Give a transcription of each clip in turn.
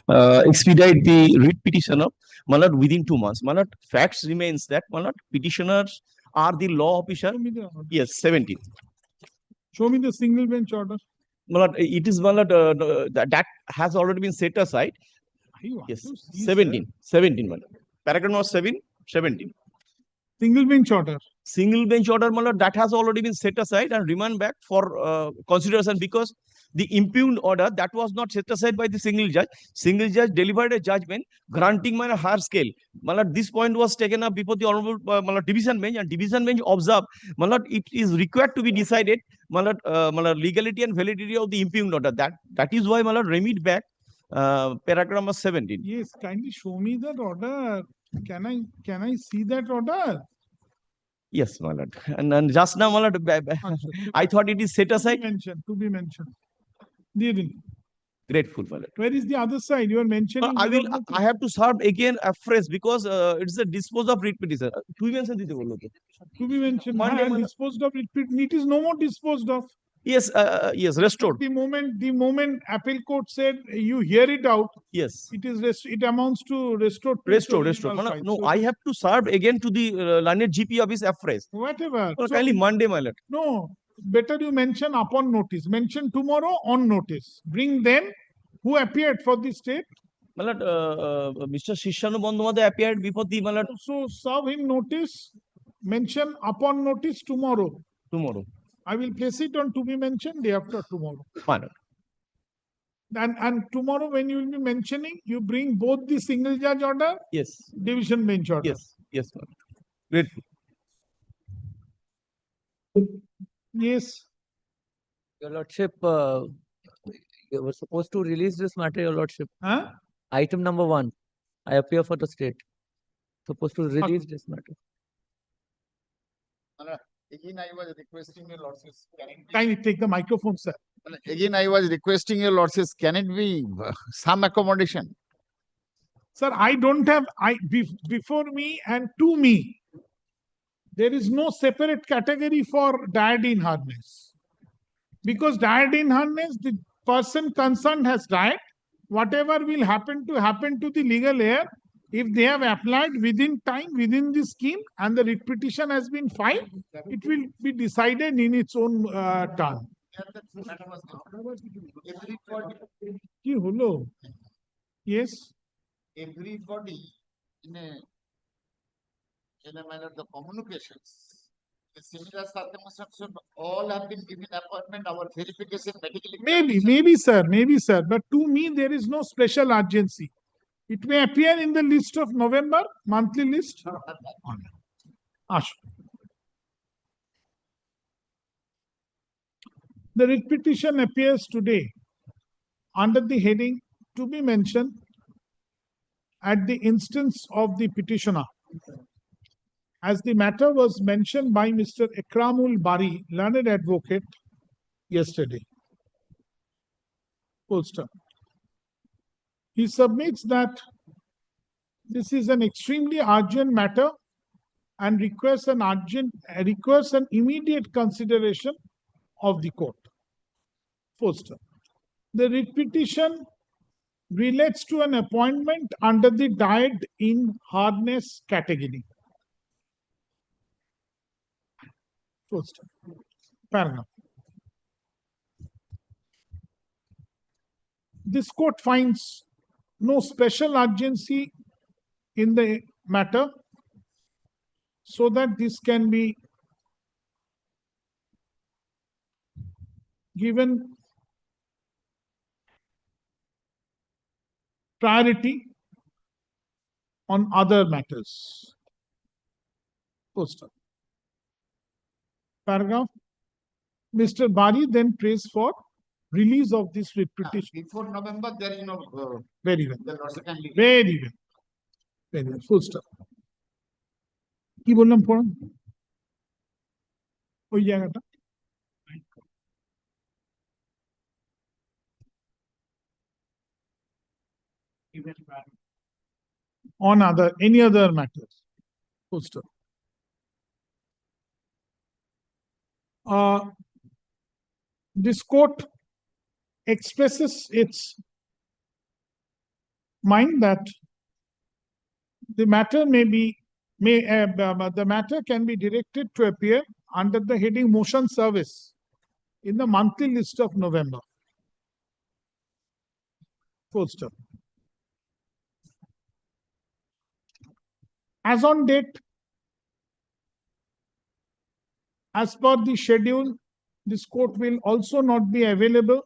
expedite the writ petitioner, within 2 months. Facts remains that petitioners are the law officer. Yes, 17. Show me the single bench order. It is that has already been set aside. Yes, 17. 17. Paragraph number 17. Single bench order. Single bench order, that has already been set aside and remand back for consideration, because the impugned order that was not set aside by the single judge. Single judge delivered a judgment granting higher scale. This point was taken up before the honorable division bench, and division bench observed it is required to be decided legality and validity of the impugned order. That is why remit back paragraph number 17. Yes, kindly show me that order. Can I see that order? Yes, my lord. And just now, my lord, I thought it is set aside. To be mentioned. Grateful, my lord. Where is the other side? You are mentioning. I have to serve again afresh because it's a dispose of writ petition. To be mentioned. To be mentioned. Disposed of writ petition. It is no more disposed of. Yes, yes, restored. The moment appeal court said you hear it out. Yes. It amounts to restored. Restored. No, so I have to serve again to the learned GP office afresh. Whatever. So, kindly Monday, my lord. No, better you mention upon notice. Mention tomorrow on notice. Bring them who appeared for the state. My lord, Mr. Shishanu Bandhomadhyay appeared before the my lord. So serve him notice. Mention upon notice tomorrow. Tomorrow. I will place it on to be mentioned day after tomorrow. Fine. And tomorrow when you will be mentioning, you bring both the single judge order. Yes. Division bench order. Yes. Yes, ma'am. Great. Yes. Your Lordship, you were supposed to release this matter, Your Lordship. Huh? Item number 1. I appear for the state. Supposed to release this matter. Again, I was requesting your Lordship. Kindly take the microphone, sir. Again, I was requesting your Lordship. Can it be some accommodation? Sir, I don't have before me and to me. There is no separate category for diadine harness. Because diadine harness, the person concerned has died. Whatever will happen to the legal heir, if they have applied within time, within the scheme, and the writ petition has been filed, it will be decided in its own turn. Yes. Everybody in a manner the communications. The similar circumstances all have been given appointment, our verification medically. Maybe, sir. But to me, there is no special urgency. It may appear in the list of November, monthly list. Ash. The writ petition appears today under the heading to be mentioned at the instance of the petitioner. As the matter was mentioned by Mr. Ikramul Bari, learned advocate, yesterday. Full stop. He submits that this is an extremely urgent matter and requires an immediate consideration of the court. Full stop. The writ petition relates to an appointment under the diet in harness category. Full stop. Paragraph. This court finds no special urgency in the matter so that this can be given priority on other matters. Full stop. Paragraph. Mr. Bari then prays for release of this writ petition. Before November, there is no. Very well. Very well. Very well. Full stop. কি বললাম পড়ান ওই জায়গাটা on any other matters. Full stop. This court expresses its mind that the matter the matter can be directed to appear under the heading motion service in the monthly list of November. Full stop. As on date, as per the schedule, this court will also not be available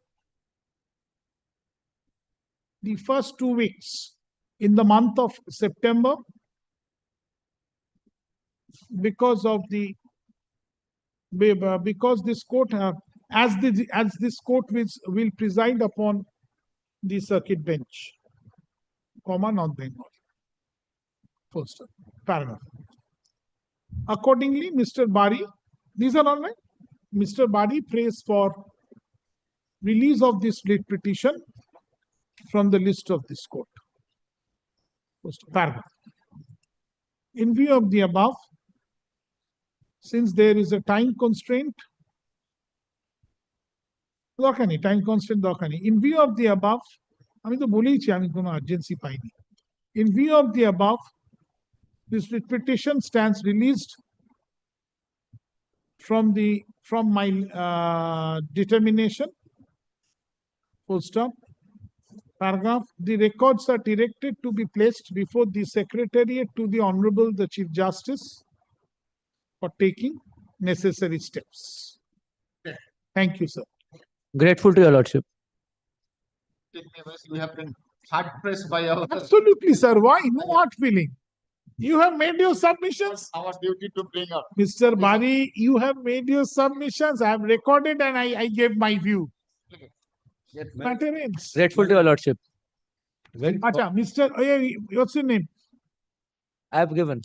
the first 2 weeks in the month of September because this court as this court will preside upon the circuit bench, North Bengal. First paragraph. Accordingly, Mr. Bari, these are all right. Mr. Bari prays for release of this writ petition from the list of this court. First paragraph. In view of the above, since there is a time constraint, time constraint, in view of the above, in view of the above, this writ petition stands released from my determination. Full stop. Paragraph. The records are directed to be placed before the Secretariat to the Honorable the Chief Justice for taking necessary steps. Thank you, sir. Grateful to your lordship. We have been hard pressed by our. Absolutely, sir. Why? No hard feeling. You have made your submissions. Our duty to bring up. Mr. Bari, you have made your submissions. I have recorded and I gave my view. Yes, Matter ends. Grateful to your lordship. Acha, Mr. What's your name? I have given.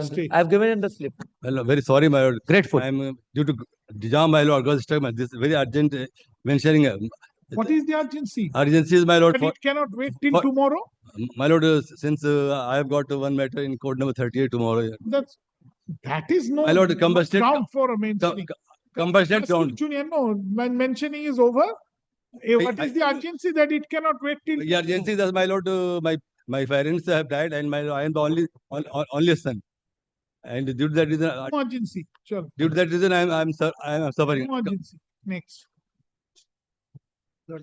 State. I have given in the slip. Well, very sorry, my lord. Grateful. I am due to jam, my lord. Got stuck. This is very urgent mentioning. What is the urgency? Urgency is, my lord. But it cannot wait till for- tomorrow. My lord, since I have got one matter in court number 38 tomorrow. That is no My lord, combusted- ground for mentioning. Compassionate ground. No, when mentioning is over, what is the urgency that it cannot wait till? The urgency is, my lord, my parents have died, and I am the only son. And due to that reason, No urgency. Sure. due to that reason, I am suffering. No urgency. Next. To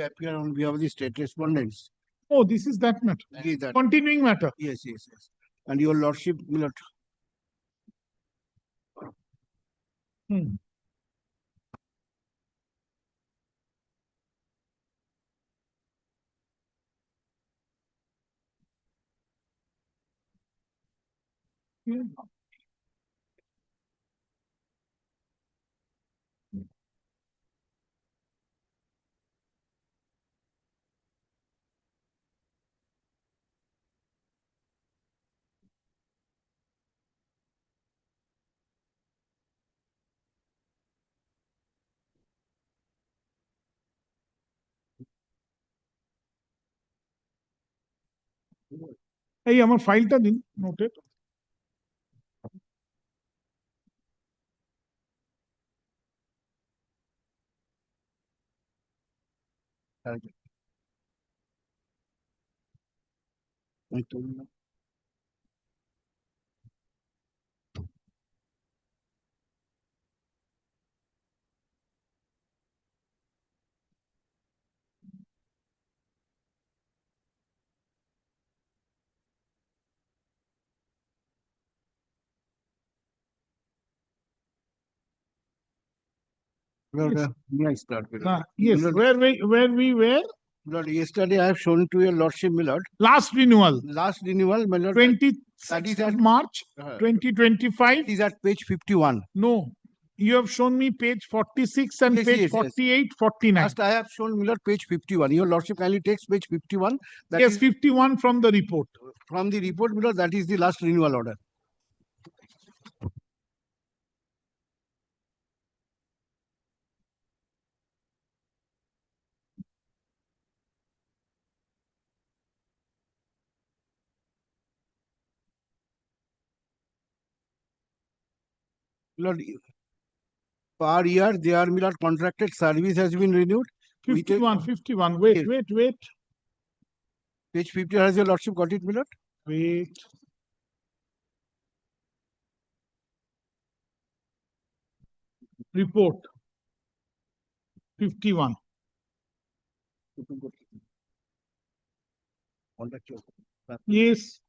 appear on behalf of the state respondents. Oh, this is that matter. Is that- Continuing matter. Yes. And your lordship will not. এই আমার ফাইলটা দিন noted Lord, may I start with? yes Lord, where we were Lord, yesterday I have shown to your lordship, my lord. last renewal Last renewal, my lord. 26th of March 2025. It is at page 51. No, you have shown me page 46 and Yes, page yes, yes. 48, 49. Last I have shown, my lord, page 51. Your lordship kindly takes page 51. That Yes, is 51 from the report. from the report, my lord, that is the last renewal order. Lord, per year, their contracted service has been renewed. We take- 51. Wait, Yes. wait. Page 50, has your lordship got it, my lord? Wait. Report. 51. Contractual. Yes.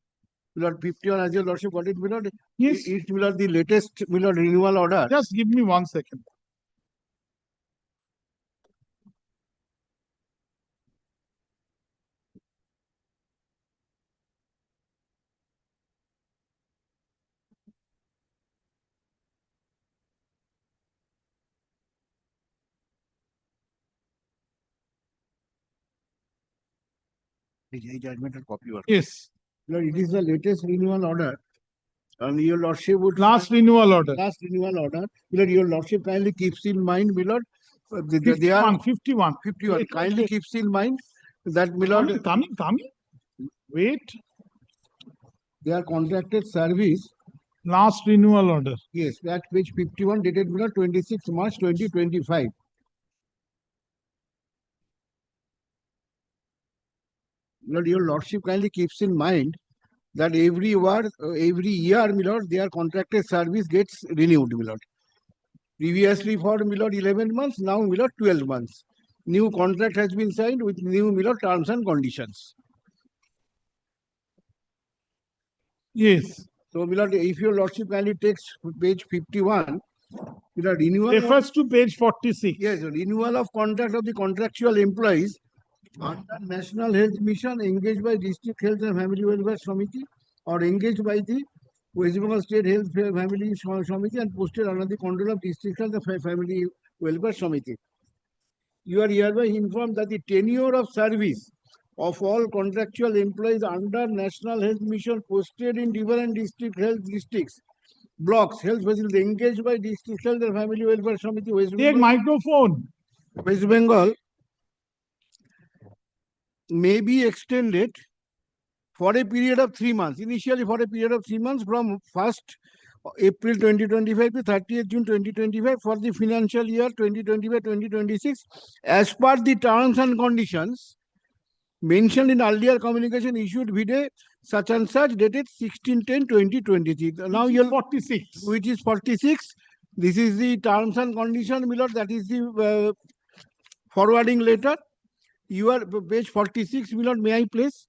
My lord, 51, has your lordship got it, my lord? Yes. It's, my lord, the latest, my lord, renewal order. Just give me 1 second. The judgment and copy work. Yes. Lord, it is the latest renewal order. And your lordship would. Last renewal order. Last renewal order. Lord, your lordship kindly keeps in mind, my lord, they are 51. 51. Wait, Kindly wait. keeps in mind that, my lord, Coming. Wait. they are contracted service. Last renewal order. Yes, at page 51, dated, my lord, 26 March 2025. Lord, your lordship kindly keeps in mind that every year, my lord, their contracted service gets renewed, my lord. Previously for, my lord, 11 months, now, my lord, 12 months. New contract has been signed with new, my lord, terms and conditions. Yes. So, my lord, if your lordship kindly takes page 51, my lord, renewal of, Refers to page 46. yes, renewal of contract of the contractual employees under National Health Mission engaged by District Health and Family Welfare Committee or engaged by the West Bengal State Health Family Committee and posted under the control of District Health and Family Welfare Committee. You are hereby informed that the tenure of service of all contractual employees under National Health Mission posted in different district health districts, blocks, health facilities engaged by District Health and Family Welfare Committee, Take microphone. West Bengal may be extended for a period of 3 months. Initially for a period of 3 months from 1st April 2025 to 30th June 2025 for the financial year 2025-2026 as per the terms and conditions mentioned in earlier communication issued vide such and such dated 16/10/2023. Now you'll 46. which is 46. This is the terms and condition, my lord. That is the forwarding letter. You are page 46, my lord. May I please?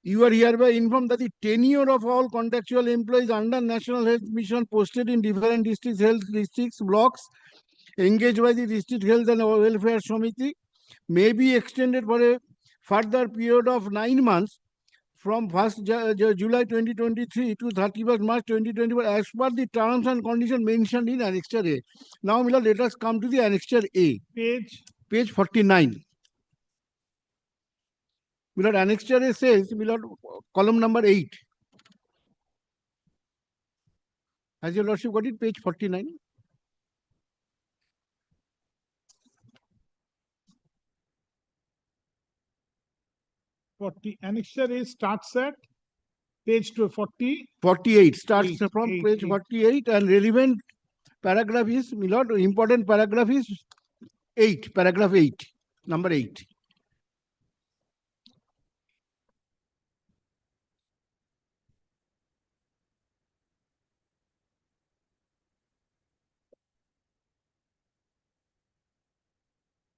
You are hereby informed that the tenure of all contractual employees under National Health Mission posted in different districts, health districts, blocks, engaged by the District Health and Welfare Committee may be extended for a further period of 9 months from 1st July 2023 to 31st March 2024 as per the terms and conditions mentioned in Annexure A. Now, my lord, let us come to the Annexure A. Page 49. My lord, Annexure A says, my lord, column number 8. Has your lordship got it? Page 49. Annexure A starts at page 40. 48 starts Eight, from eight, page eight. 48 and relevant paragraph is, my lord, important paragraph is 8, paragraph 8, number 8.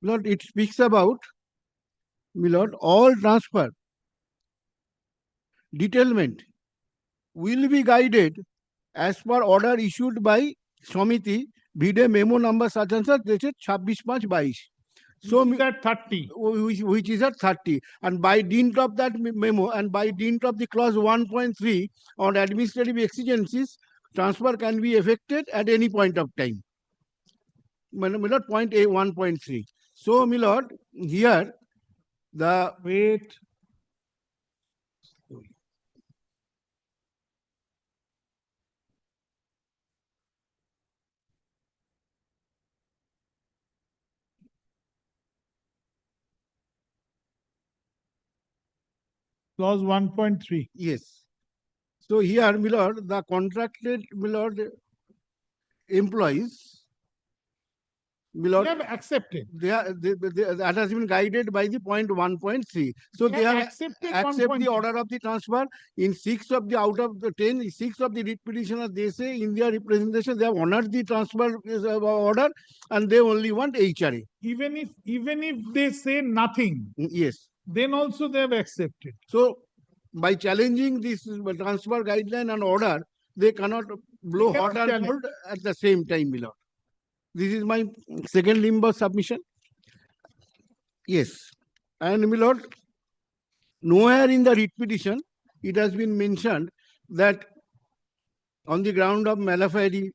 Lord, it speaks about, my lord, all transfer, detailment will be guided as per order issued by Samiti, Vide memo number such and such, dated 26/5/22. So, Which is at 30. which is at 30. And by dint of that memo and by dint of the clause 1.3 on administrative exigencies, transfer can be effected at any point of time. My lord, point A 1.3. So, my lord, here the Wait. Clause 1.3. yes. So here, my lord, the contracted, my lord, employees They Milord, have accepted. that has been guided by the point 1.3. So they have accepted accept the 1.3. order of the transfer. In 6 of the out of the 10, 6 of the writ petitioners, they say in their representation they have honored the transfer order and they only want HRA. Even if they say nothing, Yes. then also they have accepted. So by challenging this transfer guideline and order, they cannot blow cannot hot and challenge. cold at the same time, Milord. This is my second limb of submission. Yes. And Milord, nowhere in the writ petition it has been mentioned that on the ground of malafide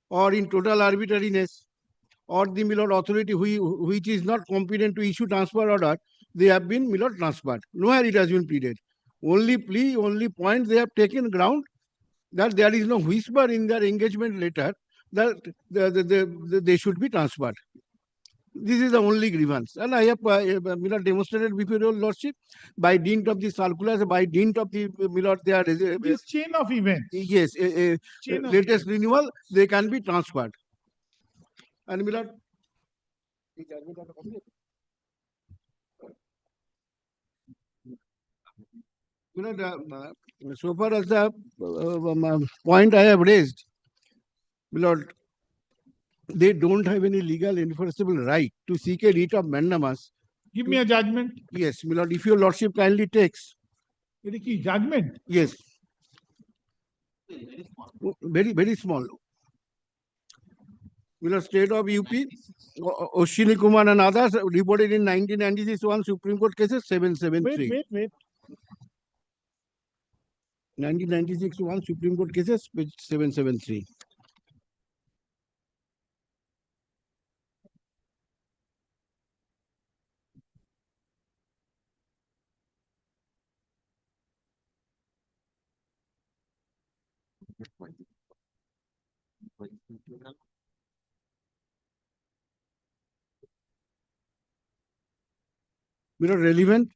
or in total arbitrariness or the Milord authority which is not competent to issue transfer order, they have been Milord transferred. Nowhere it has been pleaded. Only plea, only point they have taken ground that there is no whisper in their engagement letter that they should be transferred. This is the only grievance. And I have Milord demonstrated before your lordship by dint of the circulars, by dint of the Milord their This chain of events. yes, Chain of latest renewal, they can be transferred. And Milord, so far as the point I have raised, Milord, they don't have any legal enforceable right to seek a writ of mandamus. Give me a judgment. Yes, Milord, if your lordship kindly takes. It is key judgment. Yes. Very, very small. Milord, State of UP, Oshini Kumar and others reported in 1996 one Supreme Court cases 773. Wait. 1996 one Supreme Court cases page 773. Milord, relevant.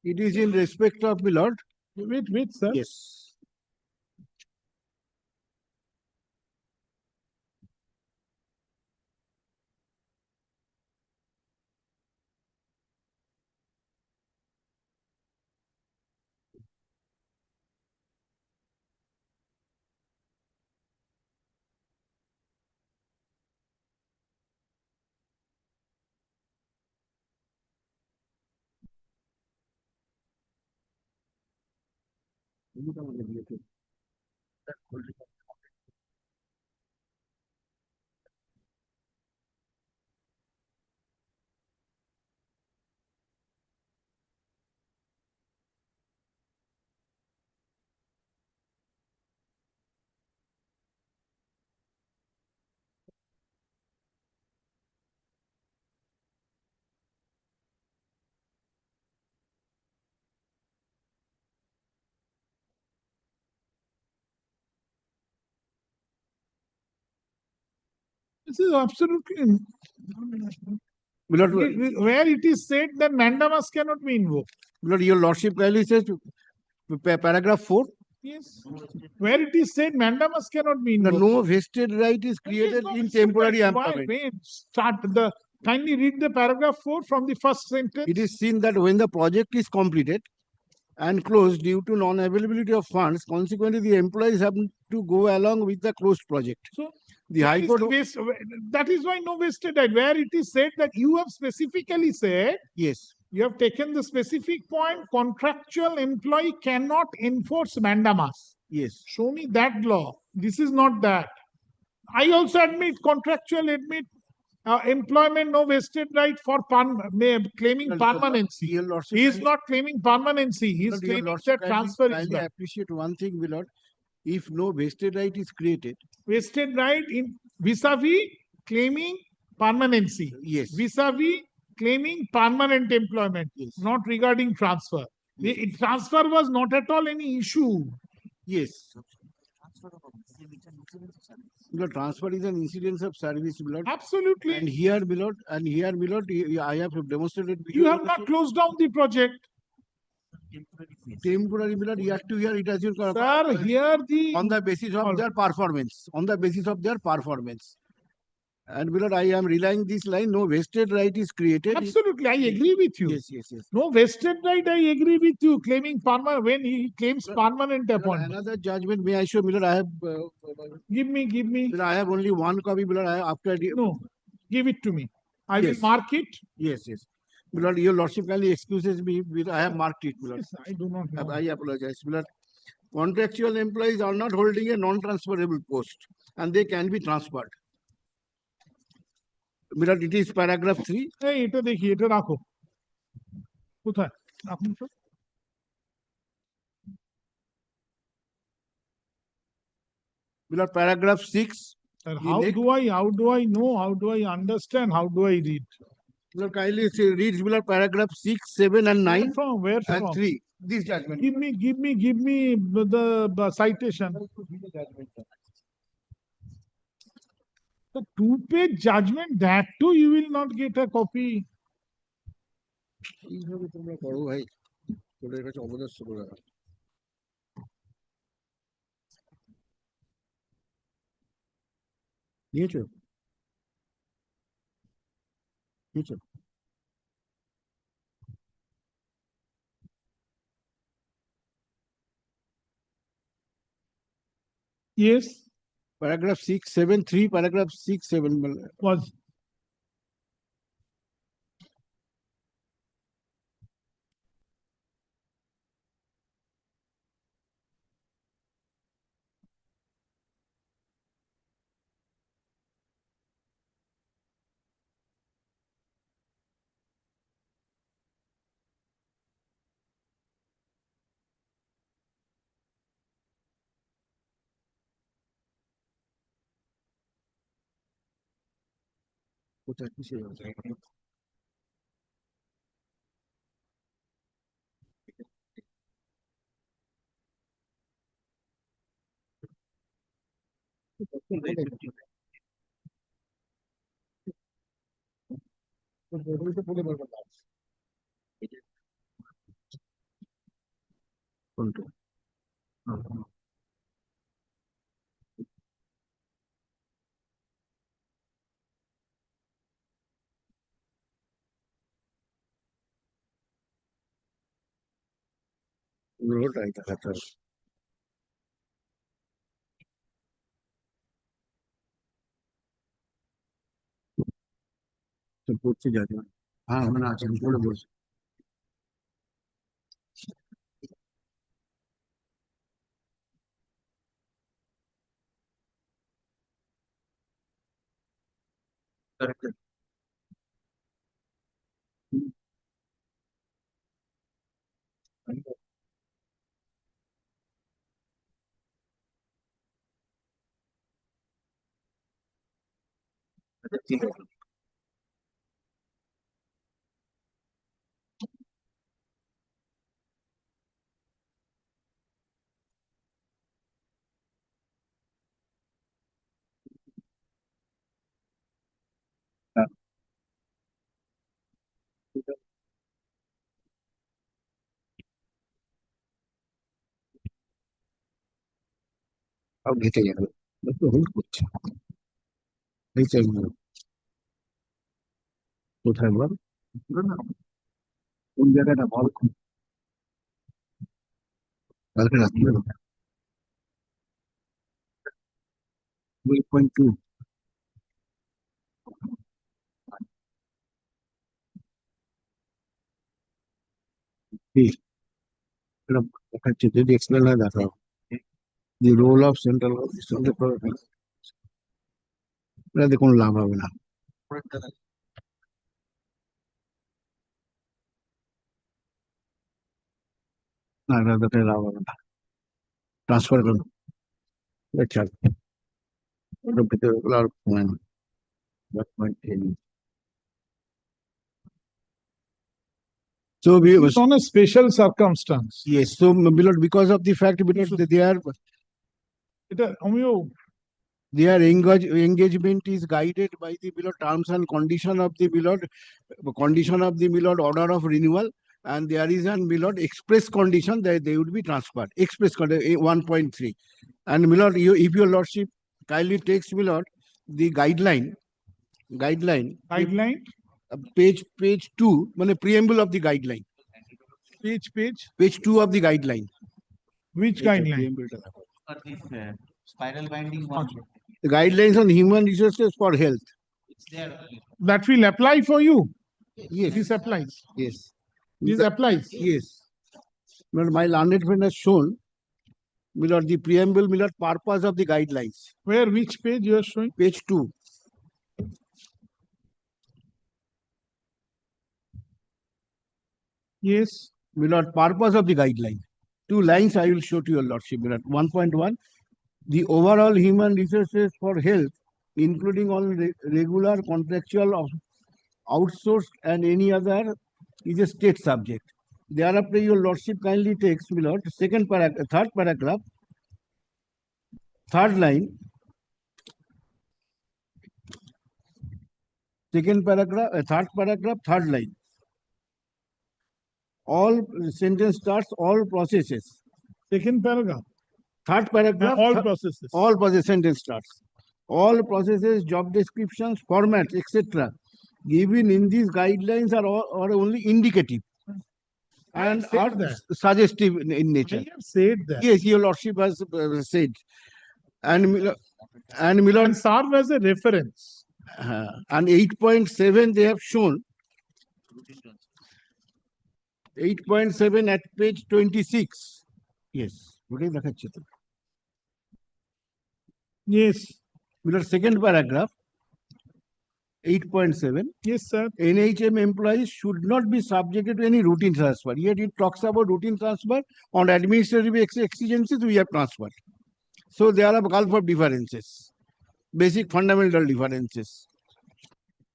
It is in respect of Milord. Wait, sir. Yes. This is absolutely Milord, where it is said that mandamus cannot be invoked. Milord, your lordship kindly says paragraph 4. Yes. Where it is said mandamus cannot be The invoked. no vested right is created in temporary empowerment. Wait, kindly read the paragraph 4 from the first sentence. It is seen that when the project is completed and closed due to non-availability of funds, consequently the employees have to go along with the closed project. So The High Court, that is why no vested right. Where it is said that you have specifically said, yes, you have taken the specific point, contractual employee cannot enforce mandamus. yes, Show me that law. This is not that. I also admit, contractual employment no vested right for claiming permanency. your lordship He is kindly- not claiming permanency. He is Milord, your claiming lordship that transfer is kindly done. appreciate one thing, Milord. If no vested right is created, Vested right in vis-a-vis claiming permanency. yes, Vis-a-vis claiming permanent employment, Yes. not regarding transfer. The transfer was not at all any issue. Yes. Because transfer is an incidence of service, my lord. Absolutely. And here, my lord, I have demonstrated. You have not closed down the project. Temporary, my lord, year to year, it has been Sir, here the. on the basis of their performance. On the basis of their performance. And my lord, I am relying this line, no vested right is created. Absolutely, I agree with you. Yes, yes, yes. No vested right, I agree with you. Claiming permanent, when he claims permanent My lord, appointment. another judgment, may I show, my lord, I have, Give me. my lord, I have only one copy, my lord, I have after. No, give it to me. I will Yes. mark it. Yes, yes. My lord, your lordship kindly excuses me, I have marked it, my lord. Yes, I do not know. I apologize, my lord. Contractual employees are not holding a non-transferable post and they can be transferred. My lord, it is paragraph 3. এই এটা দেখি, এটা রাখো। কোথায়? রাখুন তো। My lord, paragraph 6. Sir, The how next- do I know? How do I understand? How do I read? My lord, kindly read, my lord, paragraph 6, 7 and 9 Where and from? 3. This judgment. Give me the citation. The 2-page judgment, that too you will not get a copy. এইভাবে তোমরা করো ভাই, তোদের কাছে অবদস্ত করে রাখো। নিয়েছো? নিয়েছো? Yes, Paragraph 6, 7, 3, paragraph 6, 7. my lord. was. কোথায় কিসে আছে? কোনটা? পুরোটাই দেখাতে হবে। তো পড়তে যাবে। হ্যাঁ, ওখানে আছে, আমি পড়ে বলছি। সব ঘেটে যাবে। একটু হোল্ড করছে। এই চাই কোথায় বল? কোন জায়গাটা বল? কালকে রাত্রে 12.2 এটা দেখাচ্ছে, যদি এক্সপ্লেন হয় দেখাও। দি রোল অফ সেন্ট্রাল এটাতে কোনো লাভ হবে না। না, এটাতে লাভ হবে না। ট্রান্সফার করুন। আচ্ছা, ওটার ভিতরে আর point 10 So we It's on a special circumstance. yes. So my lord, because of the fact, my lord, their engagement is guided by the my lord, terms and condition of the my lord, order of renewal, and there is an my lord, express condition that they would be transferred. Express condition 1.3. And my lord, if your lordship kindly takes my lord the guideline, page 2, preamble of the guideline. Page 2 of the guideline. Which guideline? Spiral binding one. The guidelines on human resources for health. It's there. That will apply for you. Yes. This applies. Yes. This applies. Yes. But my learned friend has shown, my lord, the preamble, my lord, purpose of the guidelines. Where, which page you are showing? Page 2. Yes. My lord, purpose of the guideline. 2 lines I will show to your lordship. My lord. 1.1. The overall human resources for health, including all regular, contractual, outsourced, and any other, is a state subject. Thereafter, your lordship kindly takes, my lord, third paragraph, third line, third paragraph, third line. All sentence starts, all processes. Second paragraph. Third paragraph, All processes. all process sentence starts. All processes, job descriptions, formats, etc. given in these guidelines are only indicative and said are that. suggestive in nature. I have said that. Yes, your lordship has said. And my lord, And serve as a reference. and 8.7 they have shown. 8.7 at page 26. Yes. Yes. My lord, second paragraph, 8.7. Yes, sir. NHM employees should not be subjected to any routine transfer. Yet it talks about routine transfer. On administrative exigencies, we have transferred. So there are a gulf of differences, basic fundamental differences.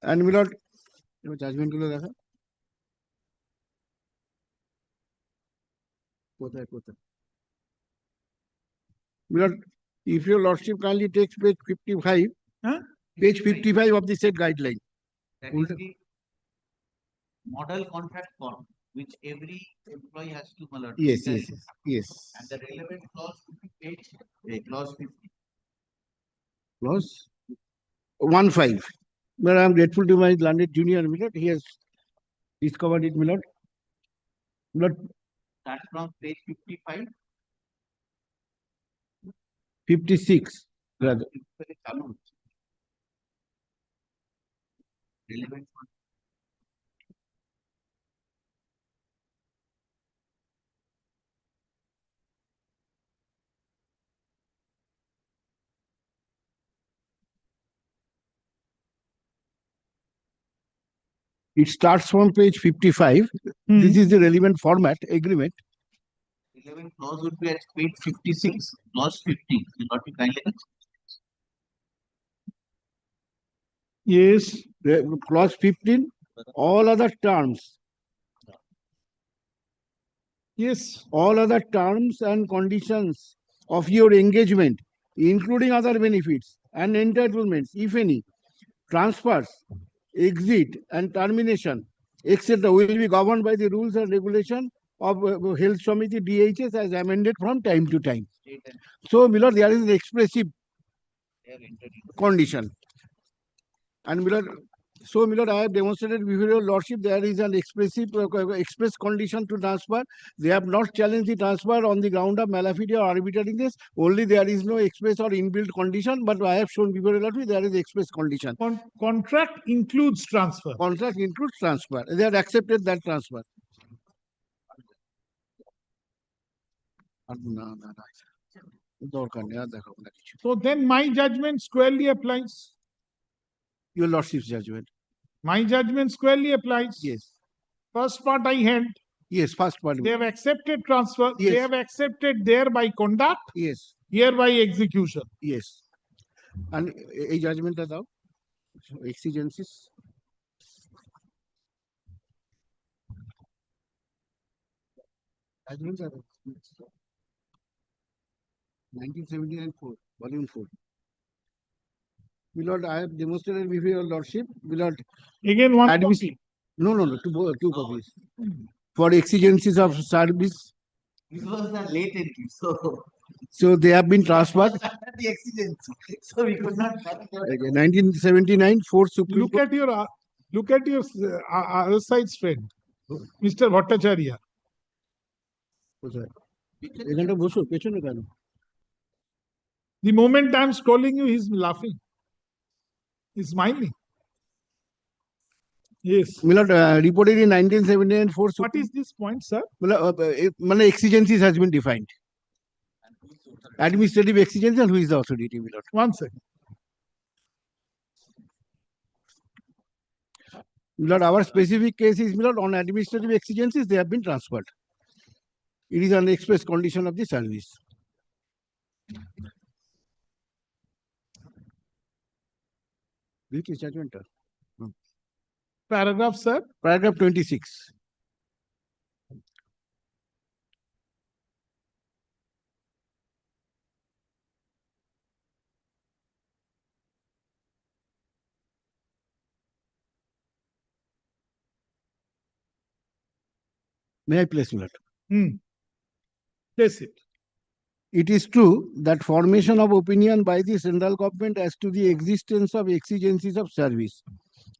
And my lord, judgment gulo dekha. My lord, if your lordship kindly takes page 55, page 55 of the said guideline. That is the model contract form which every employee has to alert. Yes. And the relevant clause would be page clause 50. Clause 1.5. But I am grateful to my learned junior, my lord. He has discovered it, my lord. Start from page 55. 56, rather. Relevant one. It starts from page 55. This is the relevant format agreement. Relevant clause would be at page 56, clause 50. Will not be kindly. Yes. Clause 15, all other terms. Yes. All other terms and conditions of your engagement, including other benefits and entitlements, if any, transfers, exit and termination, etc., will be governed by the rules and regulation of Health Committee DHS as amended from time to time. So, my lord, there is an expressive condition. And my lord, so, my lord, I have demonstrated before your lordship there is an expressive express condition to transfer. They have not challenged the transfer on the ground of malafide or arbitrariness. Only there is no express or inbuilt condition, but I have shown before your lordship there is express condition. Contract includes transfer. Contract includes transfer. They have accepted that transfer. So then my judgment squarely applies. Your lordship's judgment. My judgment squarely applies. Yes. First part I held. Yes, first part. They have accepted transfer. Yes. They have accepted there by conduct. Yes. Here by execution. Yes. And a judgment about exigencies. Judgments are 1979 4, volume 4. My lord, I have demonstrated before your lordship, my lord, Again, one Admiss- copy. no, two copies. For exigencies of service, This was the late entry, so so they have been transferred. the exigency, so we could not. Okay, 1979 4 Supreme Look Court. at your other side's friend, Mr. Bhattacharya. এখানটা বসো পেছনে কেন? The moment I'm scrolling you, he's laughing. He's smiling. Yes. My lord, reported in 1979 4 What Supreme is this point, sir? মানে exigencies has been defined. Administrative exigency and who is the authority, my lord. One second. My lord, our specific case is, my lord, on administrative exigencies, they have been transferred. It is an express condition of the service. Which is judgment? Paragraph, sir. Paragraph 26. May I place, my lord? Place it. It is true that formation of opinion by the central government as to the existence of exigencies of service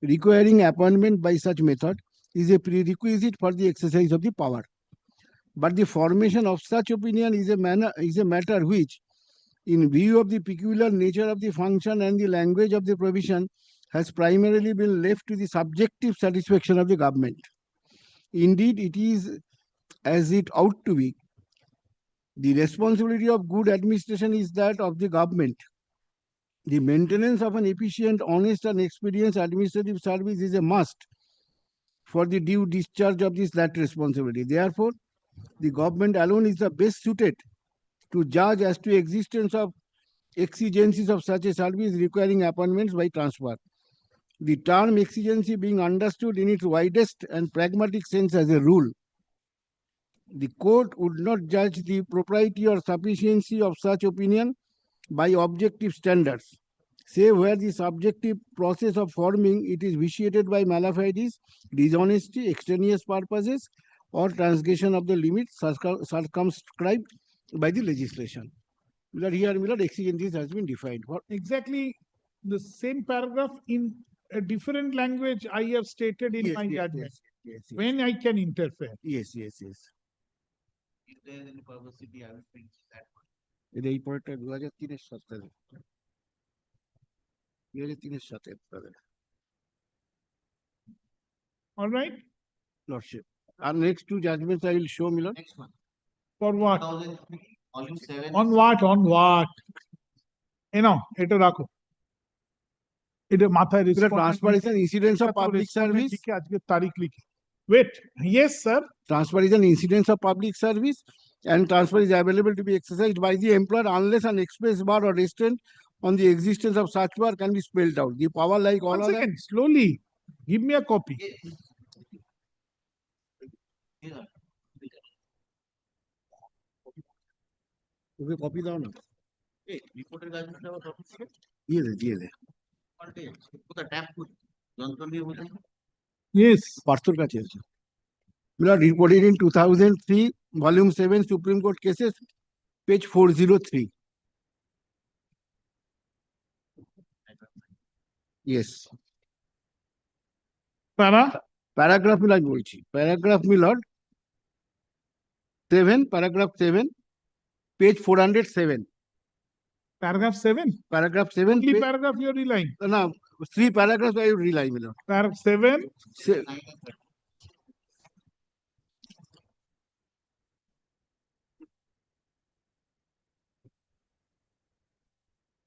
requiring appointment by such method is a prerequisite for the exercise of the power. But the formation of such opinion is a matter which, in view of the peculiar nature of the function and the language of the provision, has primarily been left to the subjective satisfaction of the government. Indeed, it is as it ought to be. The responsibility of good administration is that of the government. The maintenance of an efficient, honest, and experienced administrative service is a must for the due discharge of this latter responsibility. Therefore, the government alone is the best suited to judge as to existence of exigencies of such a service requiring appointments by transfer. The term exigency being understood in its widest and pragmatic sense as a rule. The court would not judge the propriety or sufficiency of such opinion by objective standards, save where the subjective process of forming it is vitiated by malafide, dishonesty, extraneous purposes, or transgression of the limits circumscribed by the legislation. Here, exigencies has been defined. What? Exactly the same paragraph in a different language I have stated in my judgment. Yes. When I can interfere. Yes. If there is any publicity, I will bring that. এই পরেরটা 2003 সাথে 2003 সাথে All right? lordship. Our next two judgments I will show, my lord. Next one. For what? 2003, volume 7. On what? On what? এটা রাখো। এটা মাথায় The transparency and incidence of public service. আজকে তারিখ লিখে। Wait. Yes, sir. Transfer is an incidence of public service, and transfer is available to be exercised by the employer unless an express bar or restraint on the existence of such bar can be spelled out. The power, like all One other. second. Slowly. Give me a copy. Okay, copy দাও না। Hey, reporter guys must have a copy ticket. দিয়ে দে। One day, put a tap put. যন্ত্র নিয়ে বোঝাই। Yes. পার্থর কাছে আছে। My lord, reported in 2003, volume 7, Supreme Court cases, page 403. Yes. Paragraph my lord বলছি। Paragraph my lord 7, paragraph 7, page 407. Paragraph 7. Paragraph 7. Only paragraph you are relying. No, 3 paragraphs I would rely, my lord. Paragraph 7.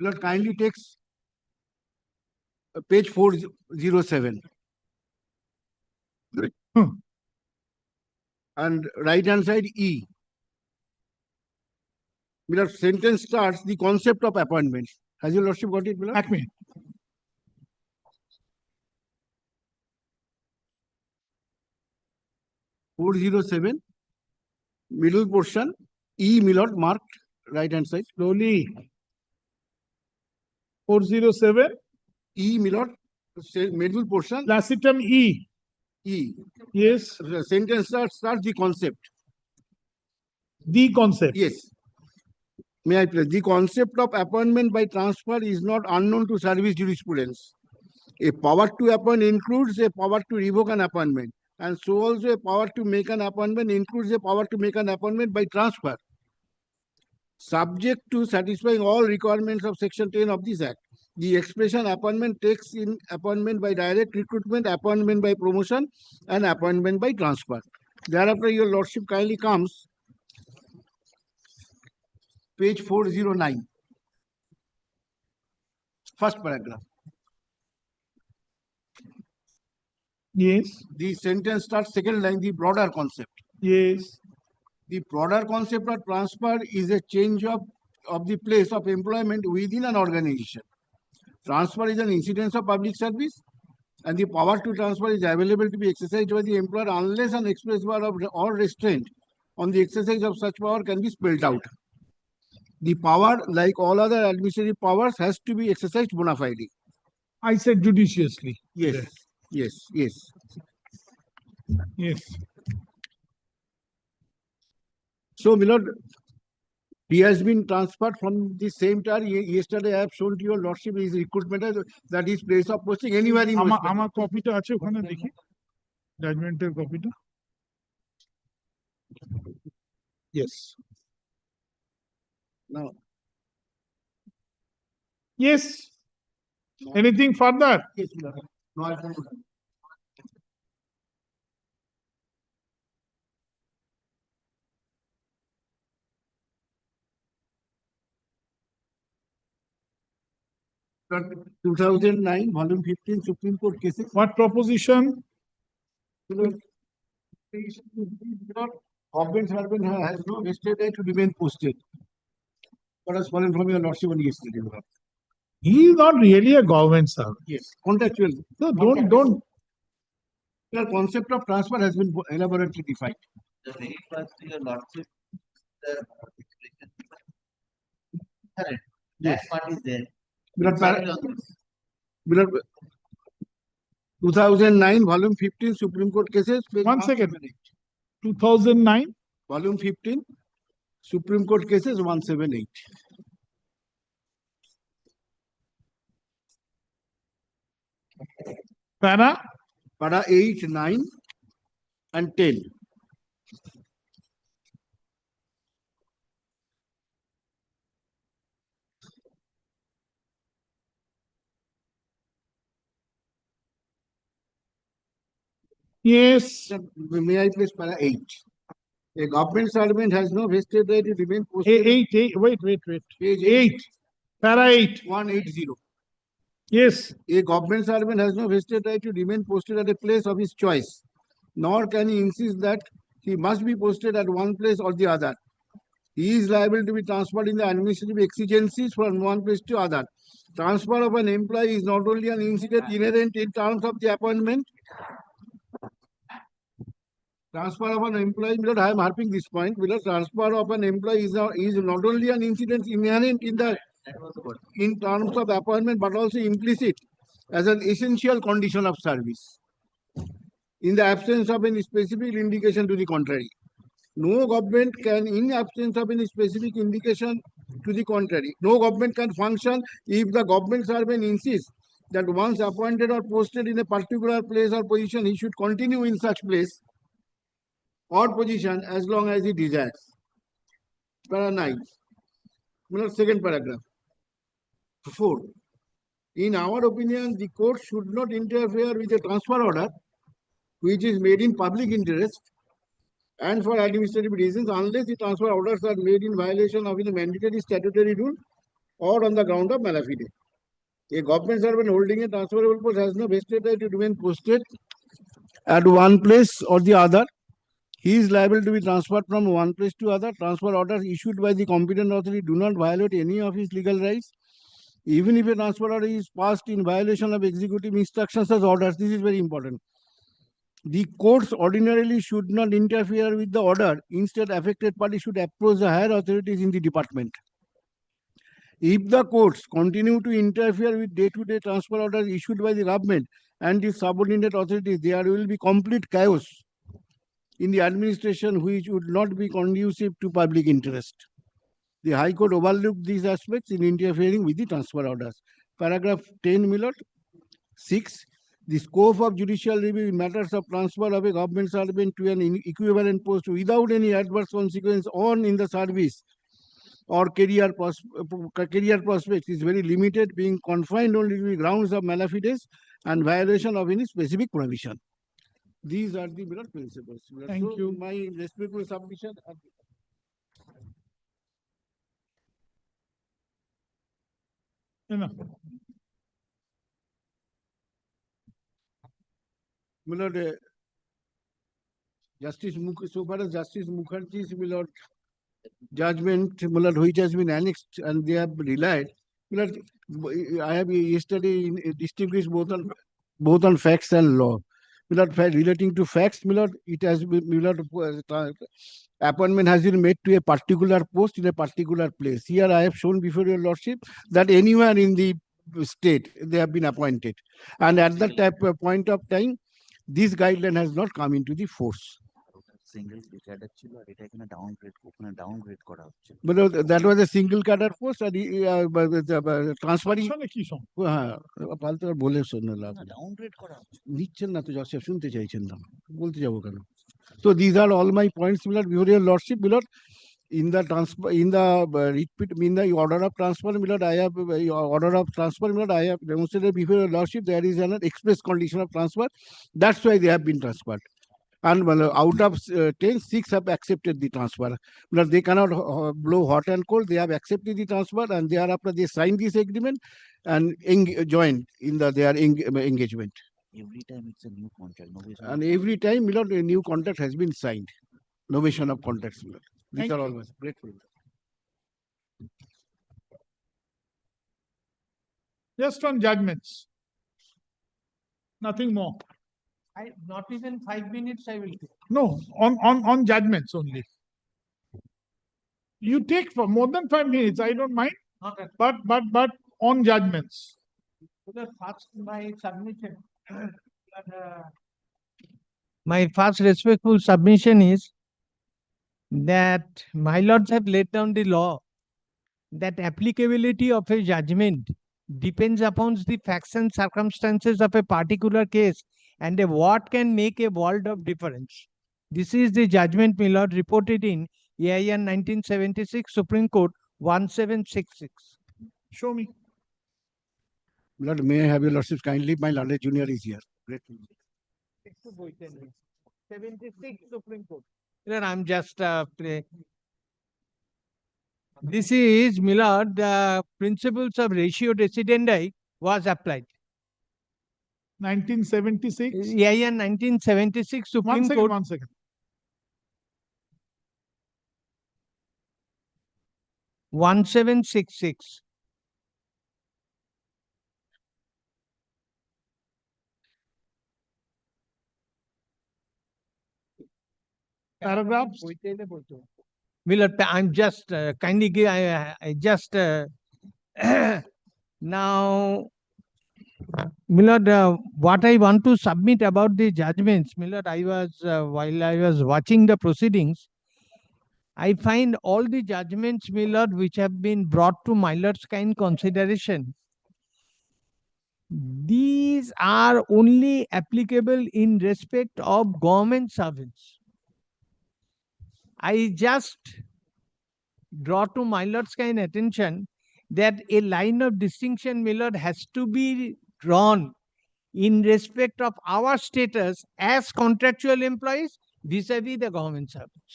Lord, kindly takes page 407. And right hand side E. Miller sentence starts the concept of appointments. Has your lordship got it, Miller? এক minute. 407. middle portion, E Milord marked, right hand side, Slowly. 407, E Milord, middle portion, Lacetum E. E. Yes, The sentence starts the concept. the concept. Yes. May I please? The concept of appointment by transfer is not unknown to service jurisprudence. A power to appoint includes a power to revoke an appointment. And so also a power to make an appointment includes a power to make an appointment by transfer, subject to satisfying all requirements of Section 10 of this Act. The expression appointment takes in appointment by direct recruitment, appointment by promotion, and appointment by transfer. Thereafter, your lordship kindly comes, page 409, first paragraph. Yes, The sentence starts second line, the broader concept. yes, The broader concept of transfer is a change of the place of employment within an organization. Transfer is an incidence of public service, and the power to transfer is available to be exercised by the employer unless an express bar of or restraint on the exercise of such power can be spelled out. The power, like all other administrative powers, has to be exercised bona fide. I said judiciously. Yes, There. yes, yes. Yes. So, my lord, he has been transferred from the same tower. Yesterday, I have shown to your lordship his recruitment that his place of posting anywhere in West Bengal. আমার কপিটা আছে ওখানে দেখি জাজমেন্টের কপিটা yes Now, yes anything further yes, my lord. No, I don't. 2009, volume 15, Supreme Court cases. what proposition Government servant has no vested right to remain posted. What has fallen from your lordship on yesterday? he is not really a government servant Yes, contractual. so don't The concept of transfer has been elaborately defined. The very first your lordship, the expression. Correct. That Yes. part is there. Blood Sorry on this. Blood 2009, volume 15, Supreme Court cases. Page One second. 178. 2009 Volume 15, Supreme Court cases 178. para Para 8, 9, and 10. yes May I please para 8? A government servant has no vested right to remain posted. eight wait Page 8 para 8 180. yes A government servant has no vested right to remain posted at a place of his choice, nor can he insist that he must be posted at one place or the other. He is liable to be transferred in the administrative exigencies from one place to other. Transfer of an employee is not only an incident inherent in terms of the appointment. Transfer of an employee, because I am harping this point, because transfer of an employee is not only an incident inherent in the That was the word. in terms of appointment, but also implicit as an essential condition of service in the absence of any specific indication to the contrary. No government can, in absence of any specific indication to the contrary, no government can function if the government servant insists that once appointed or posted in a particular place or position, he should continue in such place or position as long as he desires. Para 9. Second paragraph. 4. In our opinion, the court should not interfere with a transfer order which is made in public interest and for administrative reasons unless the transfer orders are made in violation of the mandatory statutory rule or on the ground of malafide. A government servant holding a transferable post has no vested right to remain posted at one place or the other. He is liable to be transferred from one place to other. Transfer orders issued by the competent authority do not violate any of his legal rights. Even if a transfer order is passed in violation of executive instructions as orders, this is very important. The courts ordinarily should not interfere with the order. Instead, affected party should approach the higher authorities in the department. If the courts continue to interfere with day-to-day transfer orders issued by the government and the subordinate authorities, there will be complete chaos in the administration which would not be conducive to public interest. The High Court overlooked these aspects in interfering with the transfer orders. Paragraph 10, my lord. 6. The scope of judicial review in matters of transfer of a government servant to an equivalent post without any adverse consequence on in the service or career prospects is very limited, being confined only to the grounds of malefides and violation of any specific provision. These are the mirror principles. Thank you. My respectful submission. Enough. My lord, so far as Justice Mukherjee's, my lord, judgment, my lord, which has been annexed and they have relied, my lord, I have yesterday distinguished both on facts and law. My lord, relating to facts, my lord, it has been, my lord, appointment has been made to a particular post in a particular place. Here I have shown before your lordship that anywhere in the state they have been appointed, and at that point of time, this guideline has not come into the force. Single cadre ছিল আর এটা এখানে downgrade করা হচ্ছে But that was a single cadre post and transferring. কি সব? হ্যাঁ, ফালতু আর বলে শোনো লাভ নেই। ডাউনগ্রেড করা হচ্ছে নিচ্ছেন না তো জজসাহেব, শুনতে চাইছেন না, বলতে যাবো কেন? So these are all my points, my lord, before your lordship, my lord. In the transfer, in the order of transfer, my lord, I have order of transfer, my lord, I have demonstrated before your lordship there is an express condition of transfer. That's why they have been transferred. And out of 10, 6 have accepted the transfer. But they cannot blow hot and cold. They have accepted the transfer, and thereafter they signed this agreement and joined in their engagement. Every time it's a new contract And every time, my lord, a new contract has been signed. Novation of contracts, my lord. These Thank are you. always grateful. Just on judgments. Nothing more. Not even 5 minutes I will take. No, on judgments only. You take for more than 5 minutes, I don't mind, Not at but on judgments. first my submission. My first respectful submission is that my lords have laid down the law that applicability of a judgment depends upon the facts and circumstances of a particular case and what can make a world of difference. This is the judgment, my lord, reported in AIR 1976, Supreme Court 1766. Show me. Lord, may I have your lordship kindly? My Lord Junior is here. Grateful. 76 Supreme Court. I'm just this is, my lord, the principles of ratio decidendi was applied. 1976. AIR 1976 Supreme Court. One second. 1766. Paragraphs. Miller, I'm just kindly give, I just now, Millard, what I want to submit about the judgments, Millard, I was while I was watching the proceedings, I find all the judgments, Millard, which have been brought to Millard's kind consideration, these are only applicable in respect of government servants. I just draw to my lord's kind attention that a line of distinction, my lord, has to be drawn in respect of our status as contractual employees vis-a-vis the government servants.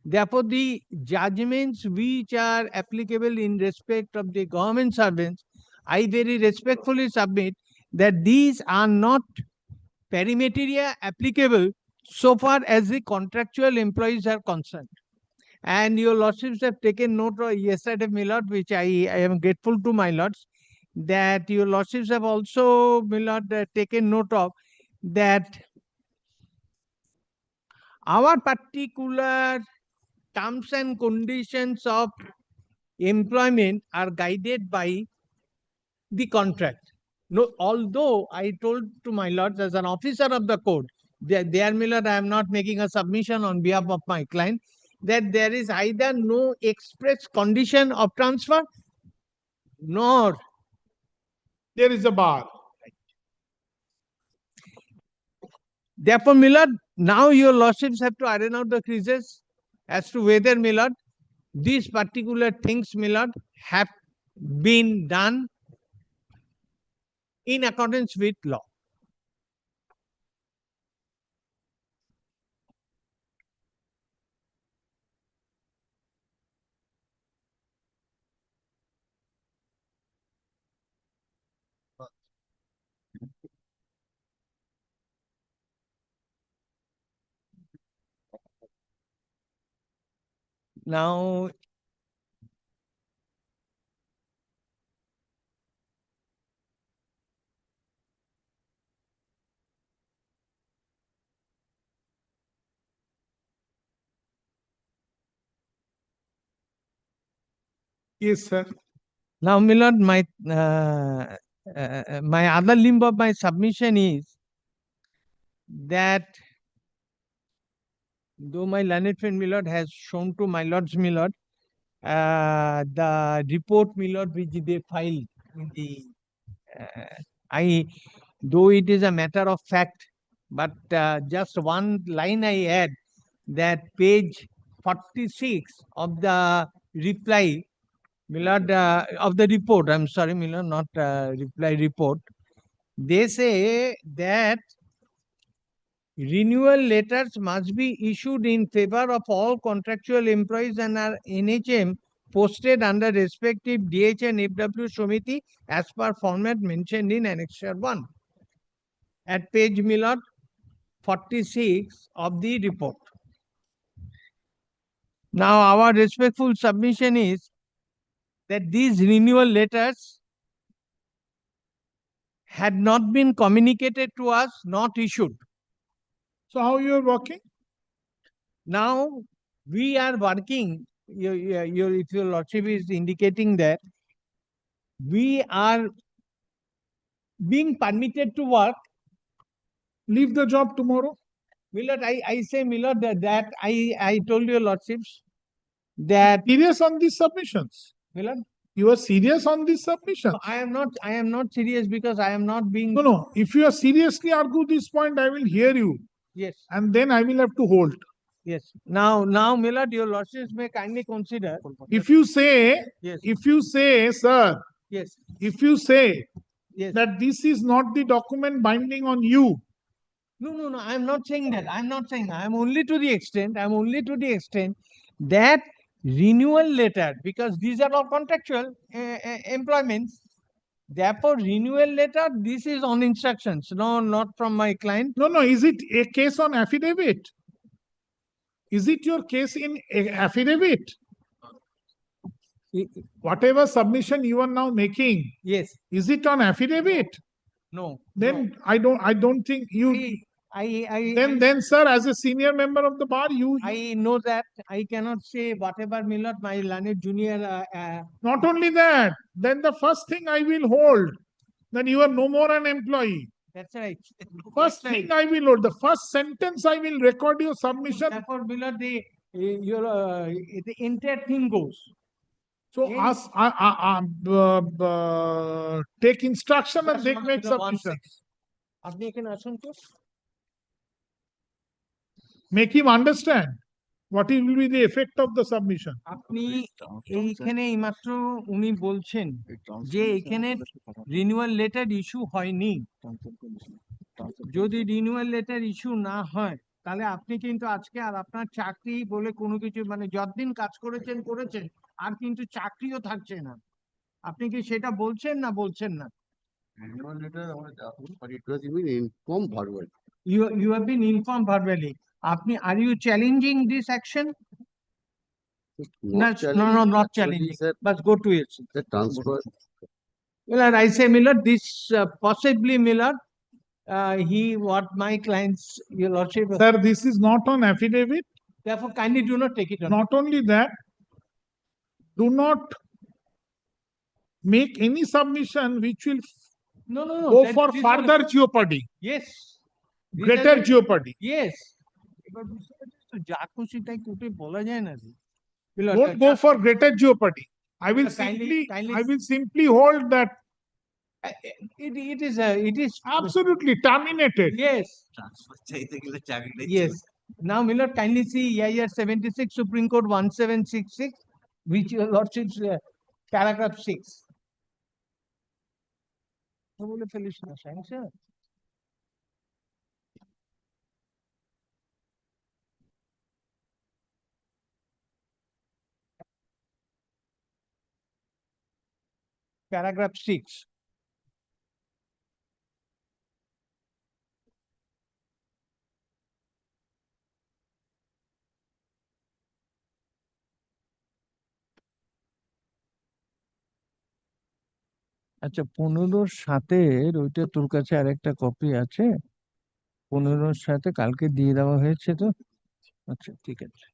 Therefore, the judgments which are applicable in respect of the government servants, I very respectfully submit that these are not perimeteria applicable so far as the contractual employees are concerned. And your lordships have taken note of yesterday, my lord, which I am grateful to my lords, that your lordships have also, my lord, taken note of that our particular terms and conditions of employment are guided by the contract. No, although I told to my lords as an officer of the court, there, my lord, I am not making a submission on behalf of my client, that there is either no express condition of transfer, nor There is a bar. therefore, my lord, now your lordships have to iron out the creases as to whether, my lord, these particular things, my lord, have been done in accordance with law. Now, Yes, sir. now, my lord, my other limb of my submission is that though my learned friend, my lord, has shown to my lords, my lord, the report, my lord, which they filed in the though it is a matter of fact, but just one line I add, that page 46 of the reply, my lord, of the report, I'm sorry, my lord, not reply report. They say that renewal letters must be issued in favor of all contractual employees and are NHM posted under respective DH and FW Somiti as per format mentioned in Annexure 1 at page, my lord, 46 of the report. Now, our respectful submission is that these renewal letters had not been communicated to us, not issued. So how you are working? Now, we are working, if your lordship is indicating that we are being permitted to work. Leave the job tomorrow. Millard, I say, Millard, that I told your lordships that Serious on these submissions. Millard, You are serious on these submissions. I am not serious because I am not being. No. If you are seriously argue this point, I will hear you. Yes. And then I will have to hold. Yes. Now, Millard, your lordships may kindly consider. If you say, sir, Yes. if you say Yes. that this is not the document binding on you, No, I am not saying that. I am not saying. I am only to the extent that renewal letter, because these are all contractual employments. Therefore, renewal letter, this is on instructions. No, not from my client. no, is it a case on affidavit? Is it your case in affidavit? Whatever submission you are now making, Yes. is it on affidavit? No. Then I don't think you. Then, sir, as a senior member of the bar, I know that I cannot say whatever Millard, my learned junior. Not only that, then the first thing I will hold, that you are no more an employee. That's right. First thing I will hold, the first sentence I will record your submission. Therefore, Millard, the entire thing goes. So take instruction and they make submissions. আপনি এখানে আসুন তো। Make him understand what will be the effect of the submission. আপনি এইখানে এইমাত্র উনি বলছেন যে এখানে রিনিউয়াল লেটার ইস্যু হয়নি। যদি রিনিউয়াল লেটার ইস্যু না হয় তাহলে আপনি কিন্তু আজকে আর আপনার চাকরি বলে কোনো কিছু মানে যতদিন কাজ করেছেন আর কিন্তু চাকরিও থাকছে না। আপনি কি সেটা বলছেন না বলছেন না? Renewal letter, but it was even informed verbally. You have been informed verbally. আপনি are you challenging this action? Not No, not actually, challenging. sir, But go to it. the transfer. Well, I say, Millard, this possibly, Millard, what my clients, your lordship, Sir, this is not on affidavit. therefore kindly do not take it on. Not only that, do not make any submission which will No, no, no. go that- for this will- further jeopardy, Yes. These are greater the- jeopardy. Yes. এবার বুঝতে পারছিস তো, যা খুশি তাই কোর্টে বলা যায় না রে। Milord, Don't go for greater jeopardy. I will Kindly- simply hold that it is absolutely terminated. yes. Transfer চাইতে গেলে চাকরিটাই Yes. Now, Milord, kindly see EIR 76, Supreme Court 1766, which your lordship's paragraph 6. বলে ফেলিস না, sanction. Paragraph 6. আচ্ছা, 15-7 ওইটা তোর কাছে আরেকটা copy আছে? 15-7 কালকে দিয়ে দেওয়া হয়েছে তো? আচ্ছা, ঠিক আছে।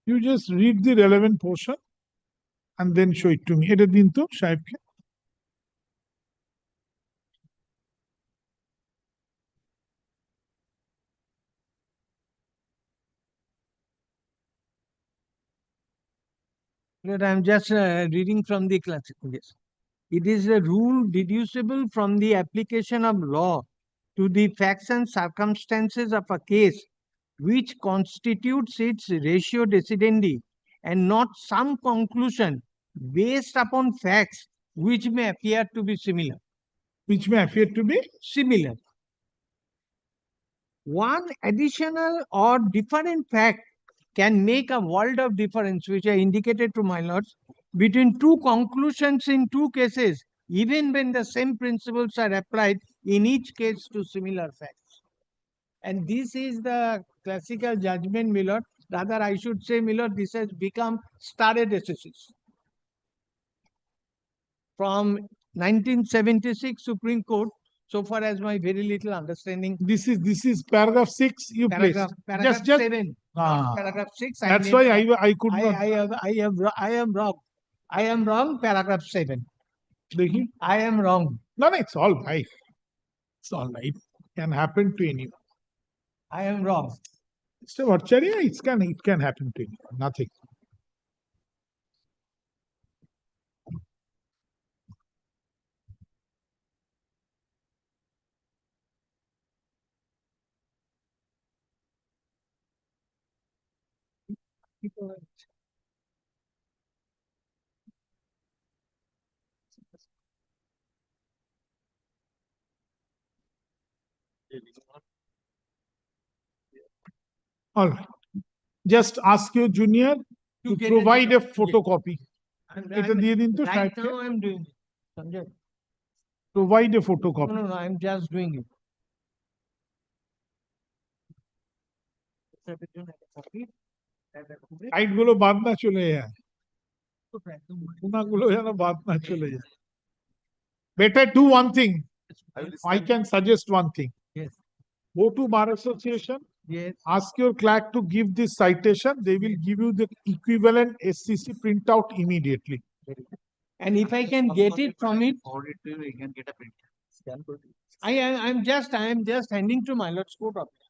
You just read the relevant portion and then show it to me. এটা দিন তো সাহেবকে। But I'm just reading from the class. Yes. It is a rule deducible from the application of law to the facts and circumstances of a case which constitutes its ratio decidendi, and not some conclusion based upon facts which may appear to be similar. Which may appear to be Similar. One additional or different fact can make a world of difference, which I indicated to my lords, between two conclusions in two cases, even when the same principles are applied in each case to similar facts. And this is the classical judgment, my lord. Rather, I should say, my lord, this has become stare decisis. From 1976 Supreme Court, so far as my very little understanding. this is paragraph 6 you placed. Paragraph Just 7. Ah. Paragraph 6. That's why I could not I am wrong. I am wrong. Paragraph 7. দেখি। I am wrong. No, it's all right. It's all right. Can happen to anyone. I am wrong. Mr. Bhattacharya, it can happen to anyone. Nothing. All right. Just ask your junior to get provide a yes. photocopy. এটা দিয়ে দিন তো Right সাহেবকে। now I am doing it. Sanjay. Provide a No, photocopy. no, no, I am just doing it. Side গুলো বাদ না চলে যায়, কোনাগুলো যেন বাদ না চলে যায়। Better do one thing. I can suggest one thing. Yes. Go to Bar Association, Yes. ask your clerk to give this citation. They will give you the equivalent SCC printout immediately. And if I can get it from it, Forward it to you, you can get a print. Scan for it. I am just handing to my lord's court office.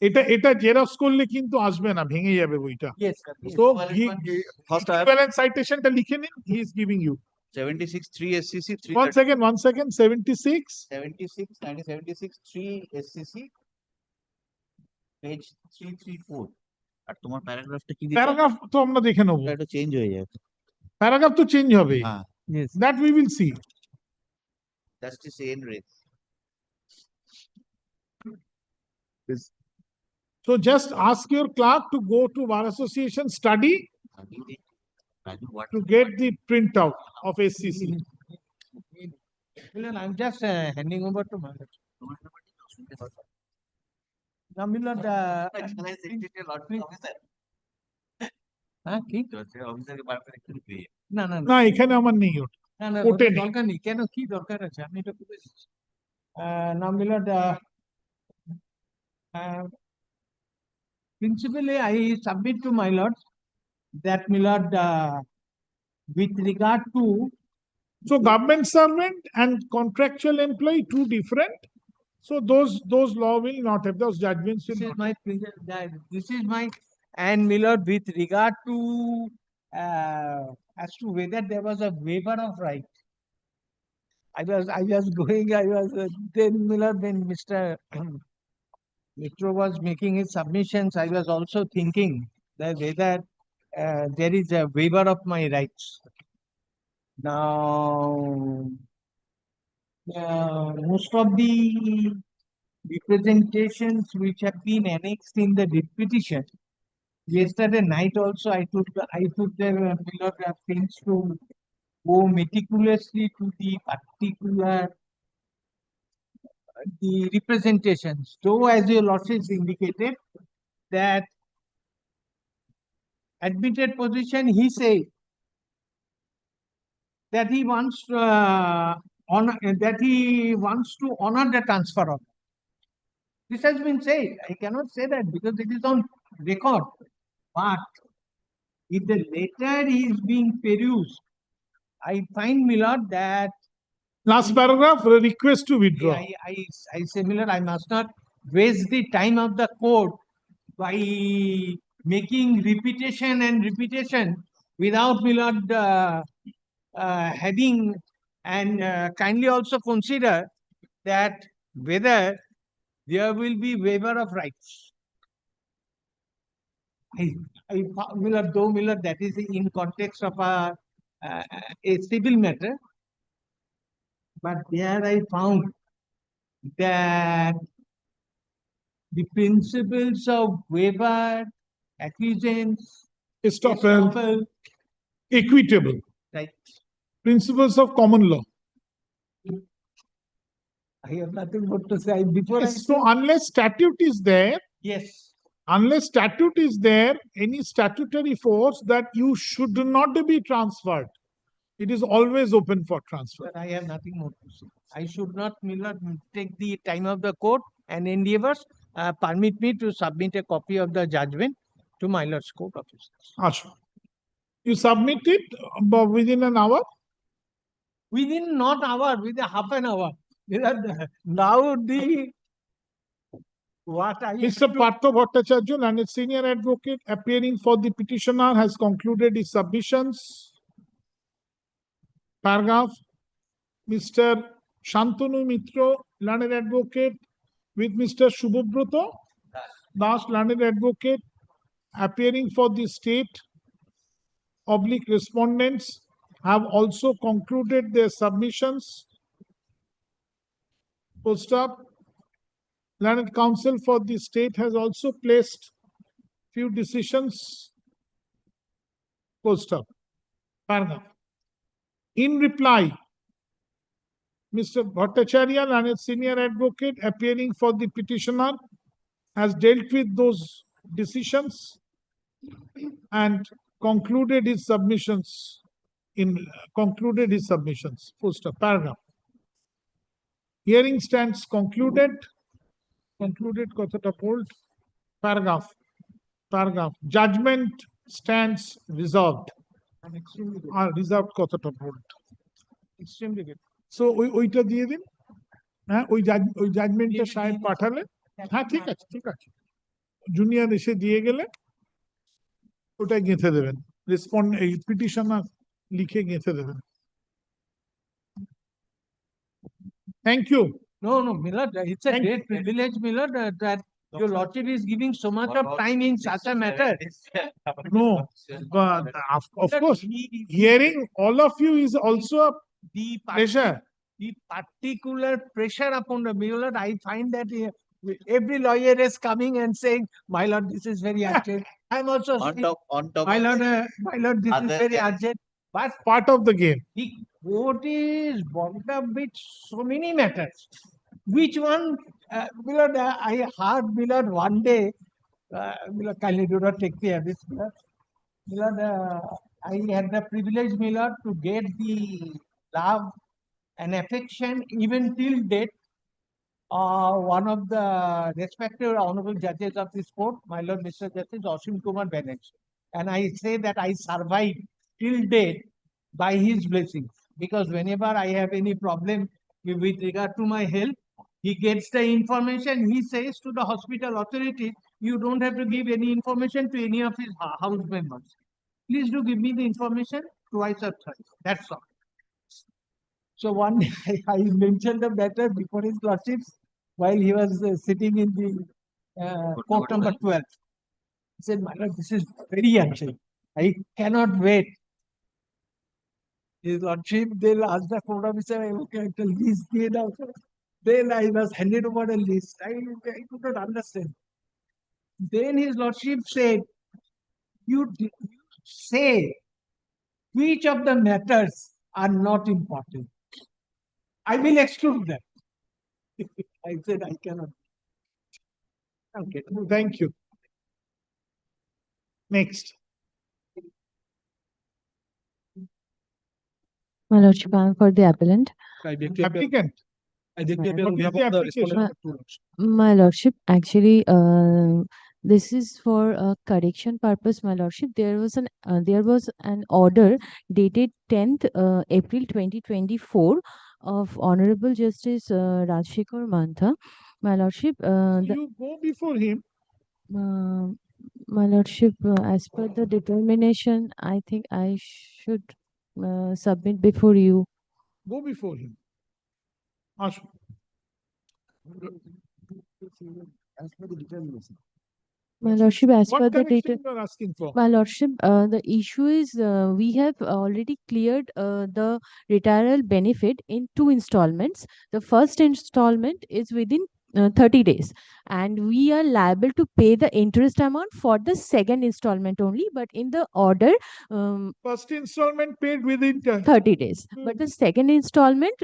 এটা xerox করলে কিন্তু আসবে না, ভেঙে যাবে বইটা। Yes. So First I have equivalent citationটা লিখে নিন, he is giving you. 76 3 SCC 3 One second, 76. 76 1976 3 SCC page 334 আর তোমার প্যারাগ্রাফটা কি দিতে প্যারাগ্রাফ তো আমরা দেখে নেবো। এটা চেঞ্জ হয়ে যায়। প্যারাগ্রাফ তো চেঞ্জ হবে। হ্যাঁ Yes. That we will see. Justice N. Ray. So just ask your clerk to go to Bar Association, study What? to get the printout of SCC. Milan, I'm just handing over to Malad. Now, Milord, হ্যাঁ কি না না না এখানে আমার নেই ওটা। না না ওটা ওটা নেই। দরকার নেই কেন কি দরকার আছে আমি এটা করে দিচ্ছি now Milord, principally I submit to my lord that Milord, with regard to So government servant and contractual employee, two different. So those law will not have, those judgments will this is not. my this is my and Milord, with regard to as to whether there was a waiver of right. I was going, then Milord, when Mr. Mitro was making his submissions, I was also thinking that whether there is a waiver of my rights. Now, most of the representations which have been annexed in the petition, yesterday night also I took the Milord things to go meticulously to the particular the representations. Though, as your lordship indicated, that admitted position, he said that he wants to honor the transfer of. This has been said. I cannot say that because it is on record. But if the letter is being perused, I find, Milord, that Last paragraph, request to withdraw. I say, Milord, I must not waste the time of the court by making repetition and repetition without, Milord, having and kindly also consider that whether there will be waiver of rights. Milord, though Milord, that is in context of a civil matter, but there I found that the principles of waiver, acquiescence, Estoppel, estoppel, equitable, right? principles of common law. I have nothing more to say. Before I So unless statute is there, yes, unless statute is there, any statutory force that you should not be transferred, it is always open for transfer. but I have nothing more to say. I should not, Milord, take the time of the court and endeavors. Permit me to submit a copy of the judgment to my Lord's court officers. Asha. You submit it within an hour. Within not hour, within half an hour. Milord, now the what I Mr. Partho Bhattacharya, and its senior advocate appearing for the petitioner, has concluded his submissions. Paragraph. Mr. Shantanu Mitro, learned advocate, with Mr. Shubhobroto Das, learned advocate, appearing for the state oblique respondents, have also concluded their submissions. Full stop. Learned counsel for the state has also placed few decisions. Full stop. Paragraph. In reply, Mr. Bhattacharya, learned senior advocate appearing for the petitioner, has dealt with those decisions and concluded his submissions. Full stop. Paragraph. Hearing stands concluded. Concluded কথাটা bold. Paragraph. Paragraph. Judgment stands reserved. extremely good. Reserved কথাটা bold. Extremely good. So ওইটা দিয়ে দিন। হ্যাঁ, ওই জাজমেন্টটা সাহেব পাঠালে, হ্যাঁ ঠিক আছে, ঠিক আছে, জুনিয়র এসে দিয়ে গেলে ওটা গেঁথে দেবেন, রেসপন্ড এই পিটিশনার লিখে গেঁথে দেবেন। Thank you. No, Milord, it's a Thank great you. privilege, Milord, that Your lordship is giving so much of time in such a matter. No, but of Sir, course, hearing all of you is also a the pleasure. the particular pressure upon the my lord, I find that every lawyer is coming and saying, my lord, this is very urgent. I'm also saying, On top. my lord, this is Other very than- urgent. But Part of the game. the court is bogged up with so many matters. Which one, my lord, I heard, my lord, one day, my lord, kindly do not take the abyss, my lord. My lord, I had the privilege, my lord, to get the love and affection even till date. One of the respected honorable judges of this court, my lord, Mr. Justice Ashim Kumar Banerjee. And I say that I survived till date by his blessings. Because whenever I have any problem with regard to my health, he gets the information, he says to the hospital authorities, you don't have to give any information to any of his house members. Please do give me the information twice or thrice. That's all. So one day I mentioned the matter before his lordship while he was sitting in the court number 12. He said, my lord, this is very urgent. I cannot wait. His lordship then asked the court officer, okay, the list given out. Then I was handed over a list. I could not understand. Then his lordship said, you say which of the matters are not important. I will exclude them. I said, I cannot. Okay. Thank you. Next. My lordship, I am for the appellant. Applicant. What is the application? My lordship, actually, this is for correction purpose. My lordship, there was an order dated 10th April 2024 of Honorable Justice Rajshekhar Mantha. My lordship, You go before him. my lordship, as per the determination, I think I should submit before you. Go before him. Ask. As per the determination. My lordship, as per What the correction you are asking for? My lordship, the issue is we have already cleared the retirement benefit in 2 installments. The first installment is within 30 days, and we are liable to pay the interest amount for the second installment only. But in the order, First installment paid within 30 days, but the second installment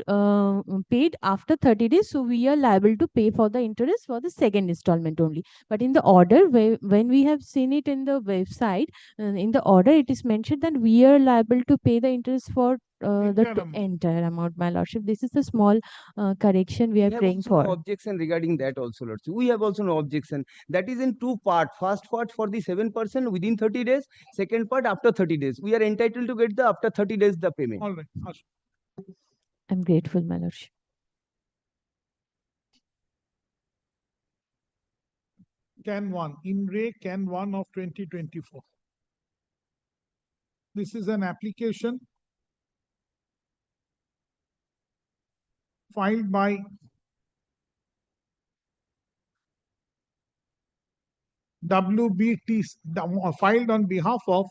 paid after 30 days. So we are liable to pay for the interest for the second installment only. But in the order, when we have seen it in the website, in the order, it is mentioned that we are liable to pay the interest for the entire amount, my lordship. This is the small correction we are praying No for. objection regarding that also, lordship. We have also no objection. That is in 2 parts. First part for the 7% within 30 days. Second part after 30 days. We are entitled to get the after 30 days the payment. All right. Ask. I'm grateful, my lordship. Can 1, in Re Can 1 of 2024. This is an application filed by WBT, filed on behalf of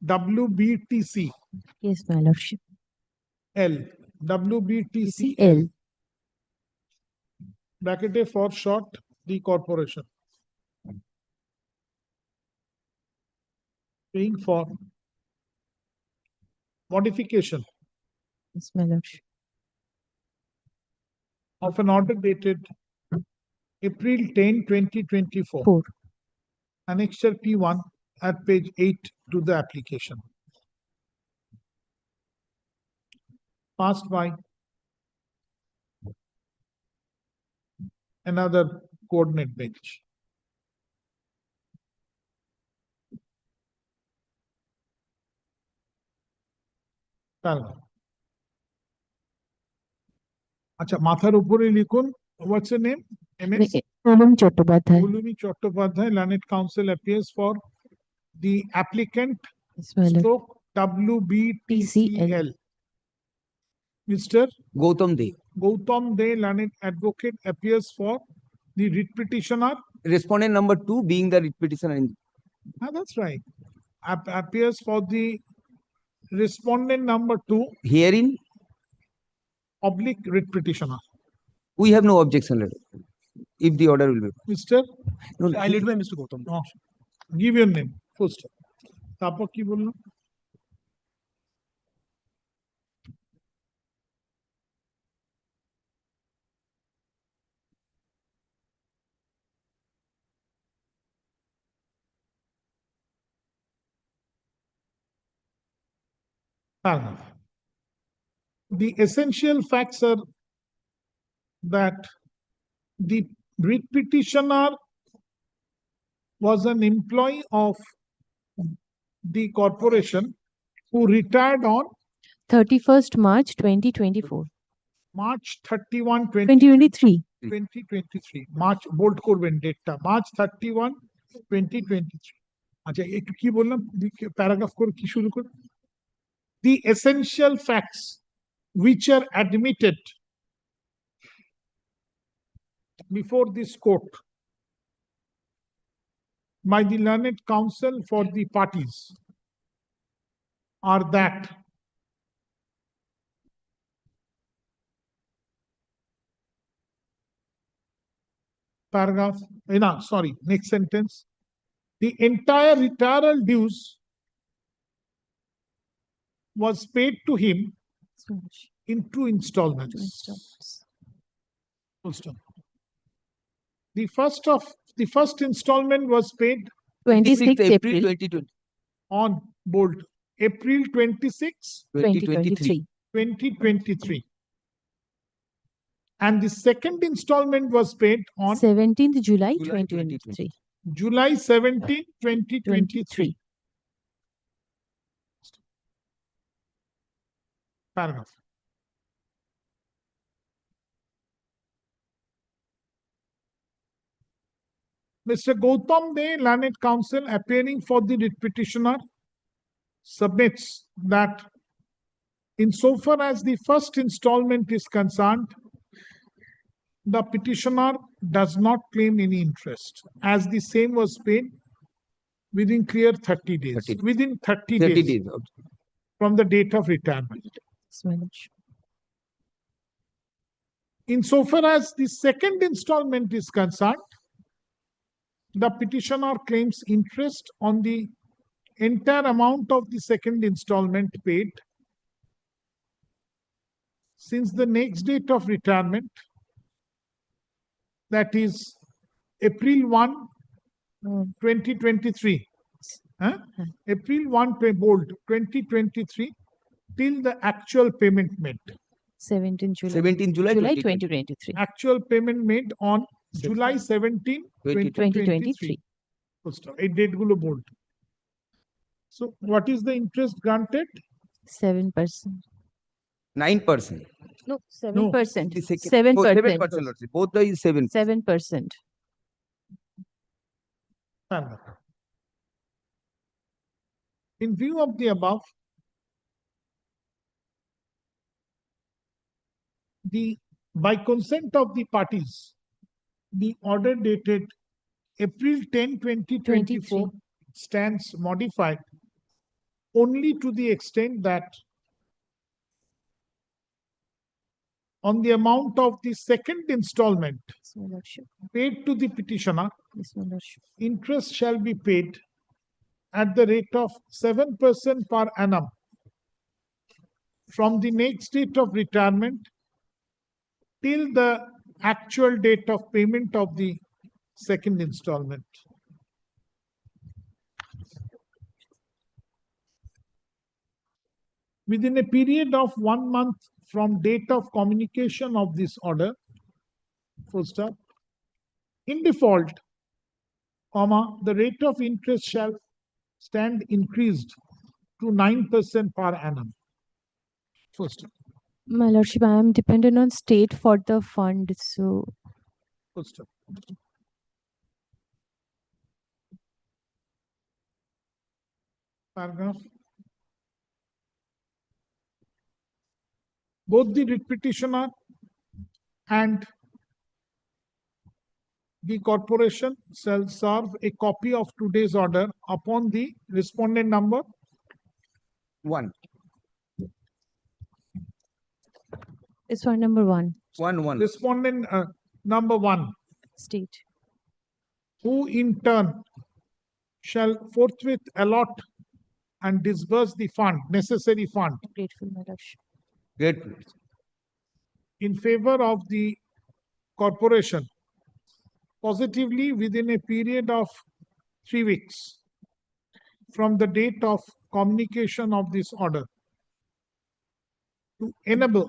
WBTC Yes, my lordship. L. WBTC L. Bracket A for short, the corporation. Paying for modification Yes, my lordship. of an order dated April 10, 2024. 4. Annexure P1 at page 8 to the application. Passed by another coordinate bench. আচ্ছা মাথার উপরে লিখুন, what's your name? MS Pranam Chattopadhyay. Ulumi Chattopadhyay, Learned Counsel appears for the applicant Yes, my lord. stroke WBTCL. Mr. Gautam De. Gautam De, Learned Advocate, appears for the writ petitioner respondent number 2 being the writ petitioner in That's right. Appears for the respondent number 2 herein, oblique writ petitioner. we have no objection letter. If the order will be. Mr. No, I lead by Mr. Gautam. Oh, give your name first. তারপর কি বললো? Fair enough. The essential facts are that the writ petitioner was an employee of the corporation who retired on 31st March 2024. March 31, 2023. 2023. March bold করবেন ডেটটা March 31, 2023. আচ্ছা একটু কি বললাম paragraph করে কি শুরু করে the essential facts which are admitted before this court by the learned counsel for the parties are that paragraph, no, sorry, next sentence. The entire retirement dues was paid to him in 2 installments. Full stop. The first installment was paid 26th April 2020. on bold April 26, 2023. 2023. And the second installment was paid on 17th July July 2023. July 17, 2023. Paragraph. Mr. Gautam De, learned counsel appearing for the writ petitioner, submits that insofar as the first installment is concerned, the petitioner does not claim any interest, as the same was paid within clear 30 days. 30 days. Within 30 30 days days. from the date of retirement. Insofar as the second installment is concerned, the petitioner claims interest on the entire amount of the second installment paid since the next date of retirement, that is April 1, 2023. April 1, bold, 2023 till the actual payment made. 17 July. 17 July, July 2020. 2023. Actual payment made on July 17, 2023. Full stop. A date gulo bold. So what is the interest granted? 7%. 9%. No, No. 7%. The second- 7%. 7%. Lordship. Both the is 7. 7%. Fair enough. In view of the above, by consent of the parties, the order dated April 10, 2024 stands modified only to the extent that on the amount of the second installment Yes, my lordship. paid to the petitioner, Yes, my lordship. interest shall be paid at the rate of 7% per annum from the next date of retirement till the actual date of payment of the second installment. Within a period of 1 month from date of communication of this order, full stop, in default, comma, the rate of interest shall stand increased to 9% per annum. Full stop. My lordship, I am dependent on state for the fund, so Full stop. Paragraph. Both the writ petitioner and the corporation shall serve a copy of today's order upon the respondent number 1. It's for number 1. 1. respondent number 1, State. who in turn shall forthwith allot and disburse the fund, necessary fund, Grateful, my lordship. Grateful. in favor of the corporation positively within a period of 3 weeks from the date of communication of this order, to enable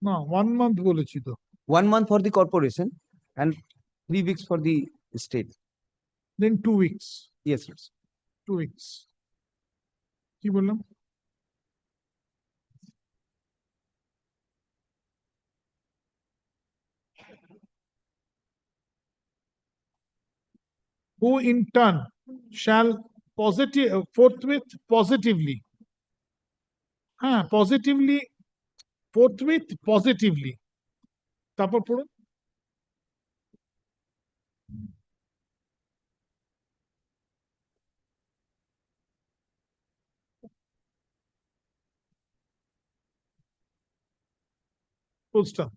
না 1 month বলেছি তো 1 month for the corporation and 3 weeks for the state. then 2 weeks, Yes, sir. 2 weeks. কি বললাম? Who in turn shall forthwith positively, positively, forthwith positively, তারপর পড়ুন। Full stop.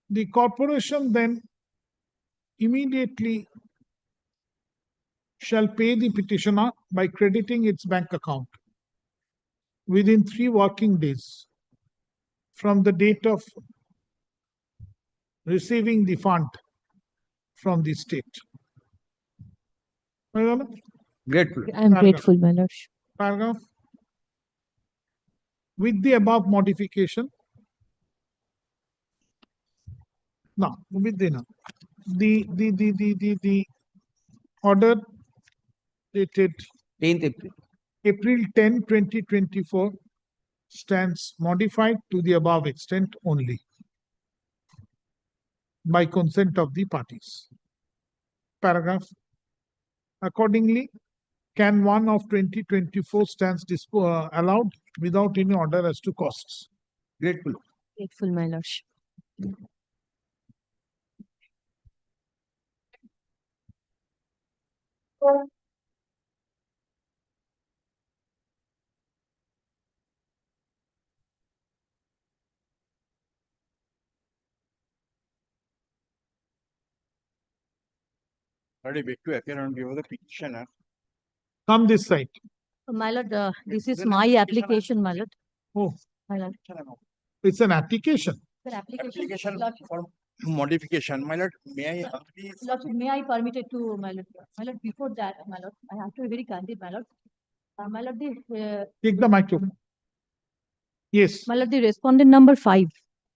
The corporation then immediately shall pay the petitioner by crediting its bank account within 3 working days from the date of receiving the fund from the state. Grateful. I am grateful, my lordship. Paragraph. With the above modification, no, with the order dated 10th April. April 10, 2024 stands modified to the above extent only by consent of the parties. Paragraph. Accordingly, can 1 of 2024 stands allowed without any order as to costs. Grateful. Grateful, my lordship. Ready, beg to appear on behalf of the petitioner. Come this side. My lord, this is my application, my lord. Oh, My lord. it's an application. Sir, Application Lordship, for modification. My lord, may I please? Lordship, may I permit it to my lord? My lord, before that, my lord, I have to be very candid, my lord. My lord, Take the microphone. Yes. my lord, the respondent number 5.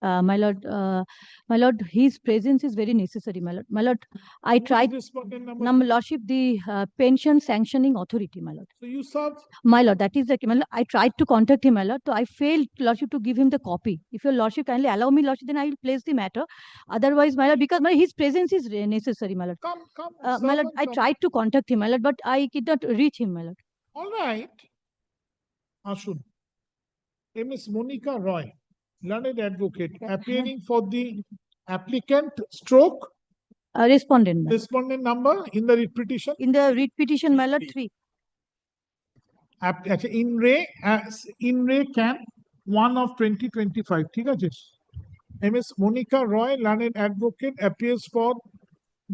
My lord, his presence is very necessary, my lord. My lord, I Who is tried. respondent number? Number lordship, the pension sanctioning authority, my lord. So you serve. My lord, that is the, my lord, I tried to contact him, my lord. So I failed, lordship, to give him the copy. If your lordship kindly allow me, lordship, then I will place the matter. Otherwise, my lord, because his presence is necessary, my lord. Come. My lord, I tried to contact him, my lord, but I could not reach him, my lord. All right. Ashun. Ms. Monica Roy, learned advocate, appearing for the applicant stroke Respondent, my lord. respondent number in the writ petition. In the writ petition, my lord, 3. In re can 1 of 2025. ঠিক আছে? Ms. Monica Roy, learned advocate, appears for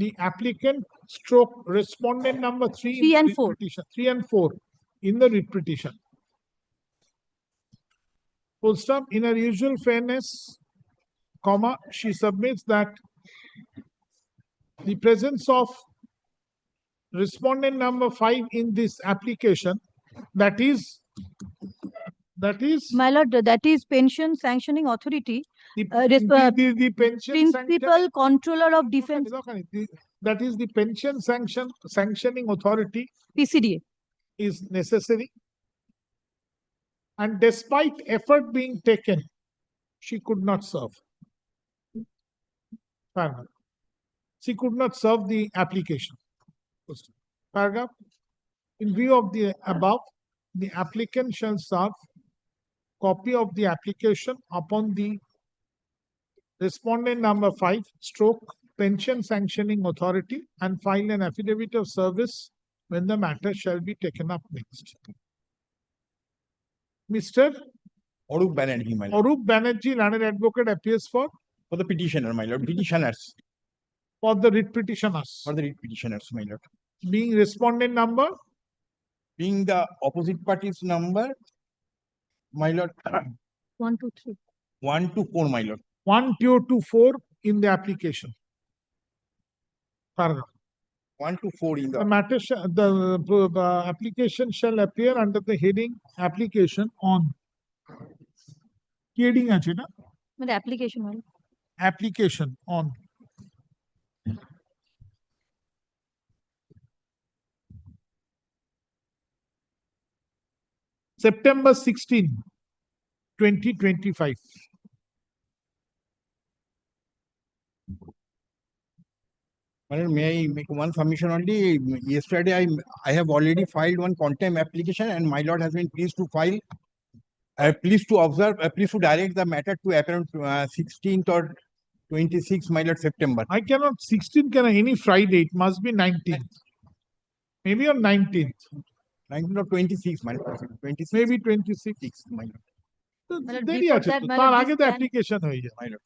the applicant stroke respondent number 3 3 and in the 4. writ petition. 3 and 4 in the writ petition. Full stop. In her usual fairness, comma, she submits that the presence of respondent number 5 in this application, that is My lord, that is pension sanctioning authority, the pension principal controller of defense, that is the pension sanctioning authority PCDA. is necessary, and despite effort being taken, she could not serve. Paragraph. She could not serve the application. Paragraph. In view of the above, the applicant shall serve copy of the application upon the respondent number 5 stroke pension sanctioning authority and file an affidavit of service when the matter shall be taken up next. Mr. Arup Banerjee, my lord. Arup Banerjee, learned advocate, appears for For the petitioner, my lord. Petitioners. the writ petitioners. For the writ petitioners, my lord. Being respondent number Being the opposite party's number, my lord. 1, 2, 3. 1 to 4, my lord. 1, 2 to 4 in the application. Paragraph. 1 to 4 in The the matter the application shall appear under the heading application on. Heading আছে না? The application one. Application on. September 16, 2025. My lord, may I make one submission only? Yesterday, I have already filed one contempt application, and my lord has been pleased to file. Please to observe, please to direct the matter to appear on 16th or 26th, my lord, September. I cannot 16 can any Friday. It must be 19th. Maybe on 19th. 19th or 26th, my lord. 26th, Maybe 26th. my lord. Madam, দেরি before আছে that, তো, madam, তার this আগে তো can- application হয়ে যায়। My lord.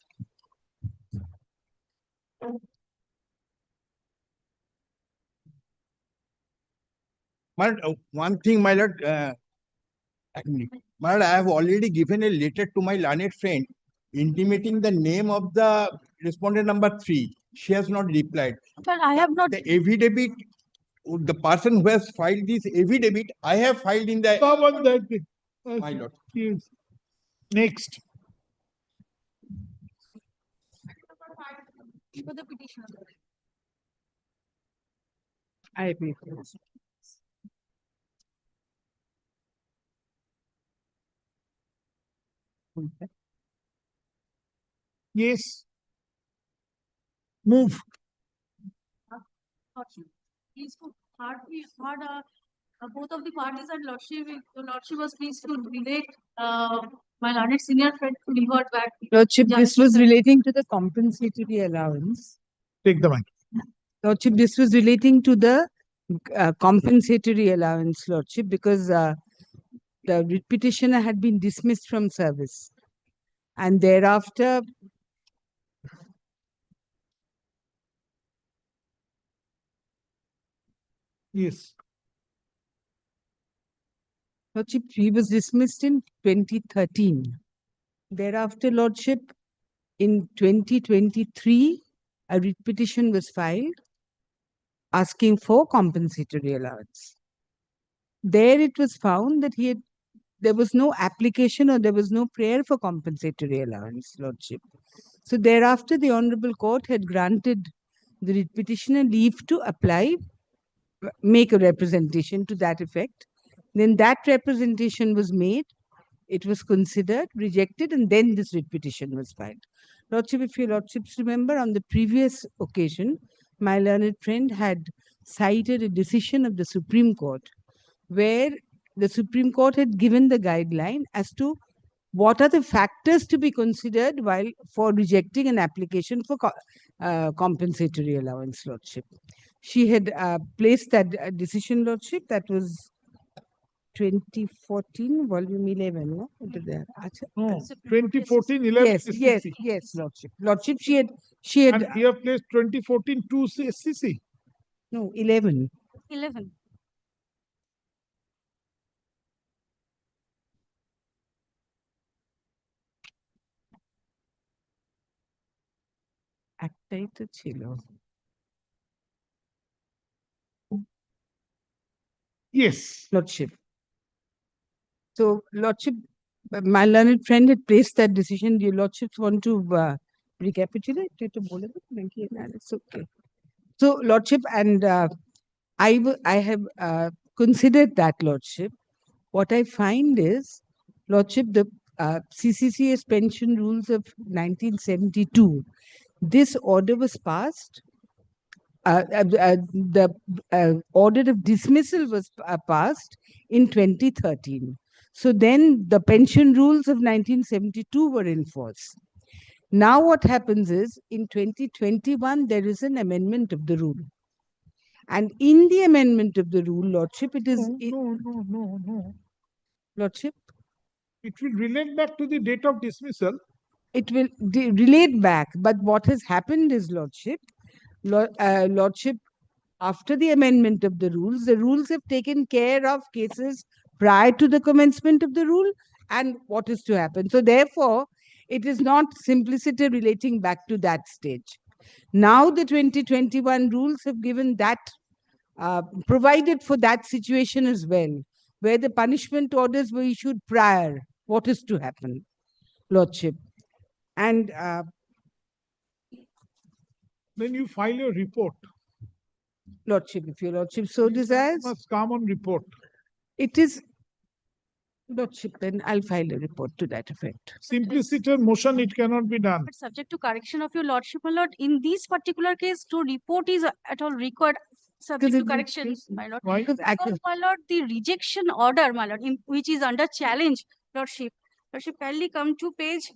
My lord, one thing, my lord, my lord, I have already given a letter to my learned friend intimating the name of the respondent number 3. She has not replied. But I have not. The affidavit, the person who has filed this affidavit, I have filed in the, Stop on that thing. my lord. Yes. Next. For the petitioner. I agree. Yes. Move. Please to heard both of the parties and Lordship was pleased to relate my learned senior friend to revert back. Lordship, this Justice was and- relating to the compensatory allowance. Take the mic. Lordship, this was relating to the compensatory allowance, Lordship, because the writ petitioner had been dismissed from service. And thereafter, Yes. Lordship, he was dismissed in 2013. Thereafter, Lordship, in 2023, a writ petition was filed asking for compensatory allowance. There it was found that there was no application or there was no prayer for compensatory allowance, Lordship. So thereafter, the Honorable Court had granted the writ petitioner leave to apply, make a representation to that effect. Then that representation was made, it was considered, rejected, and then this writ petition was filed. Lordship, if your Lordships remember, on the previous occasion, my learned friend had cited a decision of the Supreme Court where the Supreme Court had given the guideline as to what are the factors to be considered while for rejecting an application for compensatory allowance, Lordship. She had placed that decision, Lordship, that was 2014, volume 11. No? No. 2014, 11. Yes, SCC. yes, Lordship. Lordship, she had And you have placed 2014 2 SCC. no 11. 11. একটাই তো ছিল। Yes. Lordship. So, Lordship, my learned friend had placed that decision. Do your Lordships want to recapitulate? It's okay. So, Lordship, and I have considered that, Lordship. What I find is, Lordship, the CCCS pension rules of 1972, this order was passed the order of dismissal was passed in 2013. So then the pension rules of 1972 were in force. Now what happens is in 2021, there is an amendment of the rule. And in the amendment of the rule, Lordship, it is... No. Lordship? It will relate back to the date of dismissal. It will relate back. But what has happened is, Lordship, Lordship, after the amendment of the rules have taken care of cases prior to the commencement of the rule and what is to happen. So therefore, it is not simplicity relating back to that stage. Now the 2021 rules have given that, provided for that situation as well, where the punishment orders were issued prior, what is to happen, Lordship. And then you file your report. Lordship, if your Lordship so desires. Must come on report. It is, Lordship, then I'll file a report to that effect. Simpliciter motion, it cannot be done. But subject to correction of your Lordship, my lord, in this particular case, to report is at all required subject to correction, my lord. Why? Because, my lord, the rejection order, my lord, which is under challenge, Lordship. Lordship, kindly come to page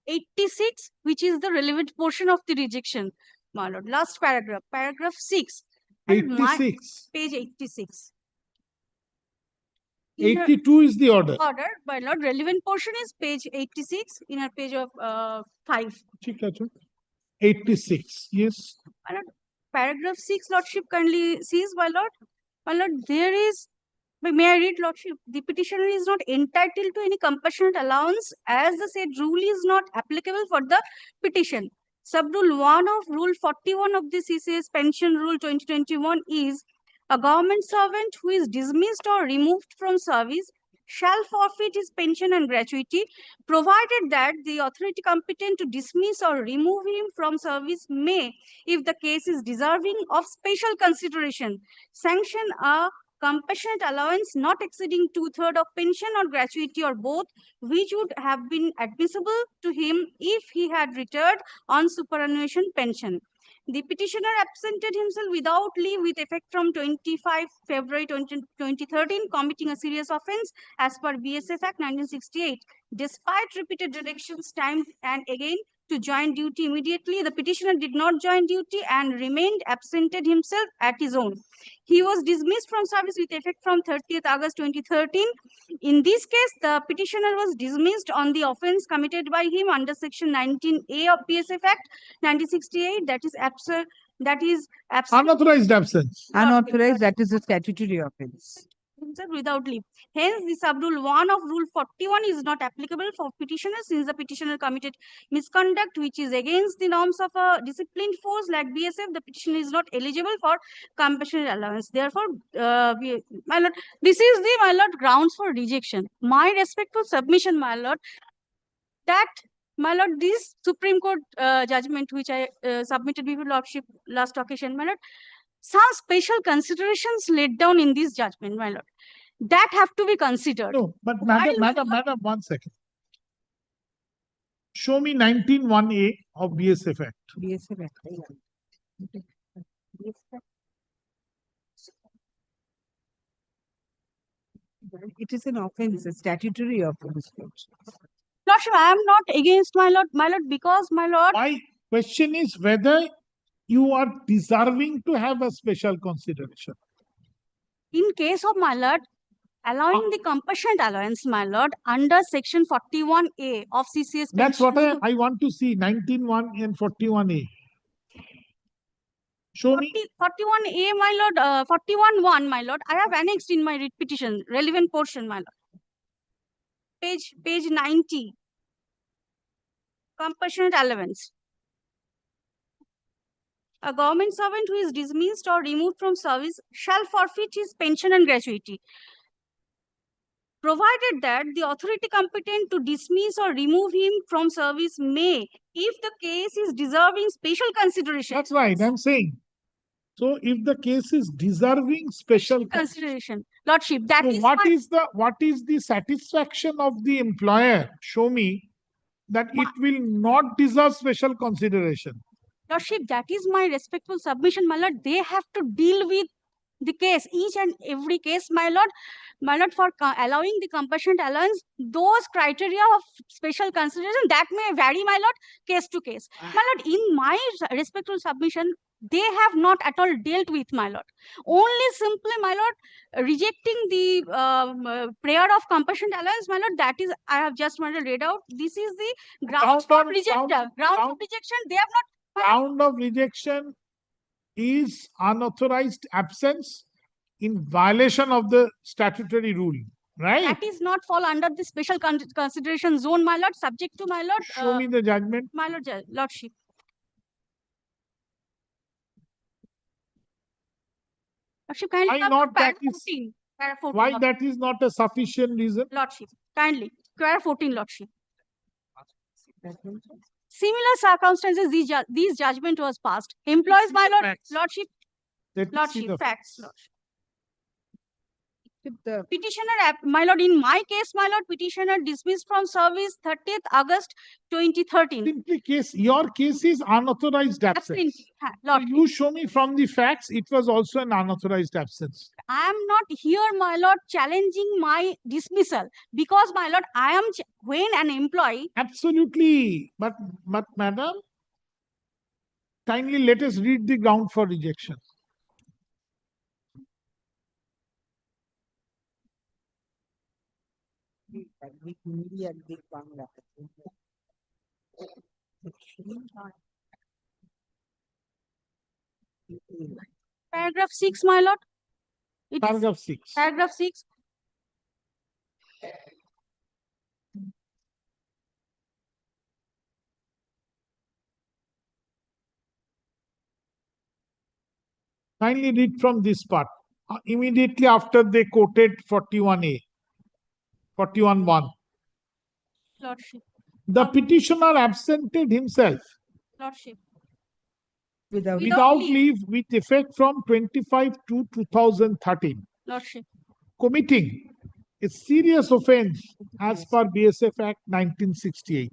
86, which is the relevant portion of the rejection, my lord. Last paragraph, paragraph 6. 86. Page 86. 82 is the order. Order, my lord, relevant portion is page 86 in a page of 5. 86, yes. My lord, paragraph 6, Lordship kindly sees, my lord. My lord, there is, may I read, Lordship? The petitioner is not entitled to any compassionate allowance as the said rule is not applicable for the petition. Sub-rule 1 of Rule 41 of the CCS Pension Rule 2021 is a government servant who is dismissed or removed from service shall forfeit his pension and gratuity, provided that the authority competent to dismiss or remove him from service may, if the case is deserving of special consideration, sanction a compassionate allowance not exceeding 2/3 of pension or gratuity or both, which would have been admissible to him if he had retired on superannuation pension. The petitioner absented himself without leave with effect from 25 February 2013, committing a serious offence as per BSF Act 1968. Despite repeated directions time and again to join duty immediately, the petitioner did not join duty and remained absented himself at his own. He was dismissed from service with effect from 30th August 2013. In this case, the petitioner was dismissed on the offence committed by him under Section 19A of BSF Act 1968, that is absent. Unauthorized absence. Unauthorized, that is a statutory offence. Without leave. Hence, the sub-rule 1 of Rule 41 is not applicable for petitioner since the petitioner committed misconduct which is against the norms of a disciplined force like BSF. The petitioner is not eligible for compassionate allowance. Therefore, my lord, this is the, my lord, grounds for rejection. My respectful submission, my lord, that, my lord, this Supreme Court judgment which I submitted before Lordship last occasion, my lord, some special considerations laid down in this judgment, my lord, that have to be considered. No, but madam, one second. Show me 19(1)(a) of BSF Act. BSF Act. It is an offence, a statutory offence. Lordship, I am not against, my lord, because, my lord. My question is whether you are deserving to have a special consideration. In case of, my lord, allowing the compassionate allowance, my lord, under Section 41A of CCS. That's what I want to see, 19(1) and 41A. Show me. 41A, my lord, 41(1), my lord, I have annexed in my writ petition, relevant portion, my lord. Page 90. Compassionate allowance. A government servant who is dismissed or removed from service shall forfeit his pension and gratuity, provided that the authority competent to dismiss or remove him from service may, if the case is deserving special consideration. That's right, I'm saying. So if the case is deserving special consideration, Lordship, that so is what is the satisfaction of the employer? Show me that it will not deserve special consideration. Lordship, that is my respectful submission, my lord. They have to deal with the case, each and every case, my lord. My lord, for allowing the compassionate allowance, those criteria of special consideration that may vary, my lord, case to case. My lord, in my respectful submission, they have not at all dealt with, my lord. Only simply, my lord, rejecting the prayer of compassionate allowance, my lord, that is, I have just read out. This is the grounds for rejection. Grounds of rejection, they have not. Ground of rejection is unauthorized absence in violation of the statutory rule, right? That is not fall under the special consideration zone, my lord, subject to, my lord. Show me the judgment. My lord, lordship. Lordship, kindly Why come not to that para is 14. Para 14, why lordship. that is not a sufficient reason? Lordship, kindly. Para 14, lordship. Similar circumstances, these judgment was passed. Employees, my lord, Facts. lordship, Let me see the facts, lordship. The Petitioner, my lord, in my case, my lord, petitioner dismissed from service 30th August 2013. simply case. Your case is unauthorized absence. Absolutely. So Lord, you show me from the facts it was also an unauthorized absence. I am not here, my lord, challenging my dismissal because, my lord, I am when an employee. Absolutely, but madam, kindly let us read the ground for rejection. Paragraph 6, my lord. Paragraph 6. Paragraph 6. Kindly read from this part. Immediately after they quoted 41A, 41.1. Lordship. The petitioner absented himself Lordship. without leave with effect from 25 to 2013, Lordship. committing a serious offense as per BSF Act 1968.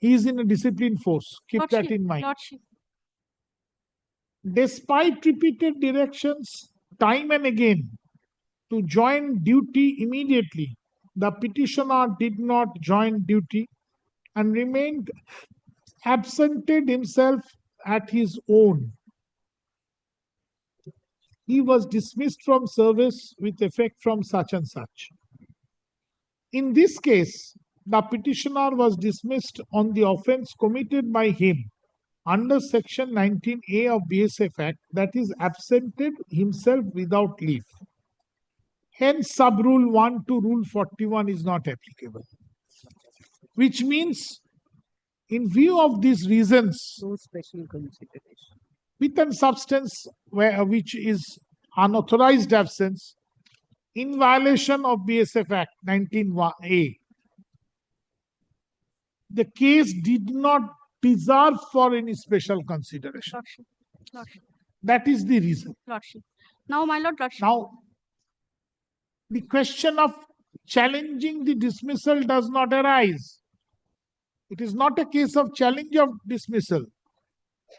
He is in a discipline force. Keep that in mind. Lordship. Despite repeated directions time and again to join duty immediately, the petitioner did not join duty and remained absented himself at his own. He was dismissed from service with effect from such and such. In this case, the petitioner was dismissed on the offense committed by him under section 19A of BSF Act, that is absented himself without leave. Hence, sub rule 1 to rule 41 is not applicable. Which means, in view of these reasons, no special consideration. with and substance which is unauthorized absence in violation of BSF Act 19A, the case did not deserve for any special consideration. Lordship. Lordship. That is the reason. Lordship. Now, my lord, lordship. Now, the question of challenging the dismissal does not arise. It is not a case of challenge of dismissal.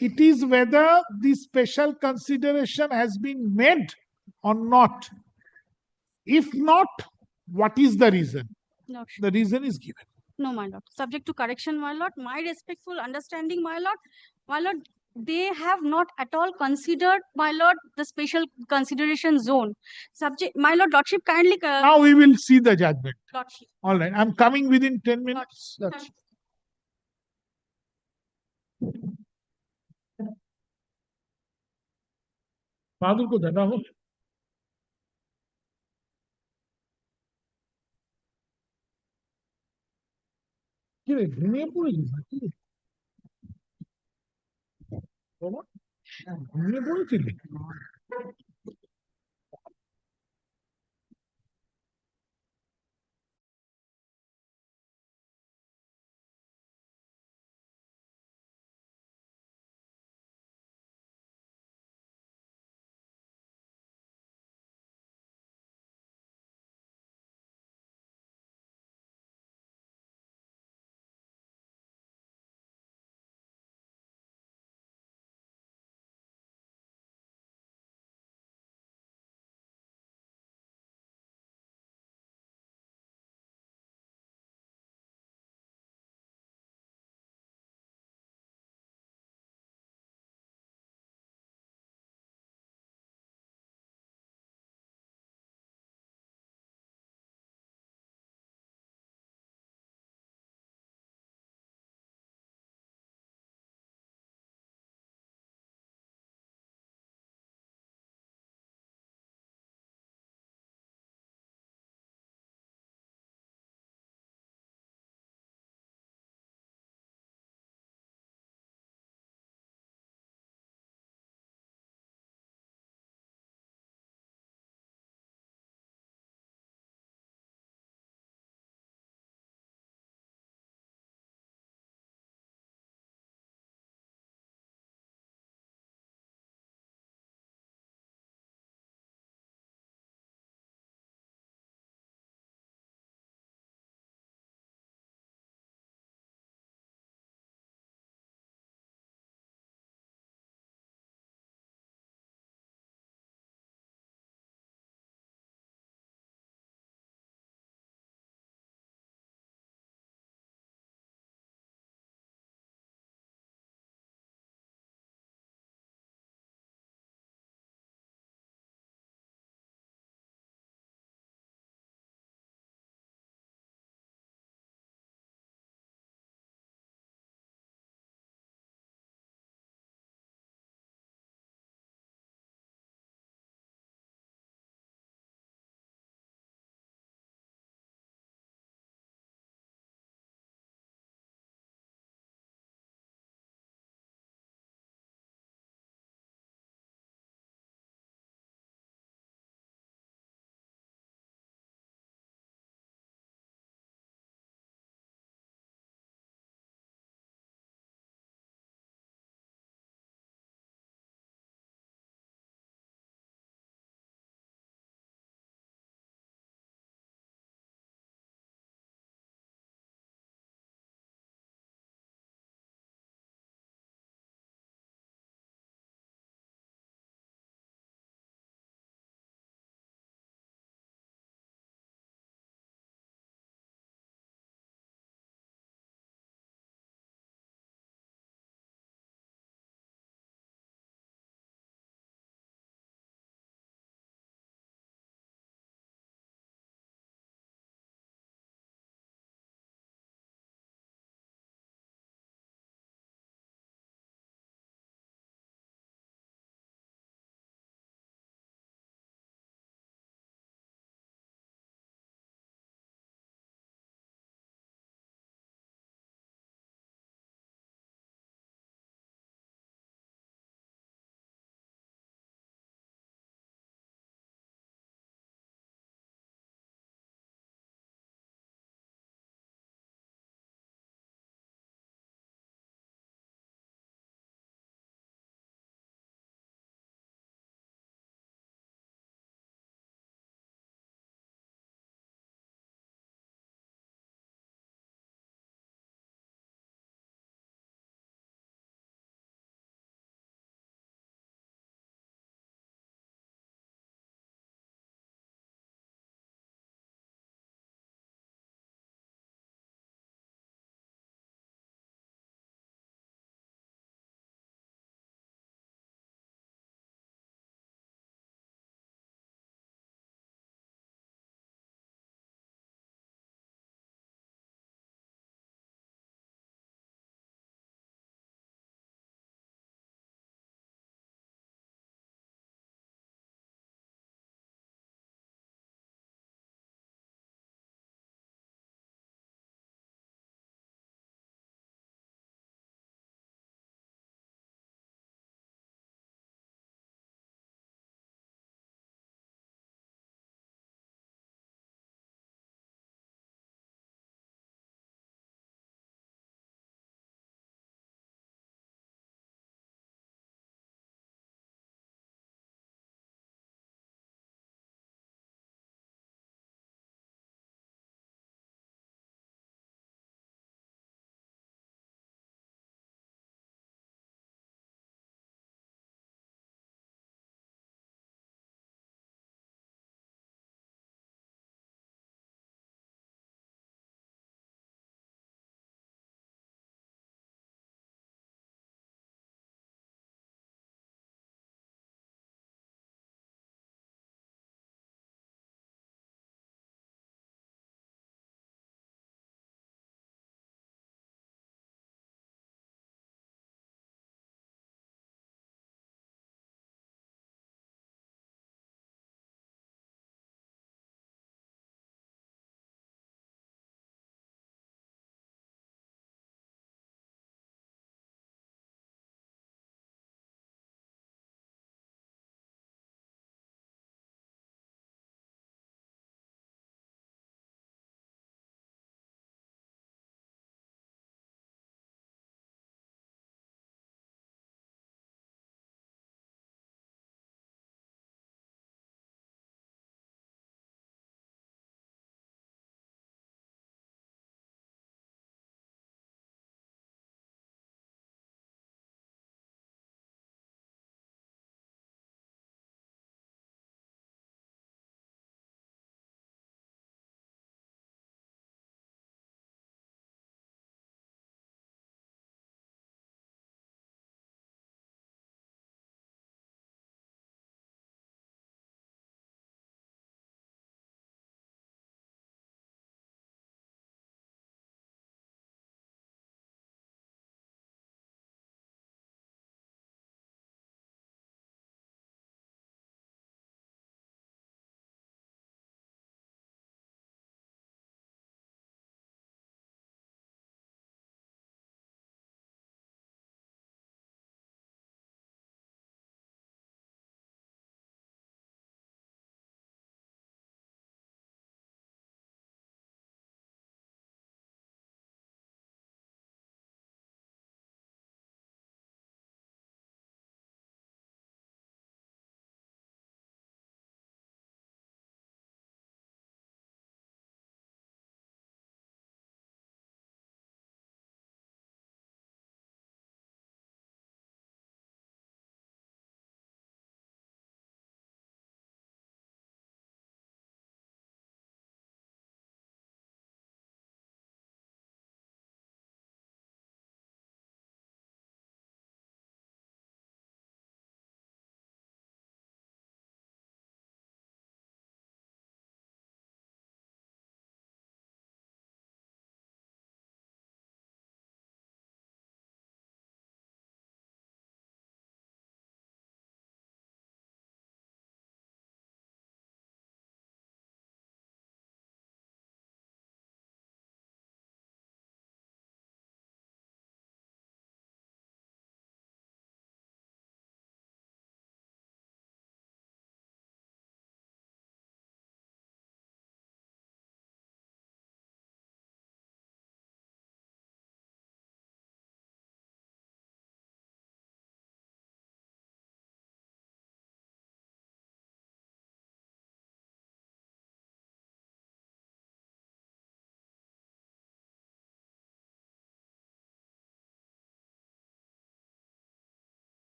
It is whether the special consideration has been made or not. If not, what is the reason? Lordship. The reason is given. No, my lord. Subject to correction, my lord. My respectful understanding, my lord, they have not at all considered, my lord, the special consideration zone. Subject, my lord, lordship, kindly. Now we will see the judgment. Lordship. All right, I'm coming within 10 minutes. Lordship. বাদল কোথায় রাহুল? কি রে ঘুমিয়ে পড়েছিস নাকি? ঘুমিয়ে পড়েছিলি?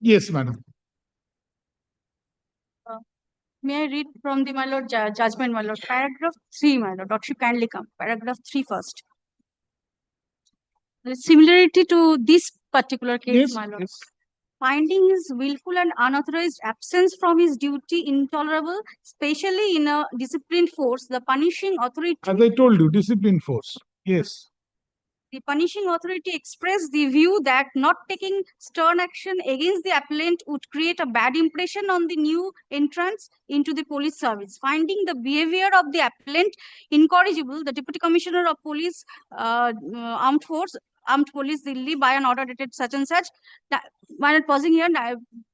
Yes, madam. May I read from the, my lord, judgment, my lord? Paragraph 3, my lord. Lordship, kindly come. Paragraph 3 first. The similarity to this particular case, Yes, my lord. yes. Finding his willful and unauthorized absence from his duty intolerable, especially in a disciplined force, the punishing authority. As I told you, discipline force. Yes. The punishing authority expressed the view that not taking stern action against the appellant would create a bad impression on the new entrants into the police service. Finding the behavior of the appellant incorrigible, the Deputy Commissioner of Police, Armed Police Delhi, by an order dated such and such. My lord, pausing here,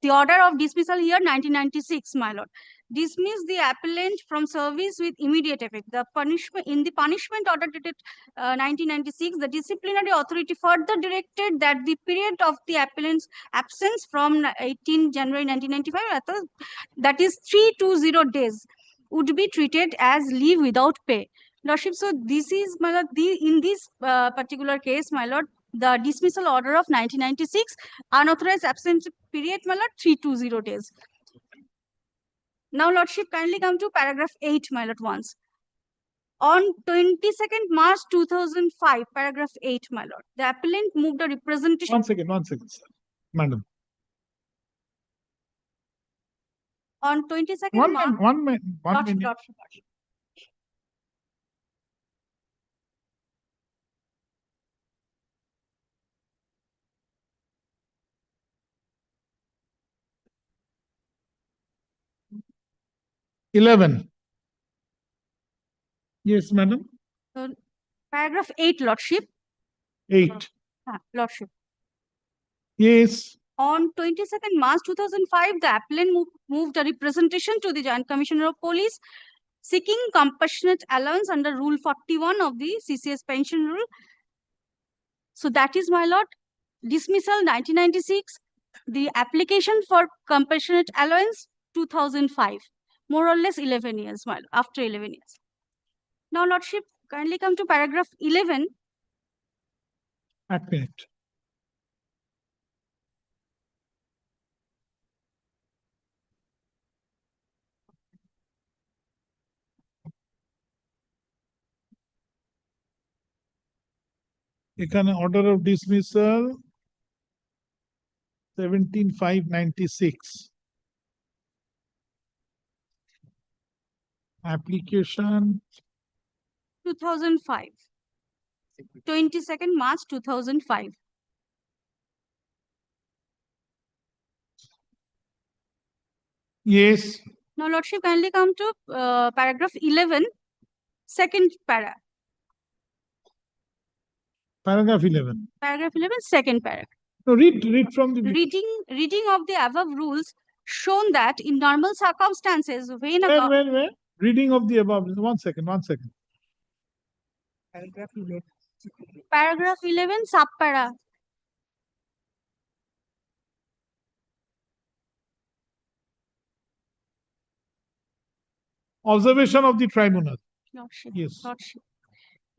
the order of dismissal here, 1996, my lord. Dismiss the appellant from service with immediate effect. The punishment in the punishment order dated 1996, the disciplinary authority further directed that the period of the appellant's absence from 18 January 1995, that is 320 days, would be treated as leave without pay. Lordship, so this is, my lord, in this particular case, my lord, the dismissal order of 1996, unauthorized absence period, my lord, 320 days. Now, Lordship, kindly come to paragraph 8, my lord, once. On 22nd March 2005, paragraph 8, my lord, the appellant moved a representation. One second, sir. Madam. On 22nd One March. minute, one minute, one Lordship, minute. Lordship, Lordship. Yes, madam. Paragraph 8, Lordship. 8. Lordship. Yes. On 22nd March 2005, the appellant moved a representation to the Joint Commissioner of Police seeking compassionate allowance under Rule 41 of the CCS pension rule. So that is, my lord, dismissal 1996, the application for compassionate allowance 2005, more or less 11 years, my lord, after 11 years. Now, Lordship, kindly come to paragraph 11. এক minute. এখানে order of dismissal 17/5/96. Application 2005. 22nd March 2005. Yes. Now, Lordship, kindly come to paragraph 11, second para. Paragraph 11. Paragraph 11, second paragraph. No, read from the Reading of the above rules shown that in normal circumstances, when where? Reading of the above. One second. Paragraph 11, subpara. Observation of the tribunal. Lordship, Yes. Lordship.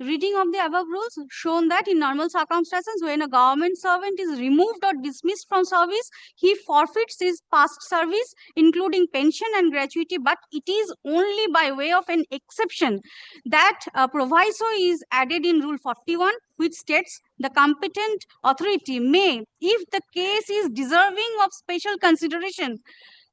Reading of the above rules shown that in normal circumstances, when a government servant is removed or dismissed from service, he forfeits his past service, including pension and gratuity, but it is only by way of an exception that a proviso is added in Rule 41, which states the competent authority may, if the case is deserving of special consideration,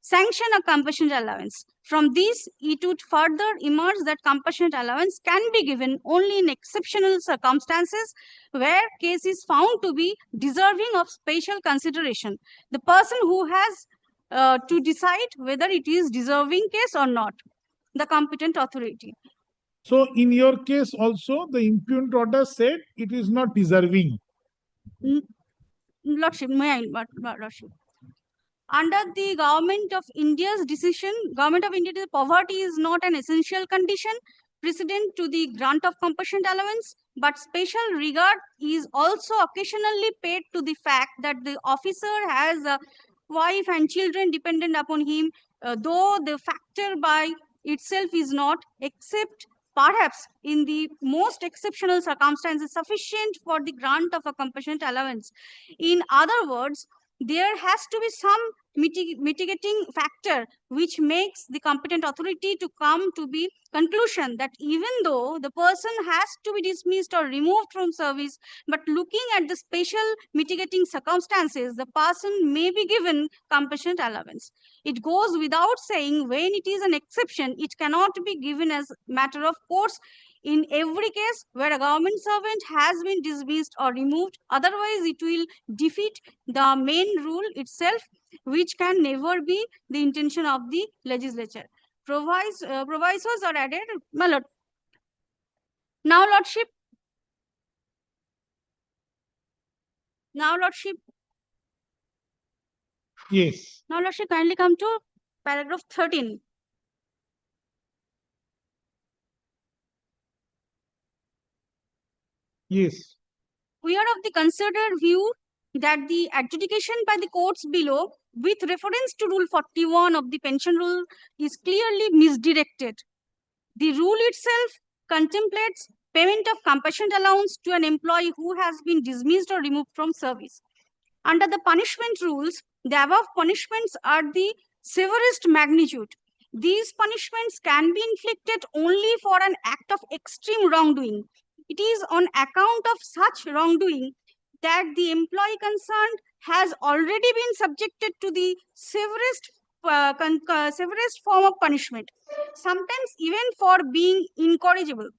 sanction a compassionate allowance. From this, it would further emerge that compassionate allowance can be given only in exceptional circumstances where case is found to be deserving of special consideration. The person who has to decide whether it is deserving case or not, the competent authority. So in your case also, the impugned order said it is not deserving. Lordship, may I, Lordship? Under the Government of India's decision, Government of India, poverty is not an essential condition precedent to the grant of compassionate allowance, but special regard is also occasionally paid to the fact that the officer has a wife and children dependent upon him, though the factor by itself is not, except perhaps in the most exceptional circumstances, sufficient for the grant of a compassionate allowance. In other words, there has to be some mitigating factor which makes the competent authority to come to the conclusion that even though the person has to be dismissed or removed from service, but looking at the special mitigating circumstances, the person may be given compassionate allowance. It goes without saying, when it is an exception, it cannot be given as matter of course in every case where a government servant has been dismissed or removed. Otherwise, it will defeat the main rule itself, which can never be the intention of the legislature. Provisos are added. My lord. Now, lordship. Now, lordship. Yes. Now, lordship, kindly come to paragraph 13. Yes. We are of the considered view that the adjudication by the courts below with reference to Rule 41 of the pension rule is clearly misdirected. The rule itself contemplates payment of compassionate allowance to an employee who has been dismissed or removed from service. Under the punishment rules, the above punishments are the severest magnitude. These punishments can be inflicted only for an act of extreme wrongdoing. It is on account of such wrongdoing that the employee concerned has already been subjected to the severest form of punishment, sometimes even for being incorrigible.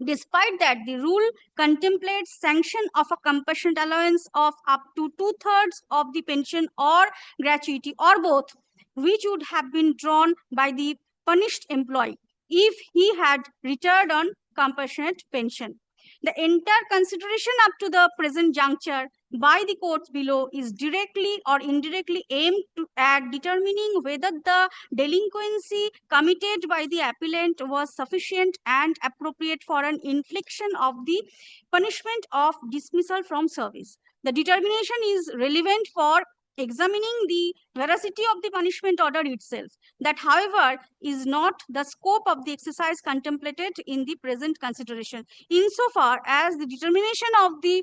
Despite that, the rule contemplates sanction of a compassionate allowance of up to 2/3 of the pension or gratuity or both, which would have been drawn by the punished employee if he had retired on compassionate pension. The entire consideration up to the present juncture by the courts below is directly or indirectly aimed at determining whether the delinquency committed by the appellant was sufficient and appropriate for an infliction of the punishment of dismissal from service. The determination is relevant for examining the veracity of the punishment order itself. That, however, is not the scope of the exercise contemplated in the present consideration. Insofar as the determination of the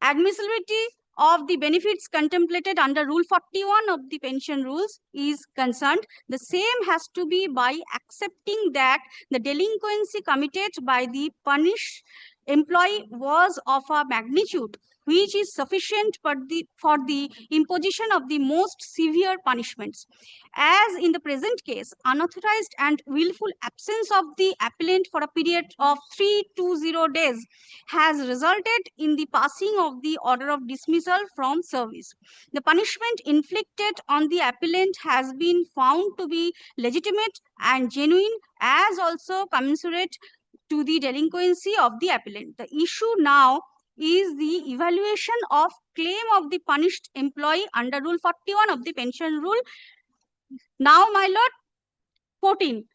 admissibility of the benefits contemplated under Rule 41 of the pension rules is concerned, the same has to be by accepting that the delinquency committed by the punished employee was of a magnitude which is sufficient for the imposition of the most severe punishments. As in the present case, unauthorized and willful absence of the appellant for a period of 320 days has resulted in the passing of the order of dismissal from service. The punishment inflicted on the appellant has been found to be legitimate and genuine, as also commensurate to the delinquency of the appellant. The issue now is the evaluation of claim of the punished employee under Rule 41 of the pension rule. Now, my lord, 14.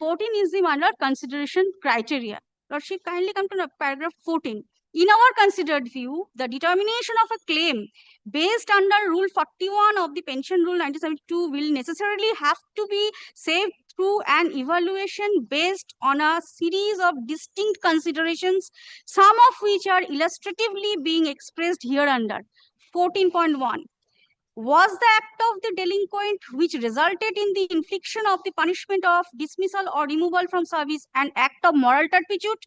14 is the, my lord, consideration criteria. Lordship, kindly come to paragraph 14. In our considered view, the determination of a claim based under Rule 41 of the Pension Rule 1972 will necessarily have to be saved through an evaluation based on a series of distinct considerations, some of which are illustratively being expressed hereunder. 14.1. Was the act of the delinquent which resulted in the infliction of the punishment of dismissal or removal from service an act of moral turpitude?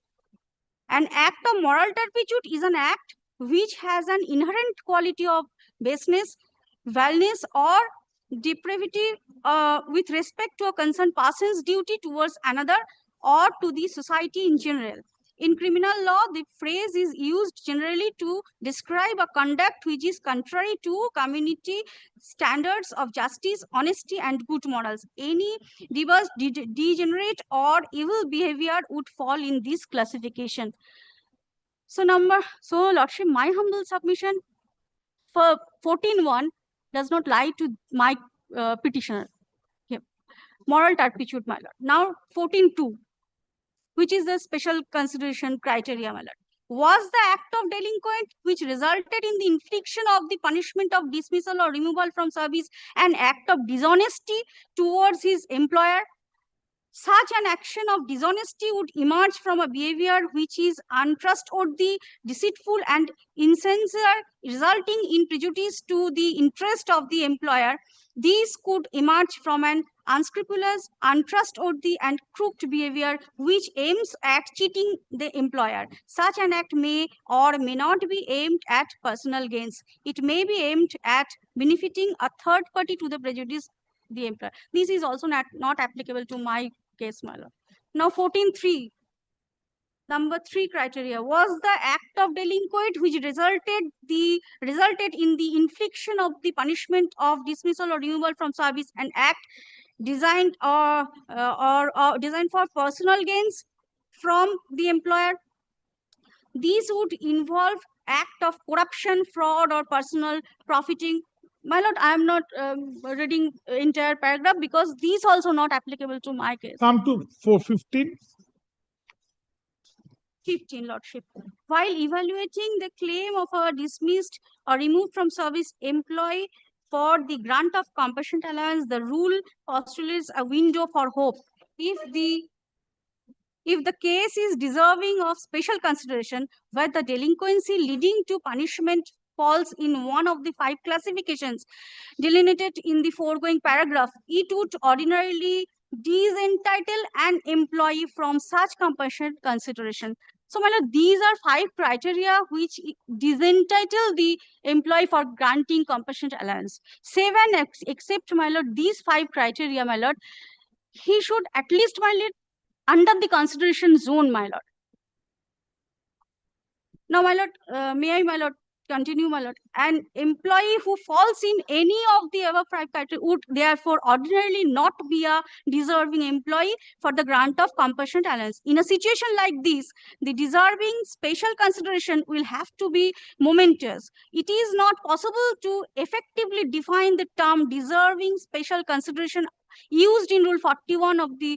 An act of moral turpitude is an act which has an inherent quality of baseness, vileness, or depravity with respect to a concerned person's duty towards another or to the society in general. In criminal law, the phrase is used generally to describe a conduct which is contrary to community standards of justice, honesty, and good morals. Any degenerate or evil behavior would fall in this classification. So, lordship, my humble submission for 14.1 does not lie to my petitioner. Yeah. Moral turpitude, my lord. Now, 14.2. which is the special consideration criteria, my lord. Was the act of delinquent which resulted in the infliction of the punishment of dismissal or removal from service an act of dishonesty towards his employer? Such an action of dishonesty would emerge from a behavior which is untrustworthy, deceitful, and insincere, resulting in prejudice to the interest of the employer. These could emerge from an unscrupulous, untrustworthy, and crooked behavior which aims at cheating the employer. Such an act may or may not be aimed at personal gains. It may be aimed at benefiting a third party to the prejudice the employer. This is also not applicable to my case, my lord. Now 14.3. Number 3 criteria was the act of delinquent which resulted in the infliction of the punishment of dismissal or removal from service, an act designed or designed for personal gains from the employer. These would involve act of corruption, fraud, or personal profiting. My lord, I am not reading entire paragraph because these also not applicable to my case. Come to 415. 15, lordship. While evaluating the claim of a dismissed or removed from service employee for the grant of compassionate allowance, the rule postulates a window for hope. If the case is deserving of special consideration, where the delinquency leading to punishment falls in one of the 5 classifications delineated in the foregoing paragraph, it would ordinarily disentitle an employee from such compassionate consideration. So, my lord, these are 5 criteria which disentitle the employee for granting compassionate allowance. 7 except, my lord, these 5 criteria, my lord, he should at least, my lord, under the consideration zone, my lord. Now, my lord, may I, my lord, continue, my lord? An employee who falls in any of the above 5 criteria would therefore ordinarily not be a deserving employee for the grant of compassionate allowance. In a situation like this, the deserving special consideration will have to be momentous. It is not possible to effectively define the term deserving special consideration used in Rule 41 of the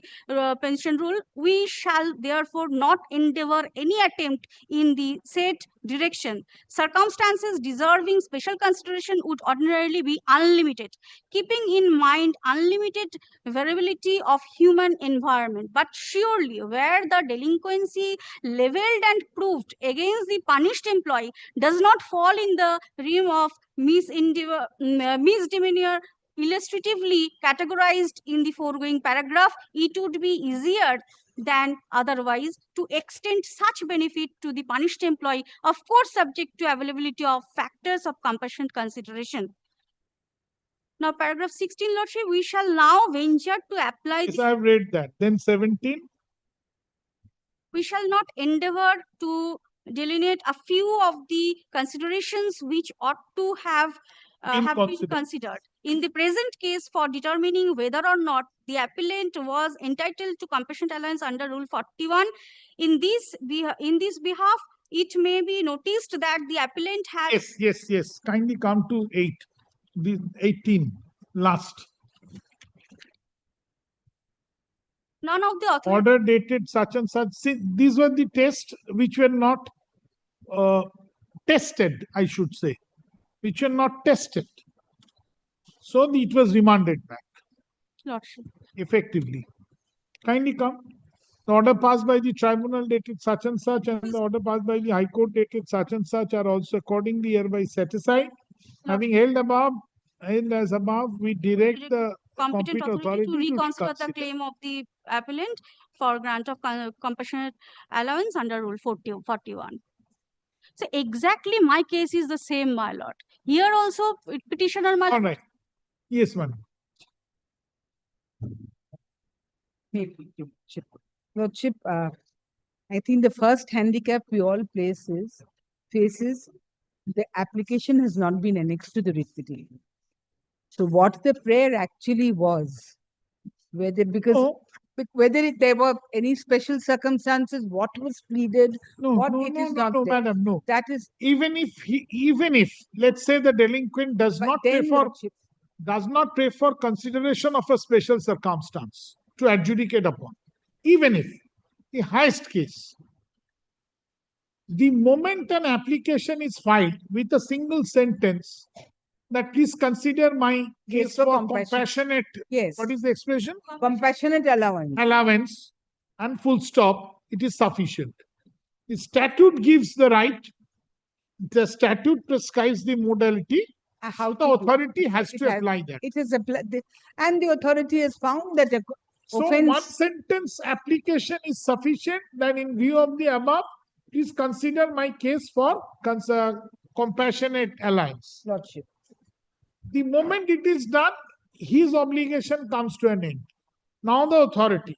pension rule. We shall therefore not endeavor any attempt in the said direction. Circumstances deserving special consideration would ordinarily be unlimited, keeping in mind unlimited variability of human environment. But surely, where the delinquency leveled and proved against the punished employee does not fall in the realm of misdemeanor illustratively categorized in the foregoing paragraph, it would be easier than otherwise to extend such benefit to the punished employee, of course subject to availability of factors of compassionate consideration. Now, paragraph 16, lordship, we shall now venture to apply. Yes, I have read that. Then 17. We shall not endeavor to delineate a few of the considerations which ought to have been considered. In the present case, for determining whether or not the appellant was entitled to compassionate allowance under Rule 41, in this behalf, it may be noticed that the appellant has... Yes. Kindly come to 18, last. None of the order dated such and such. See, these were the tests which were not tested, I should say, which were not tested. So it was remanded back. Lordship. Effectively. Kindly come. The order passed by the tribunal dated such and such and the order passed by the High Court dated such and such are also accordingly hereby set aside. Having held above and as above, we direct the competent authority to reconsider the claim of the appellant for grant of compassionate allowance under Rule 41. So exactly my case is the same, my lord. Here also petitioner, my all right. Yes, madam. Lordship, I think the first handicap we all faces, the application has not been annexed to the writ petition. So what the prayer actually was, whether there were any special circumstances, what was pleaded, No, madam, no. That is even if let's say the delinquent does not pray for consideration of a special circumstance to adjudicate upon, even if the highest case, the moment an application is filed with a single sentence, that please consider my case for for compassion. compassionate, Yes, what is the expression? compassionate allowance. Allowance and full stop, it is sufficient. The statute gives the right, the statute prescribes the modality, How the to do. authority has It to has- apply that. It is applied, and the authority has found that a So offense. one sentence application is sufficient. Then in view of the above, please consider my case for compassionate alliance. Lordship. The moment it is done, his obligation comes to an end. Now the authority,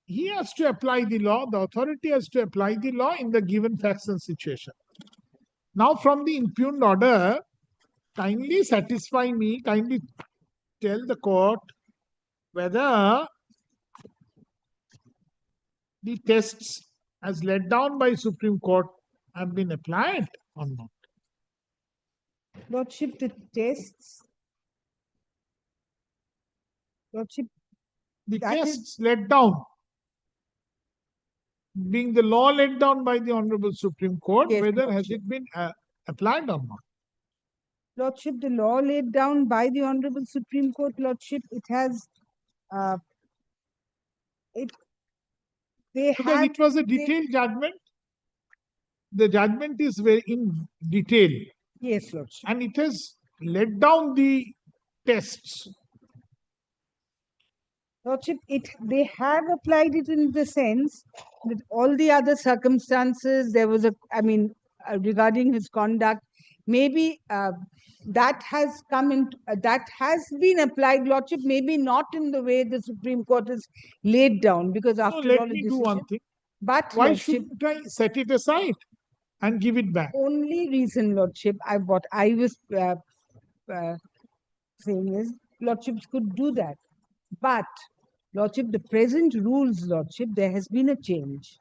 he has to apply the law, the authority has to apply the law in the given facts and situation. Now from the impugned order, kindly satisfy me, kindly tell the court whether the tests as laid down by Supreme Court have been applied or not. Lordship, the tests. Lordship, The that is- tests laid down, being the law laid down by the Honorable Supreme Court, Yes, whether has Lordship. it been applied or not. Lordship, the law laid down by the Honorable Supreme Court, Lordship, it has, they Because have, it was a detailed judgment. The judgment is very in detail yes, Lordship. and it has laid down the tests. Lordship, they have applied it in the sense that all the other circumstances, there was regarding his conduct, maybe that has come in, that has been applied, Lordship, maybe not in the way the Supreme Court has laid down, because So after let all, me a do one decision. thing. But Why Lordship, shouldn't I set it aside and give it back? only reason, Lordship, what I was saying is, Lordships could do that. But, Lordship, the present rules, Lordship, there has been a change.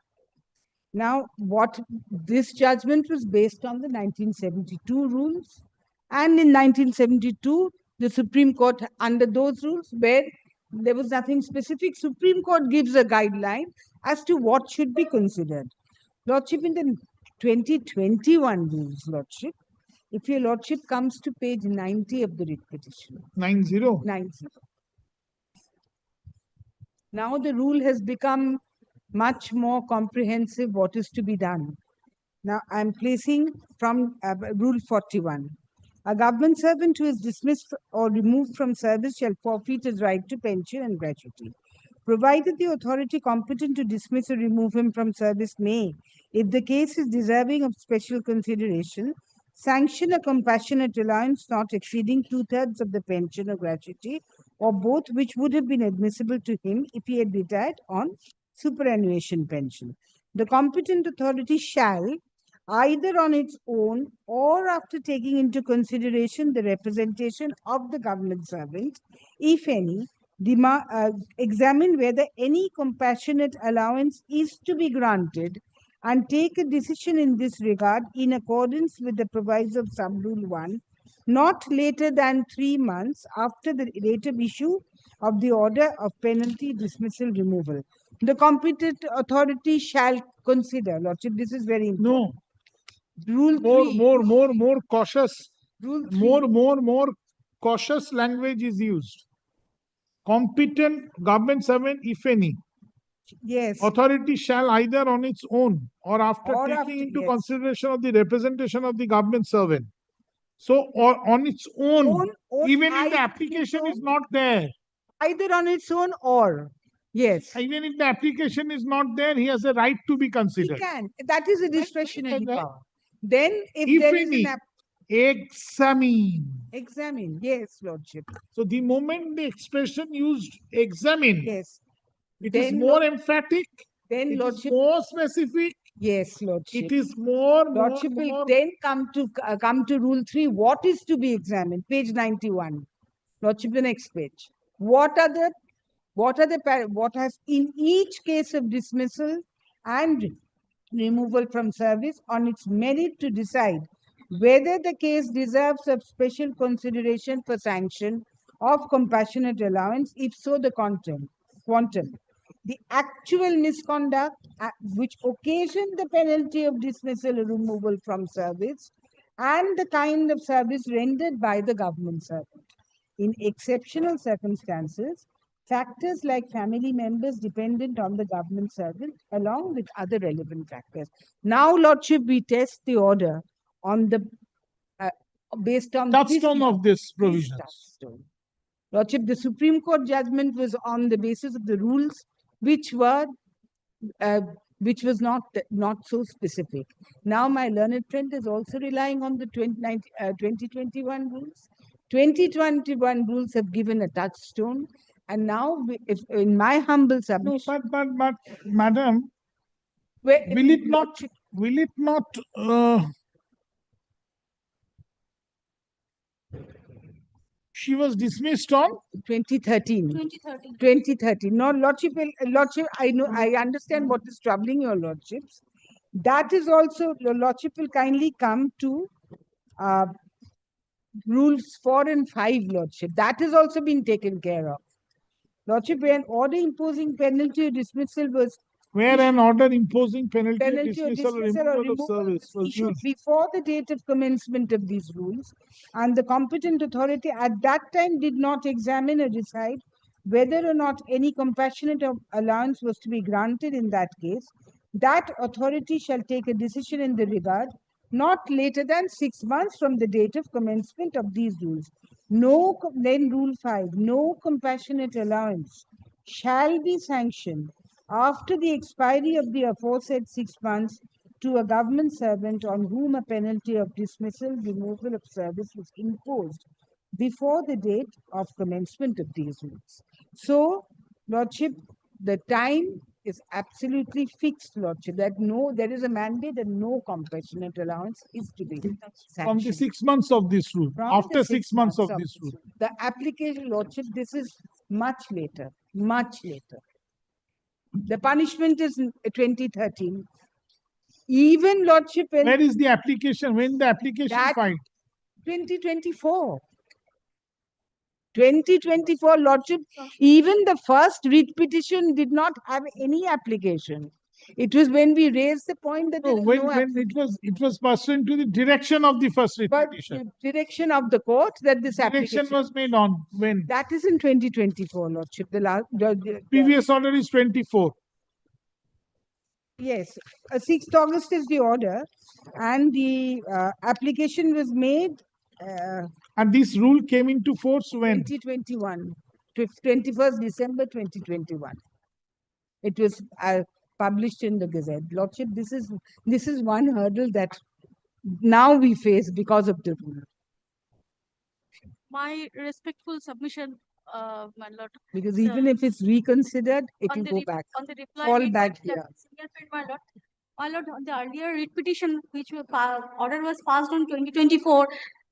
Now, what this judgment was based on the 1972 rules, and in 1972, the Supreme Court, under those rules, where there was nothing specific, Supreme Court gives a guideline as to what should be considered. Lordship, in the 2021 rules, Lordship, if your Lordship comes to page 90 of the writ petition, 90. 90. Now the rule has become much more comprehensive what is to be done. Now I'm placing from Rule 41. A government servant who is dismissed or removed from service shall forfeit his right to pension and gratuity, provided the authority competent to dismiss or remove him from service may, if the case is deserving of special consideration, sanction a compassionate allowance not exceeding 2/3 of the pension or gratuity, or both, which would have been admissible to him if he had retired on superannuation pension. The competent authority shall, either on its own or after taking into consideration the representation of the government servant, if any, examine whether any compassionate allowance is to be granted and take a decision in this regard in accordance with the proviso of Sub-Rule 1, not later than 3 months after the date of issue of the order of penalty, dismissal, removal. The competent authority shall consider, Lordship, this is very important. No, Rule 3. more cautious. Rule 3. More cautious language is used. Competent government servant, if any, Yes. authority shall either on its own or after Or taking after, into yes. consideration of the representation of the government servant. So, or on its own, even if the application is not there, Either on its own or, yes. even if the application is not there, he has a right to be He considered. can. That is a discretionary Right. power. Then, If there is any, an examine, yes, Lordship. So the moment the expression used examine, Yes. it is Then more Lord- emphatic, Then, it is Lordship, more specific, yes, Lordship. it is more Lordship will more. then come to Rule 3. What is to be examined? Page 91. Lordship, the next page. What has in each case of dismissal and removal from service on its merit to decide whether the case deserves of special consideration for sanction of compassionate allowance, if so the quantum. The actual misconduct which occasioned the penalty of dismissal or removal from service and the kind of service rendered by the government servant. In exceptional circumstances, factors like family members dependent on the government servant, along with other relevant factors. Now, Lordship, we test the order on the based on Touchstone of this this provisions. touchstone. Lordship, the Supreme Court judgment was on the basis of the rules which was not so specific. Now, my learned friend is also relying on the 2021 rules. 2021 rules have given a touchstone, and now, if in my humble No, submission, but, madam, will it not, she was dismissed on 2013. 2013. 2013. No, Lordship, I know, I understand what is troubling your Lordships. That is also, your Lordship will kindly come to rules 4 and 5, Lordship. That has also been taken care of. Lordship, where an order imposing penalty or dismissal was where an order imposing penalty, penalty or dismissal, or dismissal or removal of service was issued used. before the date of commencement of these rules, and the competent authority at that time did not examine or decide whether or not any compassionate allowance was to be granted in that case, that authority shall take a decision in the regard not later than 6 months from the date of commencement of these rules. Then Rule 5, no compassionate allowance shall be sanctioned after the expiry of the aforesaid 6 months to a government servant on whom a penalty of dismissal, removal of service was imposed before the date of commencement of these rules. So, Lordship, the time is absolutely fixed, Lordship, that there is a mandate that no compassionate allowance is to be sanctioned. From the 6 months of this rule, From after the 6 months of this rule. The application, Lordship, this is much later, much later. The punishment is 2013. Even Lordship, Where is the application? When the application filed? 2024. 2024, Lordship, even the first writ petition did not have any application. It was when we raised the point that No, when it was pursuant to the direction of the first writ petition. the direction of the court that this Direction application was made on when? that is in 2024, Lordship. Previous order is 24. Yes, 6th August is the order, and the application was made And this rule came into force when? 2021, 21st December 2021. It was published in the Gazette. Lordship, this is one hurdle that now we face because of the rule. My respectful submission, my lord. Because Sir, even if it's reconsidered, it on will the go re- back, on the reply fall made back by the here. senior friend, my lord, the earlier writ petition which order was passed on 2024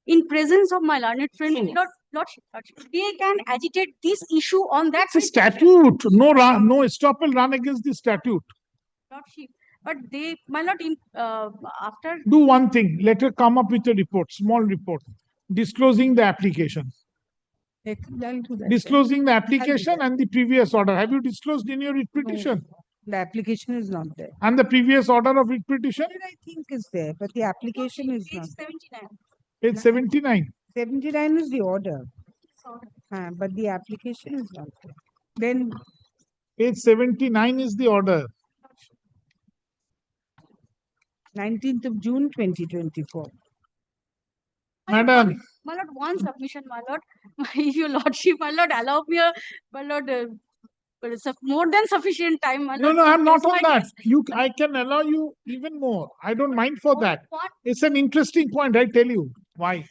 in presence of my learned friend, lordship, they can agitate this issue on that It's a statute. No estoppel run against the statute. lordship. But they, my lord, in after Do one thing. Let her come up with a report, small report, disclosing the application. I'll do that. Disclosing the application and the previous order. Have you disclosed in your writ petition? The application is not there. And the previous order of writ petition? I think is there, but the application is not there. 79. It's 79. 79 is the order, but the application is not there. Then Page 79 is the order. 19th of June 2024. Madam. My lord, one submission, my lord. If your lordship, my lord, allow me my lord, more than sufficient time, my lord. No, I'm not on that. Case. I can allow you even more. I don't mind for that. What? It's an interesting point. I tell you why.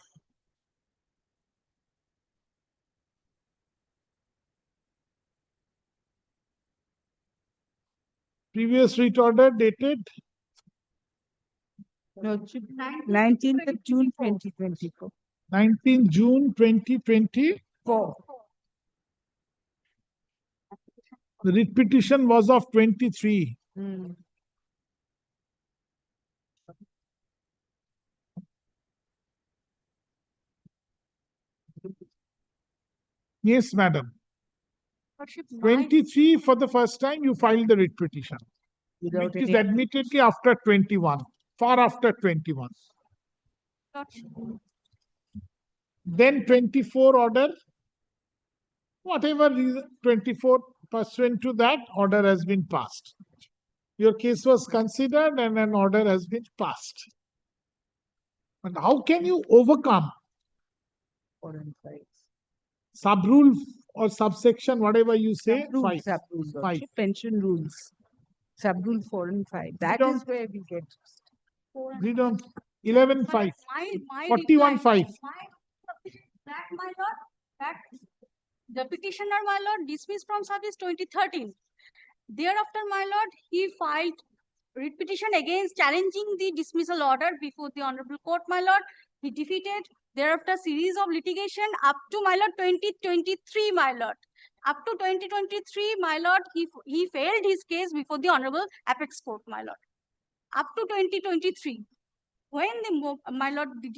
Previous writ order dated 19th of June 2024. 19th June 2024. The writ petition was of 23. Yes, madam. 23 for the first time you filed the writ petition. Which is admittedly after 21, far after 21. Lordship. Then 24 order, whatever reason, 24 pursuant to that order has been passed. Your case was considered and an order has been passed. And how can you overcome 4 and 5. sub-rule or subsection, whatever you say, Sub-rule, 5. sub-rule, Five. Lordship, pension rules. Sub-rule 4 and 5. That don't- is where we get. Read on 11, 5. My 41, reply, 5. That, my lord, that the petitioner, my lord, dismissed from service 2013. Thereafter, my lord, he filed writ petition against challenging the dismissal order before the honorable court, my lord. He defeated thereafter series of litigation up to, my lord, 2023, my lord. Up to 2023, my lord, he failed his case before the honorable apex court, my lord. Up to 2023. When my lord, my lord, when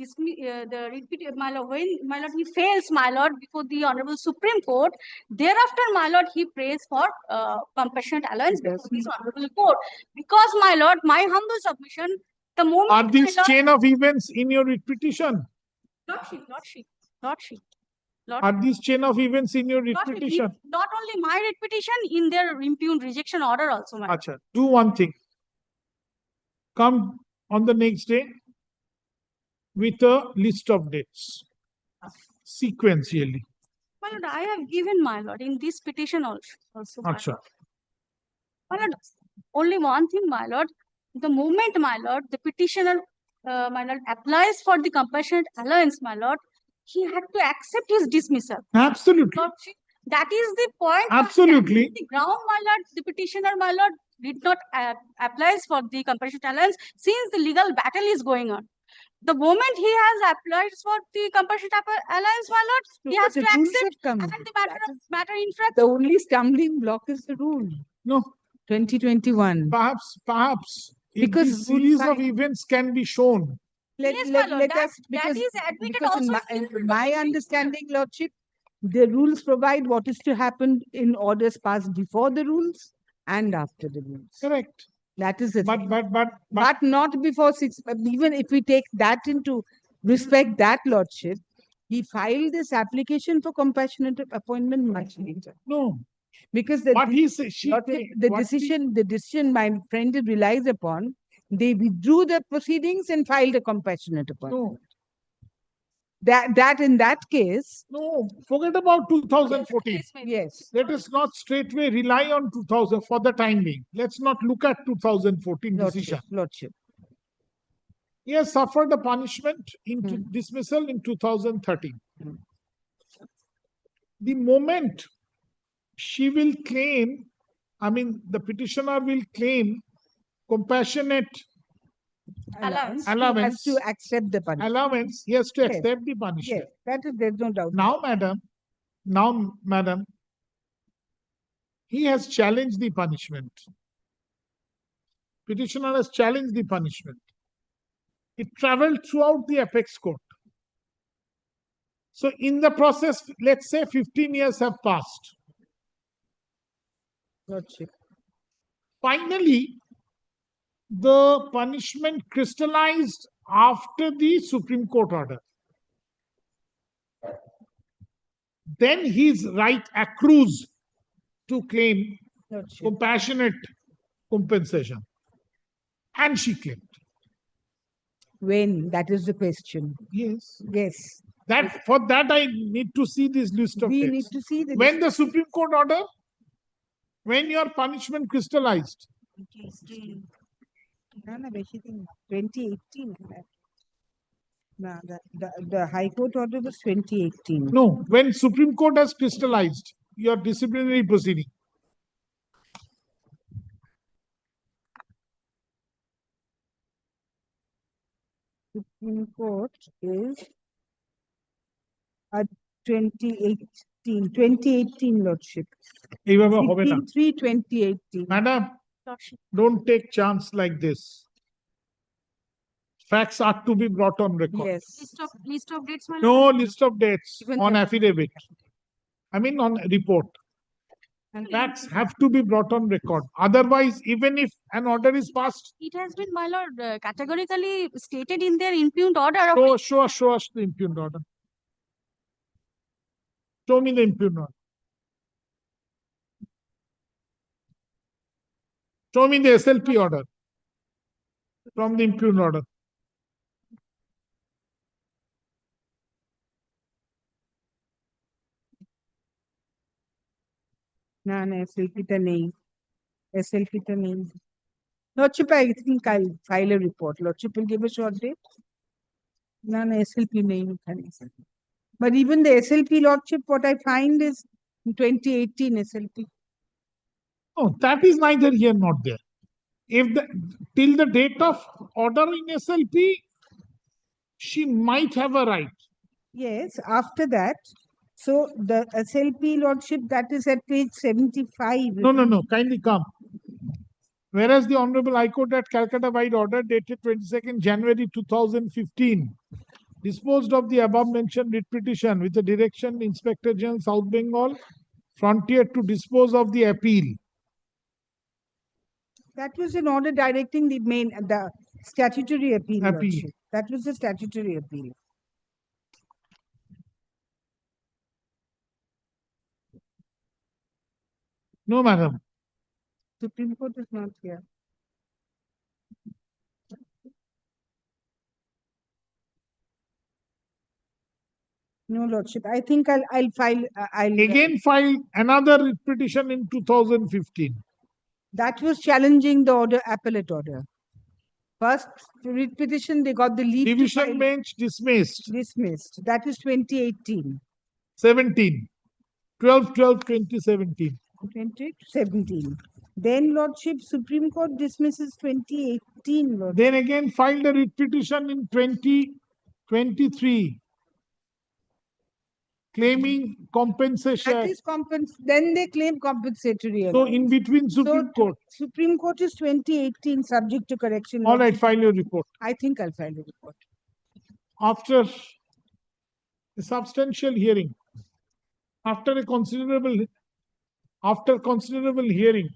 my lord, he fails, my lord, before the honorable Supreme Court, thereafter, my lord, he prays for compassionate allowance before this honorable court. Because, my lord, my humble submission, the moment Are these my lord, chain of events in your writ petition? Lordship. Are these chain of events in your writ Lordship, petition? not only my writ petition, in their impugned rejection order also, my lord. Acha, do one thing. Come on the next day with a list of dates sequentially. My lord, I have given, my lord, in this petition also, my Acha. My lord, only one thing, my lord. The moment, my lord, the petitioner, my lord, applies for the compassionate allowance, my lord, he had to accept his dismissal. Absolutely. Lordship, that is the point. Absolutely. The ground, my lord, the petitioner, my lord, did not applies for the compassionate allowance since the legal battle is going on. The moment he has applied for the compassionate allowance, my lord, he has to accept and the matter in fact. The only stumbling block is the rule. No. 2021. Perhaps, if Because this rule series of 5 events can be shown. Yes, my lord, that is admitted because also in my understanding, Lordship, the rules provide what is to happen in orders passed before the rules and after the rules. Correct. That is it. But not before 6. Even if we take that into respect, that Lordship, he filed this application for compassionate appointment much later. No. Because the, what he said, Lordship, the decision my friend relies upon, they withdrew the proceedings and filed a compassionate appointment. No. That in that case. No, forget about 2014. Yes. Let us not straightway rely on 2000 for the time being. Let's not look at 2014 decision. Lordship. He has suffered a punishment into dismissal in 2013. The moment she will claim, I mean, the petitioner will claim compassionate Allowance. allowance. He has to accept the punishment. Allowance, he has to Yes. accept the punishment. Yes, that is, there's no doubt. Now, madam, he has challenged the punishment. Petitioner has challenged the punishment. It traveled throughout the apex court. So in the process, let's say 15 years have passed. Lordship. Finally, the punishment crystallized after the Supreme Court order. Then his right accrues to claim compassionate compensation. And she claimed. When? That is the question. Yes. Yes. For that, I need to see this list of dates. We need to see the When the Supreme Court order, when your punishment crystallized. 2018. No, the High Court order was 2018. No, when Supreme Court has crystallized your disciplinary proceeding. Supreme Court is 2018, Lordship. 2018. Madam, don't take chance like this. Facts are to be brought on record. Yes. List of dates, my lord. No list of dates on affidavit. I mean on report. Facts have to be brought on record. Otherwise, even if an order is passed, It has been, my lord, categorically stated in their impugned order of show us the impugned order. Show me the impugned order. Show me the SLP order from the impugned order. না না এসএলপিটা নেই, এসএলপিটা নেই। Lordship, I think I'll file a report. Lordship will give a short date. No, no, SLP নেই এখানে। But even the SLP, Lordship, what I find is in 2018 SLP. Oh, that is neither here nor there. If till the date of order in SLP, she might have a right. Yes, after that, so the SLP, Lordship, that is at page 75. No, kindly come. Whereas the Honorable High Court at Calcutta wide order dated 22nd January 2015 disposed of the above mentioned writ petition with the direction Inspector General South Bengal Frontier to dispose of the appeal. That was an order directing the statutory appeal. Appeal. Lordship. That was the statutory appeal. No, madam. Supreme Court is not here. No, Lordship. I think I'll file. I'll Again file another writ petition in 2015. That was challenging the order, appellate order. First writ petition, they got the leave to Division file. bench dismissed. Dismissed. That is 2018. 17. 12/12/2017. 2017. Then, Lordship, Supreme Court dismisses 2018, Lordship. Then again filed a writ petition in 2023 claiming compensation. That is then they claim compensatory. So in between Supreme Court. Supreme Court is 2018, subject to correction. All right, Lordship. file your report. I think I'll file a report. After a substantial hearing, after considerable hearing,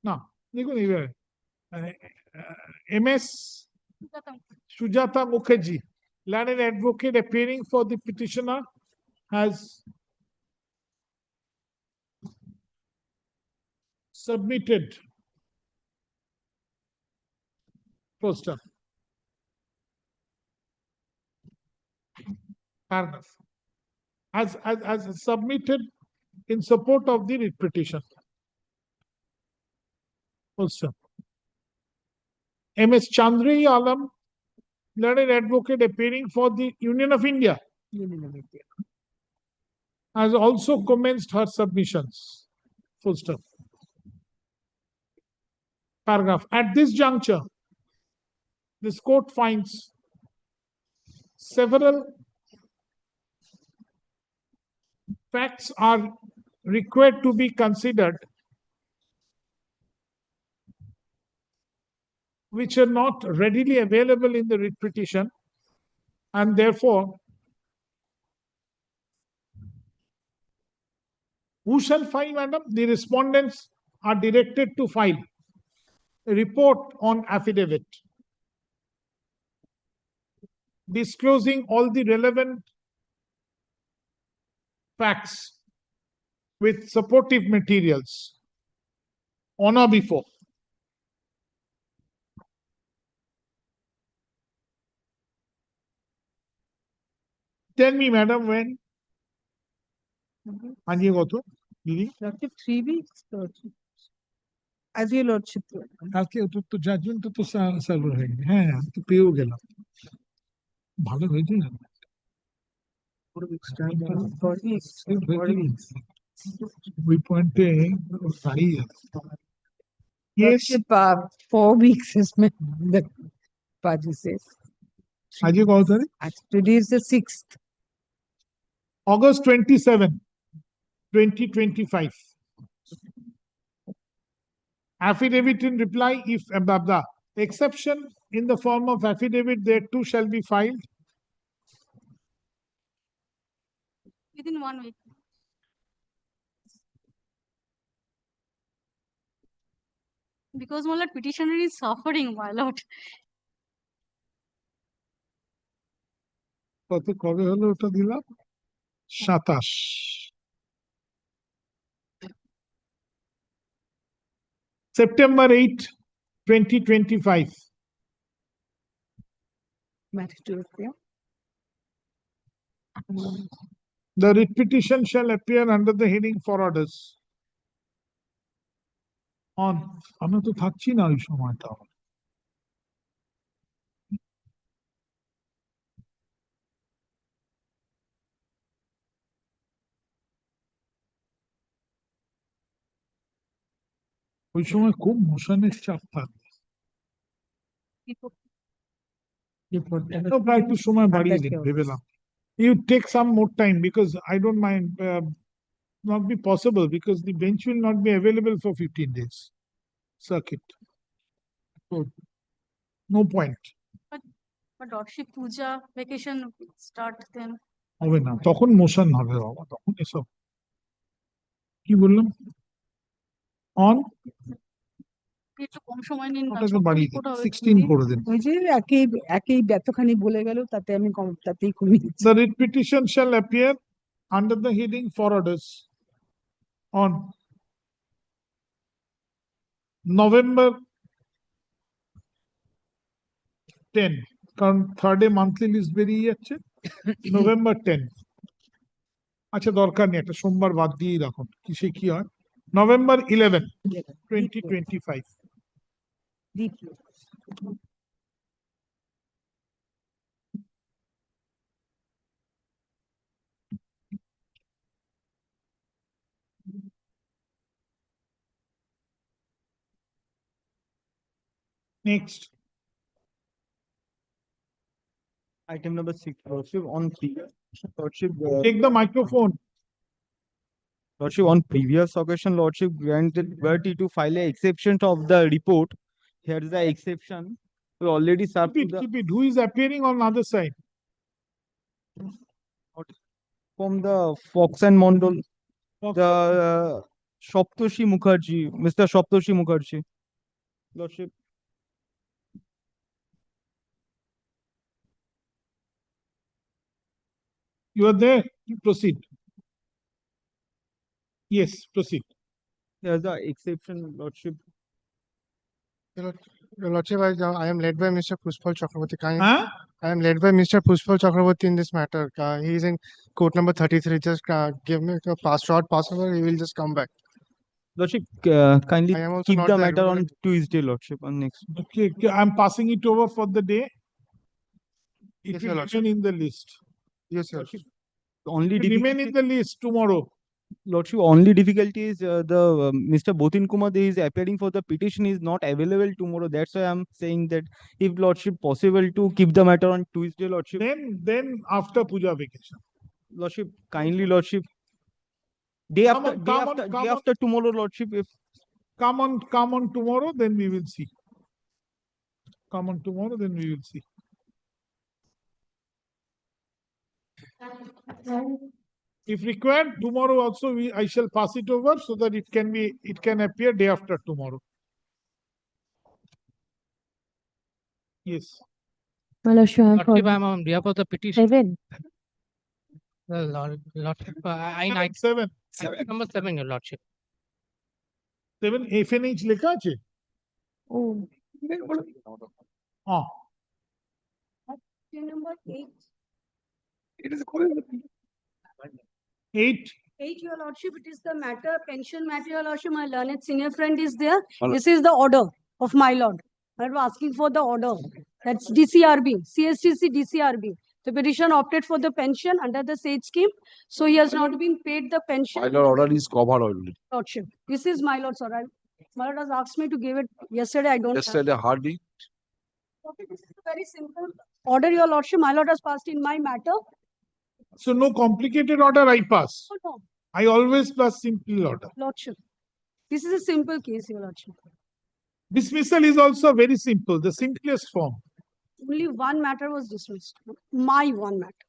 now, MS Sujata Mukherjee, learned advocate appearing for the petitioner, has submitted poster. Paragraph. As submitted in support of the writ petition. Poster. MS Chandri Alam, learned advocate appearing for the Union of India, has also commenced her submissions. Full stop. Paragraph. At this juncture, this court finds several facts are required to be considered which are not readily available in the writ petition, and therefore, who shall file, madam? The respondents are directed to file a report on affidavit disclosing all the relevant facts with supportive materials on or before tell me, madam, when? And you go to Lordship, 3 weeks, Lordship. As your Lordship. কালকে তো judgement তো server হয়ে গেছে, হ্যাঁ তো পেয়েও গেলাম, ভালো হয়েছে না? ওই পয়েন্টে দাঁড়িয়ে যাচ্ছে। Yes, Lordship, 4 weeks is the party says. আজকে কত তারিখ? Today is the 6th. August 27, 2025. Affidavit in reply, if the exception in the form of affidavit thereto shall be filed within 1 week. Because my lord, petitioner is suffering, my lord. কত কবে হলো ওটা দিলাম 27 September 8, 2025. Matter to appear. The writ petition shall appear under the heading for orders. On আমরা তো থাকছি না ওই সময়টা ওই সময় খুব মোশনের চাপ থাকে প্রায় একটু সময় বাড়িয়ে দিন ভেবেলাম you take some more time because I don't mind not be possible because the bench will not be available for 15 days circuit so no point But lordship puja vacation start then. হবে না তখন motion হবে বাবা তখন এসব কি বললাম on একটু কম সময় নিন না, ওটাকে ছোট বাড়িয়ে report দিন হবে 16 কিন্তু। করে দিন ওই যে একই ব্যর্থখানি বলে গেল তাতে আমি তাতেই কমিয়ে দিচ্ছি। The writ petition shall appear under the heading for orders on November 10 কারণ থার্ডে মান্থলি লিস্ট বেরিয়ে যাচ্ছে November 10 আচ্ছা দরকার নেই একটা সোমবার বাদ দিয়েই রাখুন কিসে কি হয় November 11 2025 Next. Item number 6, Lordship, on previous Lordship, Take the microphone. Lordship, on previous occasion, Lordship granted liberty to file a exception of the report. Here is the exception. We already served to the Keep it. Who is appearing on the other side? from the Fox and Mondol, Fox. the Shoptoshi Mukherjee, Mr. Shoptoshi Mukherjee. Lordship, You are there. You proceed. Yes, proceed. there's the exception, Lordship. Your Lordship, I am led by Mr. Pushpal Chakraborty. Huh? I am led by Mr. Pushpal Chakraborty in this matter. He is in court number 33. Just give me a short passover. He will just come back. Lordship, kindly I am also keep not the the matter on advocate. Tuesday, Lordship, on next. Okay, I'm passing it over for the day. It Yes, will Your Lordship. remain in the list. Yes, Your Lordship. Only It will remain in difficulty, the list tomorrow. Lordship, only difficulty is Mr. Botin Kumar is appearing for the petition is not available tomorrow. That's why I'm saying that if Lordship possible to keep the matter on Tuesday, Lordship. Then after puja vacation. Lordship, kindly, Lordship. Day Come after tomorrow, Lordship. If come on tomorrow, then we will see. Come on tomorrow, then we will see. If required, tomorrow also I shall pass it over so that it can appear day after tomorrow. Yes. My lordship, Lordship, I am on behalf of the petition. 7. Lordship, Seven. item number 7, your lordship. 7 FNH লেখা আছে? Oh. Ah. Number 8. It is 8. 8, your lordship, it is the matter, pension matter, your lordship, my learned senior friend is there. This is the order of my lord. I'm asking for the order. That's DCRB, CSTC DCRB. The petition opted for the pension under the SAGE scheme. So he has not been paid the pension. My lord, order is covered already. Lordship. This is my lord's order. My lord has asked me to give it yesterday. I don't have. Yesterday, hardly. Okay, this is a very simple order, your lordship. My lord has passed in my matter. So no complicated order I pass. Oh, no, I always pass simple order. lordship. This is a simple case, your lordship. Dismissal is also very simple, the simplest form. Only one matter was dismissed. My one matter.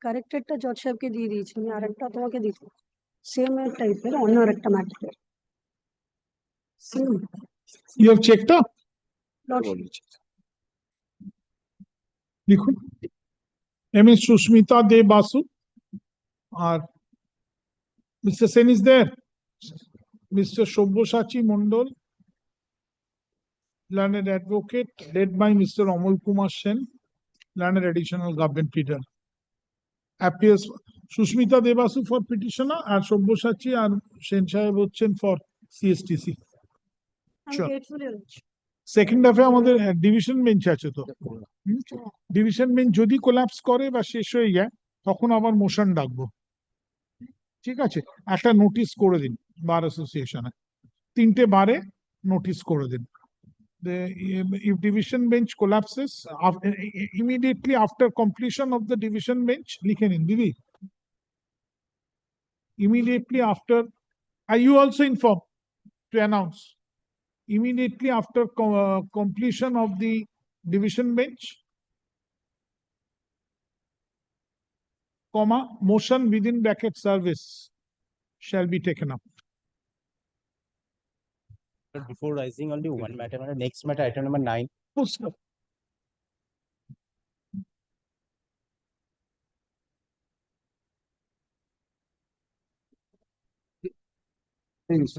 কারেক্টেডটা জজ সাহেবকে দিয়ে দিয়েছি আমি আরেকটা তোমাকে দিচ্ছি same টাইপের অন্য আরেকটা ম্যাটারের same You have checked up? লিখুন এম.এস. সুস্মিতা দে বাসু আর Mr. Sen is there. Mr. Shobboshachi Mondol, learned advocate, led by Mr. Amol Kumar Sen, learned additional government pleader. Appears Sushmita Devasu for petitioner and Shobboshachi and Sen Saheb হচ্ছেন for CSTC. Sure. Second হাফে আমাদের division bench আছে তো division bench যদি collapse করে বা শেষ হয়ে যায় তখন আবার মোশন ডাকবো ঠিক আছে একটা নোটিশ করে দিন বার অ্যাসোসিয়েশনে 3টে বারে নোটিশ করে দিন if division bench collapses immediately after completion of the division bench লিখে নিন দিদি immediately after are you also informed to announce immediately after completion of the division bench comma motion within bracket service shall be taken up. Before rising only one matter, next matter, item number 9. Thanks.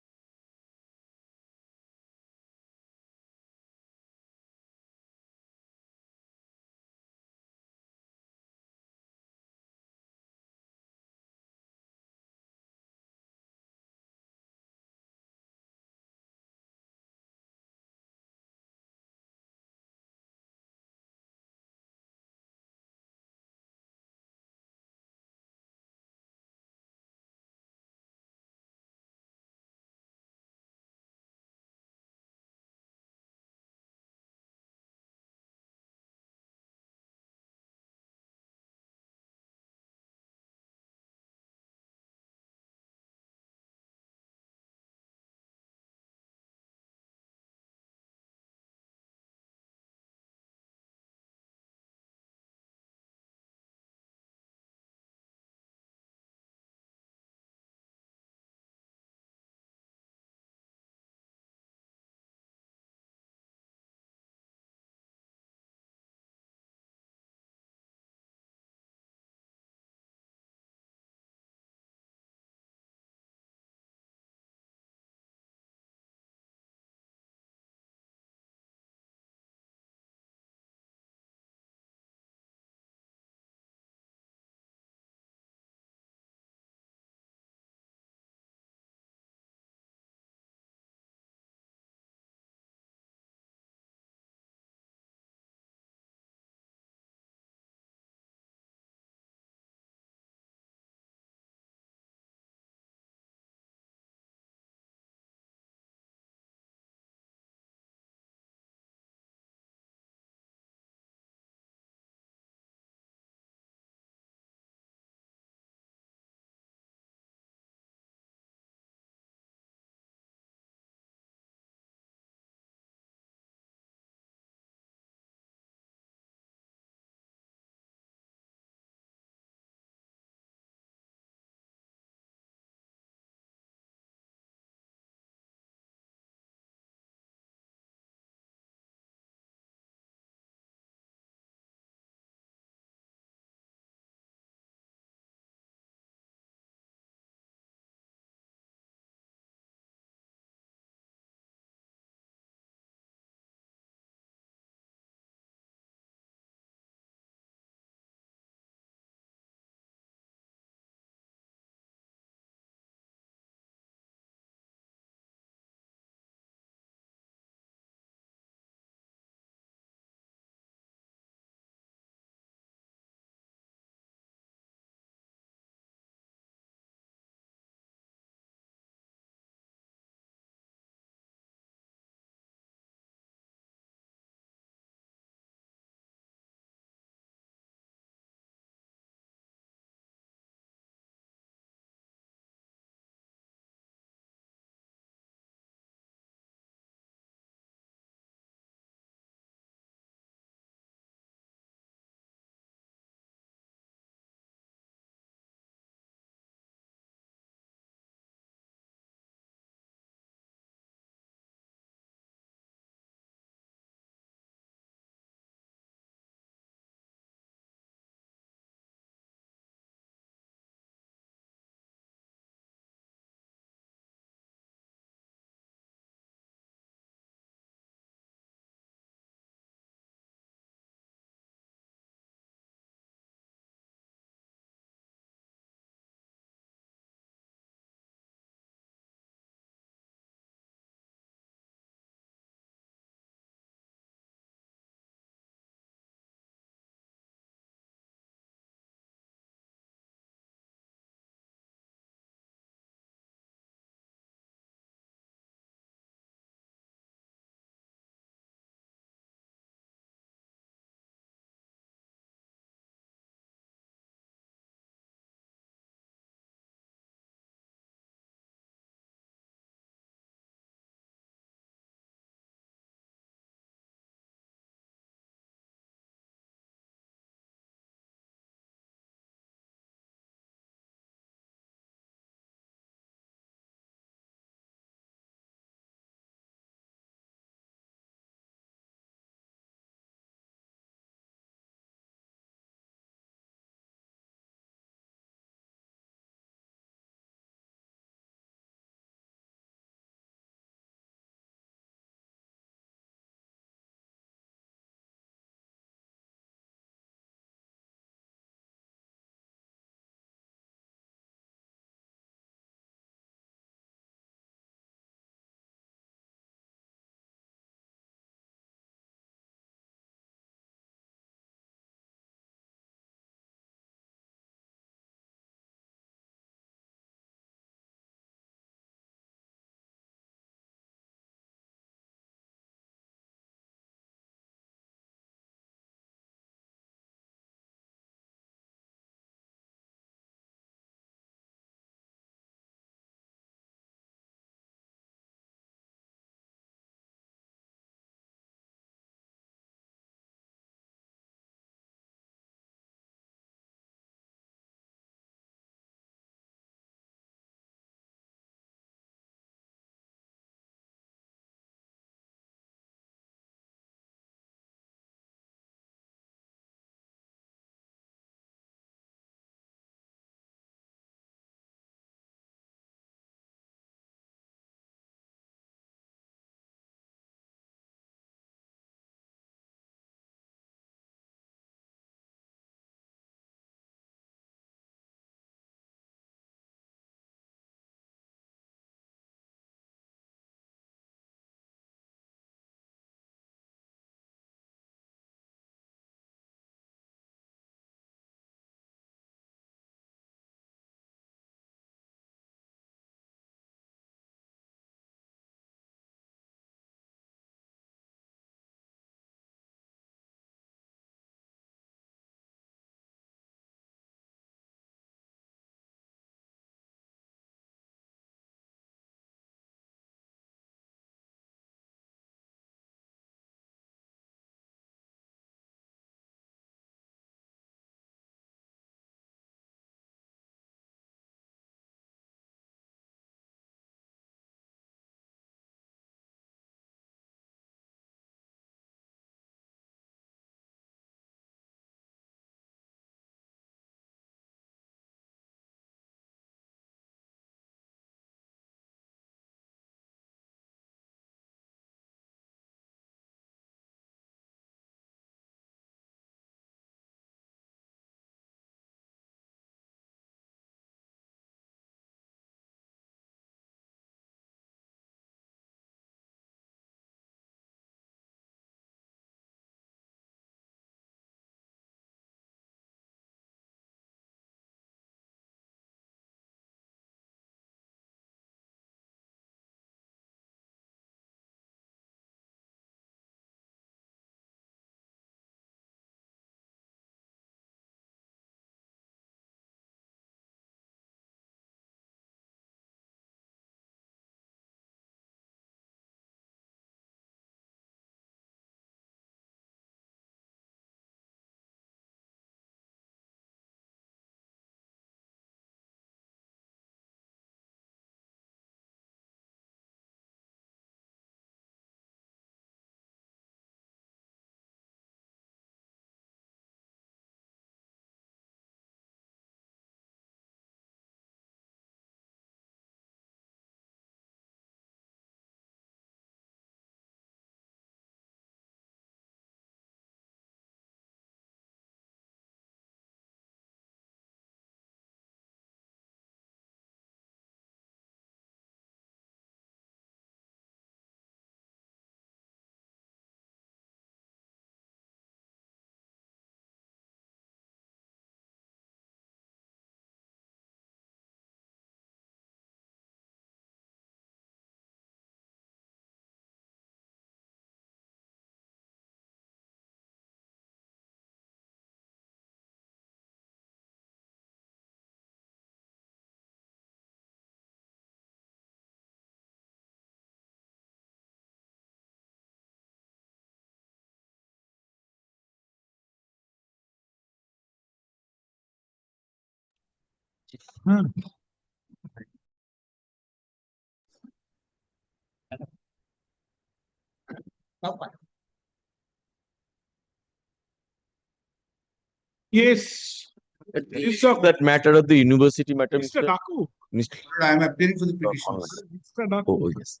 Yes. That matter of the university matter, Mr. Daku. Mr. I am appealing for the petitions. Mr. Daku. Oh, yes.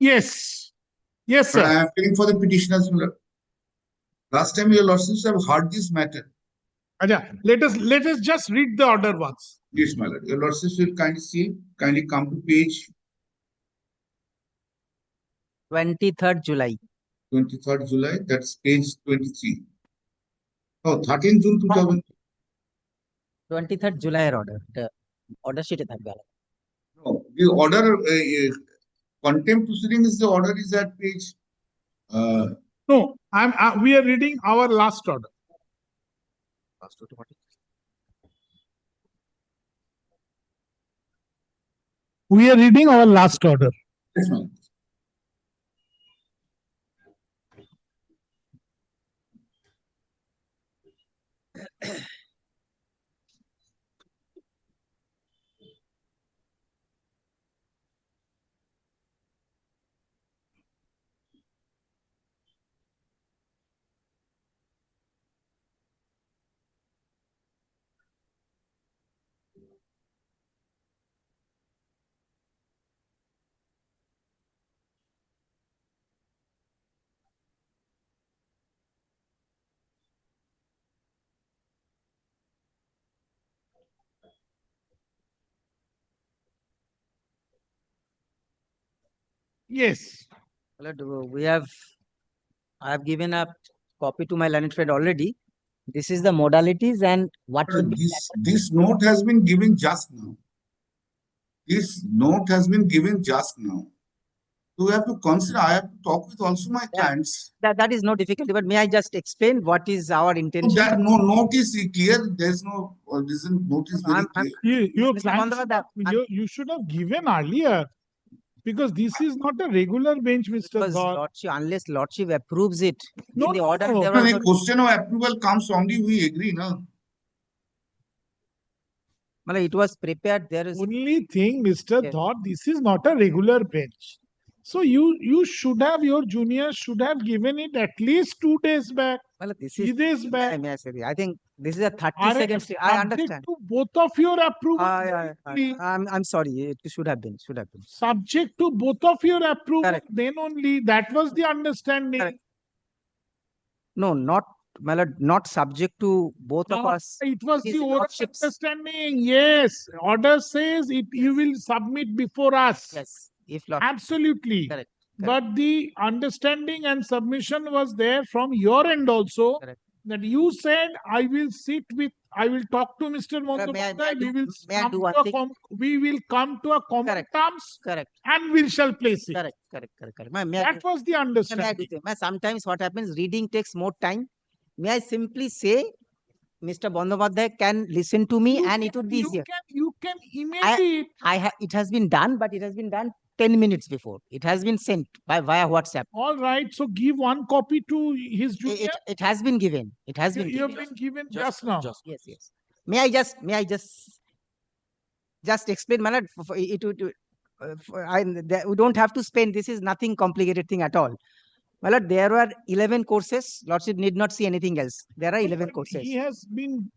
Yes. Yes, But I sir. am appealing for the petitioners. Last time your lordships have heard this matter. Aja, let us just read the order once. Yes, my lord. Your lordships will kindly come to page 23rd July. 23rd July, that's page 23. Oh, 13th June 2000. 23rd July order. The order sheet থাকবে No, the order, contempt proceeding is the order is at page. No, we are reading our last order. We are reading our last order. Yes, ma'am. Yes. I have given a copy to my learned friend already. This is the modalities and what should be. This note has been given just now. This note has been given just now. So we have to consider, I have to talk with also my clients. That is no difficulty, but may I just explain what is our intention? That no note is clear. There's no reason. Note is very clear. You should have given earlier. Because this is not a regular bench, Mr. Lordship, unless Lordship approves it, No, in the order no. there When was a question of approval comes only, we agree, no? It was prepared. There is only thing, Mr. Dhar, this is not a regular bench. So you should have, your juniors should have given it at least 2 days back. This 3 days back. I think this is a 30-second. I understand. To both of your approval. I'm sorry. It should have been. Subject to both of your approval. Correct. Then only that was the understanding. Correct. No, not subject to both of us. It was the oral understanding. Yes. Order says it you will submit before us. Yes. Absolutely. Correct. But the understanding and submission was there from your end also. Correct. That you said I will talk to Mr. Mondopathyay. We will come to a common terms. Correct. And we shall place it. Correct. That was the understanding. Sometimes what happens, reading takes more time. May I simply say, Mr. Bandyopadhyay can listen to me and it would be easier. You can email it. It has been done, but it has been done 10 minutes before. It has been sent via WhatsApp. All right. So give one copy to his junior. It has been given. It has been You given. have been given just now. Yes. May I just explain, my lord? We don't have to spend. This is nothing complicated thing at all. My lord, there were 11 courses. Lordship need not see anything else. There are 11 courses. He has been.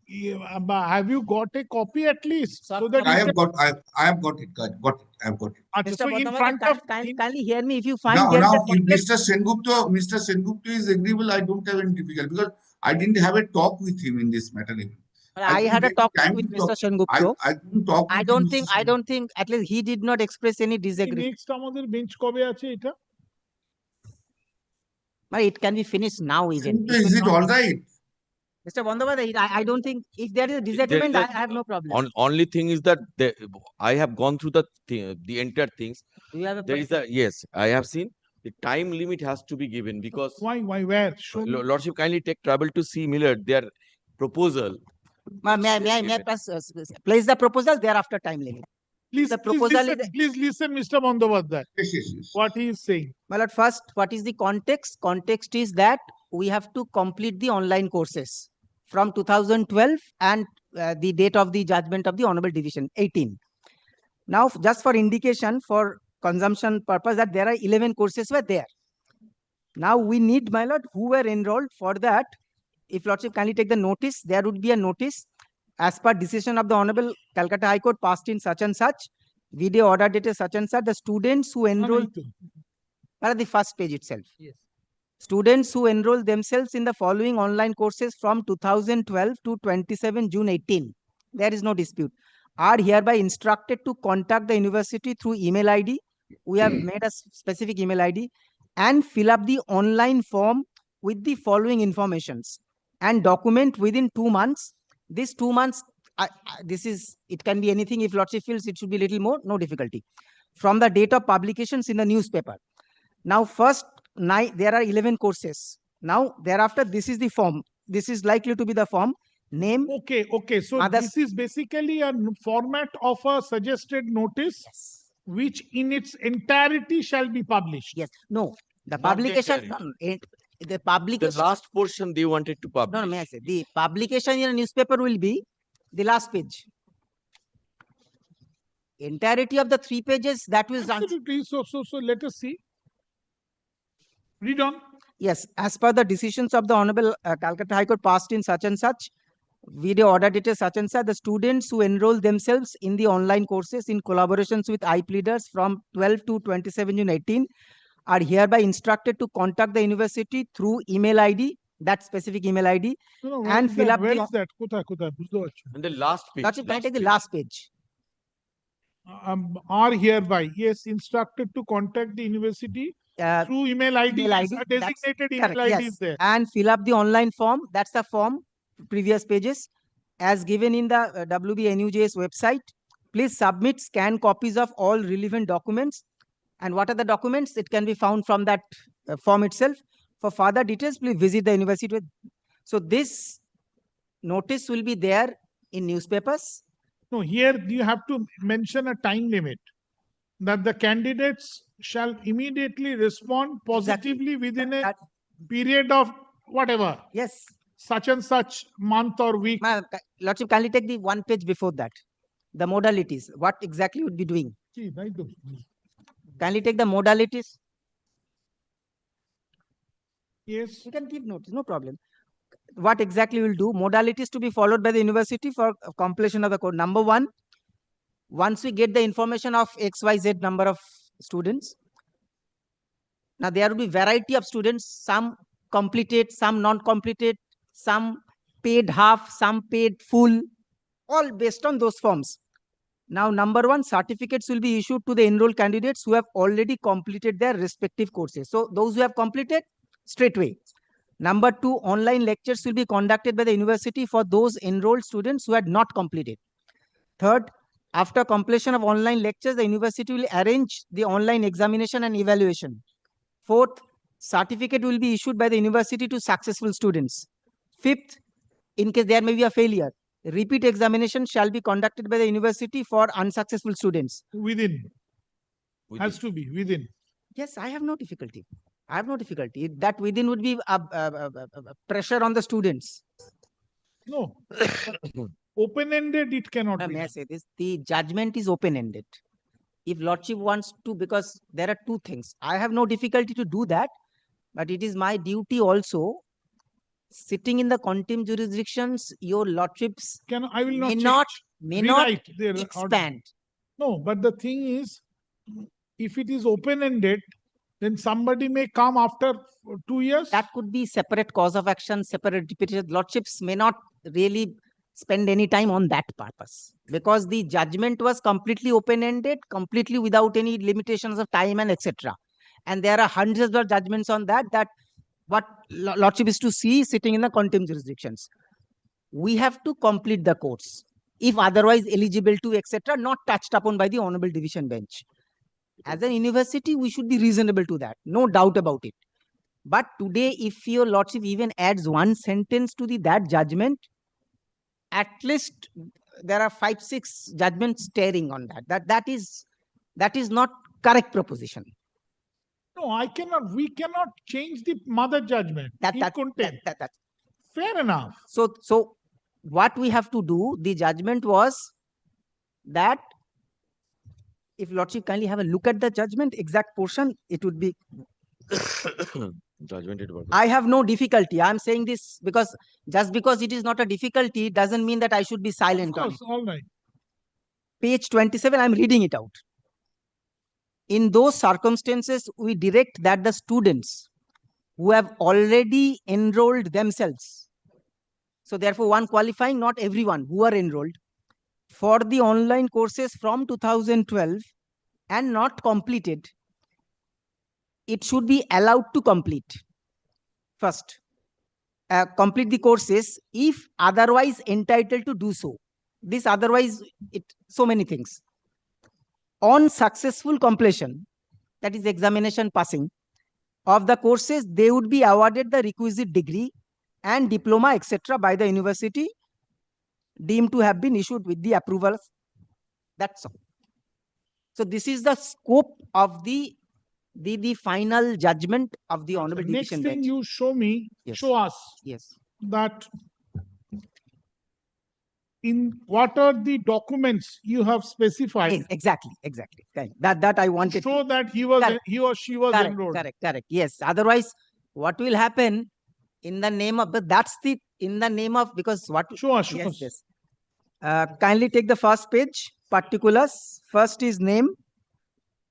Have you got a copy at least? So that I have got it. I have got it. I have got it. Mr. Bandyopadhyay, kindly hear me. If you find now if Mr. Sengupta is agreeable, I don't have any difficulty because I didn't have a talk with him in this matter. I had a talk with Mr. Sengupta. I couldn't talk. I don't think. At least he did not express any disagreement. Next আমাদের bench কবে আছে এটা? It can be finished now even. Is it all right? Mr. Bandyopadhyay, I don't think if there is a disagreement, I have no problem. Only thing is that I have gone through the entire things. Do you have a There is yes, I have seen. The time limit has to be given because why where? Show me. Lordship kindly take trouble to see Miller their proposal. May I place the proposal thereafter time limit? Please, The proposal is please listen, Mr. Bandyopadhyay. Yes. What he is saying. My lord, first, what is the context? Context is that we have to complete the online courses from 2012 and the date of the judgment of the Honorable Division 18. Now, just for indication, for consumption purpose, that there are 11 courses were there. Now we need, my lord, who were enrolled. For that, if Lordship kindly take the notice, there would be a notice as per decision of the Honorable Calcutta High Court passed in such and such, video order dated such and such, the students who enrolled, the first page itself. Yes. Students who enroll themselves in the following online courses from 2012 to 27 June 18, there is no dispute, are hereby instructed to contact the university through email ID. We have made a specific email ID and fill up the online form with the following informations and document within 2 months. This 2 months, it can be anything. If Lordship feels it should be little more, no difficulty. From the date of publications in the newspaper. Now, first, there are 11 courses. Now, thereafter, this is the form. This is likely to be the form. Name. Okay. So this is basically a format of a suggested notice, which in its entirety shall be published. Yes. No. The Not the publication. entirety. The publication. The last portion they wanted to publish. No, may I say the publication in a newspaper will be the last page. Entirety of the 3 pages that will. Absolutely. So let us see. Read on. Yes, as per the decisions of the Honorable Calcutta High Court passed in such and such, video order dated such and such, the students who enroll themselves in the online courses in collaborations with pleaders from 12 to 27 June 18 are hereby instructed to contact the university through email ID, that specific email ID, and fill up Where the. is that? Kothay? And the last page. Can I take the last page? Are hereby, yes, instructed to contact the university through email ID. A designated email ID is there. And fill up the online form. That's the form, previous pages, as given in the WBNUJ's website. Please submit scanned copies of all relevant documents. And what are the documents? It can be found from that form itself. For further details, please visit the university. So this notice will be there in newspapers. No, here you have to mention a time limit that the candidates shall immediately respond positively within a period of whatever. Yes. Such and such month or week. Lordship, kindly take the 1 page before that. The modalities. What exactly would be doing? Kindly take the modalities. Yes. You can give notice, no problem. What exactly will do? Modalities to be followed by the university for completion of the code. Number 1, once we get the information of XYZ number of students, now there will be variety of students, some completed, some non-completed, some paid half, some paid full, all based on those forms. Now, number 1, certificates will be issued to the enrolled candidates who have already completed their respective courses. So, those who have completed, straightway. Number 2, online lectures will be conducted by the university for those enrolled students who had not completed. Third, after completion of online lectures, the university will arrange the online examination and evaluation. Fourth, certificate will be issued by the university to successful students. Fifth, in case there may be a failure, repeat examination shall be conducted by the university for unsuccessful students. Within. Has to be within. Yes, I have no difficulty. That within would be pressure on the students. No. Open-ended, it cannot be. May I say this? The judgment is open-ended. If Lordship wants to, because there are 2 things. I have no difficulty to do that, but it is my duty also. Sitting in the contempt jurisdictions, your Lordships may not expand. No, but the thing is, if it is open-ended, then somebody may come after 2 years. That could be separate cause of action, separate petition. Lordships may not really spend any time on that purpose, because the judgment was completely open-ended, completely without any limitations of time and etc. And there are hundreds of judgments on that, what Lordship is to see sitting in the contempt jurisdictions. We have to complete the course. If otherwise eligible to etc., not touched upon by the Honorable Division Bench. As a university, we should be reasonable to that. No doubt about it. But today, if your Lordship even adds 1 sentence to that judgment, at least there are 5-6 judgments staring on that. That is not correct proposition. No, we cannot change the mother judgment. Fair enough. So what we have to do, the judgment was that, if Lordship kindly have a look at the judgment, exact portion, it would be. Judgment. I have no difficulty. I am saying this because just because it is not a difficulty doesn't mean that I should be silent on it. All right. Page 27, I am reading it out. In those circumstances, we direct that the students who have already enrolled themselves, so therefore one qualifying, not everyone who are enrolled, for the online courses from 2012 and not completed, it should be allowed to complete. First, complete the courses if otherwise entitled to do so. This otherwise, so many things. On successful completion, that is examination passing, of the courses, they would be awarded the requisite degree and diploma, etc. by the university deemed to have been issued with the approval. That's all. So this is the scope of the final judgment of the Honorable Division Next thing Bench. you show me, Yes. show us Yes. that in what are the documents you have specified. Exactly. That I wanted. Show that he or she was enrolled. Correct. Yes. Otherwise, what will happen in the name of, but that's the, in the name of, because what. Show us. Yes. Kindly take the first page, particulars. First is name.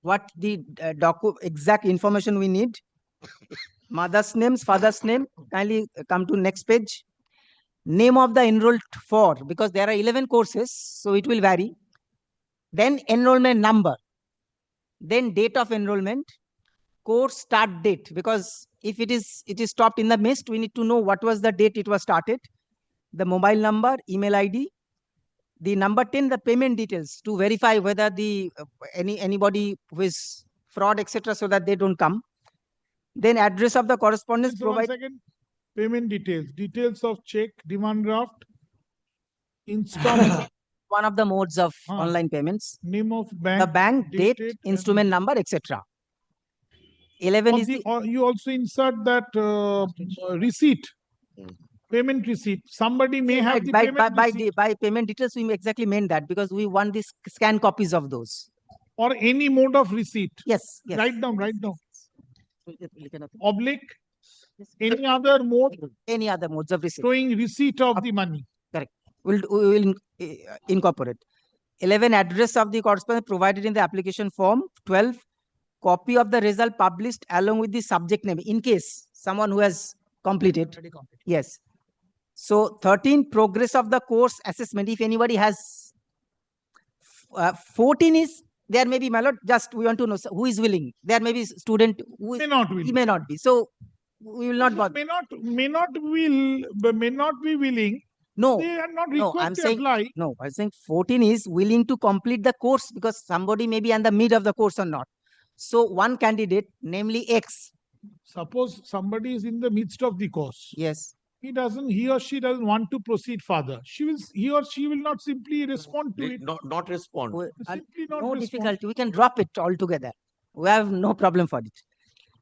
What the exact information we need. Mother's names, father's name. Kindly come to next page. Name of the enrolled for, because there are 11 courses, so it will vary. Then enrollment number. Then date of enrollment. Course start date, because if it is stopped in the midst, we need to know what was the date it was started. The mobile number, email ID. The number 10, the payment details, to verify whether the anybody who is fraud, etc., so that they don't come. Then address of the correspondence provided. 1 second. Payment details of check, demand draft, installment. One of the modes of online payments. Name of bank. The bank, date, instrument number, etc. 11 is you also insert that receipt. Payment receipt. Somebody may have the payment receipt. By payment details, we exactly meant that, because we want these scan copies of those. Or any mode of receipt. Yes. Write down. Oblique. Any other mode. Any other modes of receipt. Showing receipt of the money. Correct. We will incorporate. 11, address of the correspondence provided in the application form. 12, copy of the result published along with the subject name, in case someone who has completed. Yes. So 13, progress of the course assessment. If anybody has 14 is, there may be, my lord, just we want to know who is willing. There may be student who may not will. He may not be. So we will not bother. May not be willing. No. They are not required to apply. No, I'm saying 14 is willing to complete the course, because somebody may be in the mid of the course or not. So one candidate, namely X. Suppose somebody is in the midst of the course. Yes. He or she doesn't want to proceed further. He or she will not simply respond to it. Not respond. Simply not No respond. difficulty. We can drop it altogether. We have no problem for it.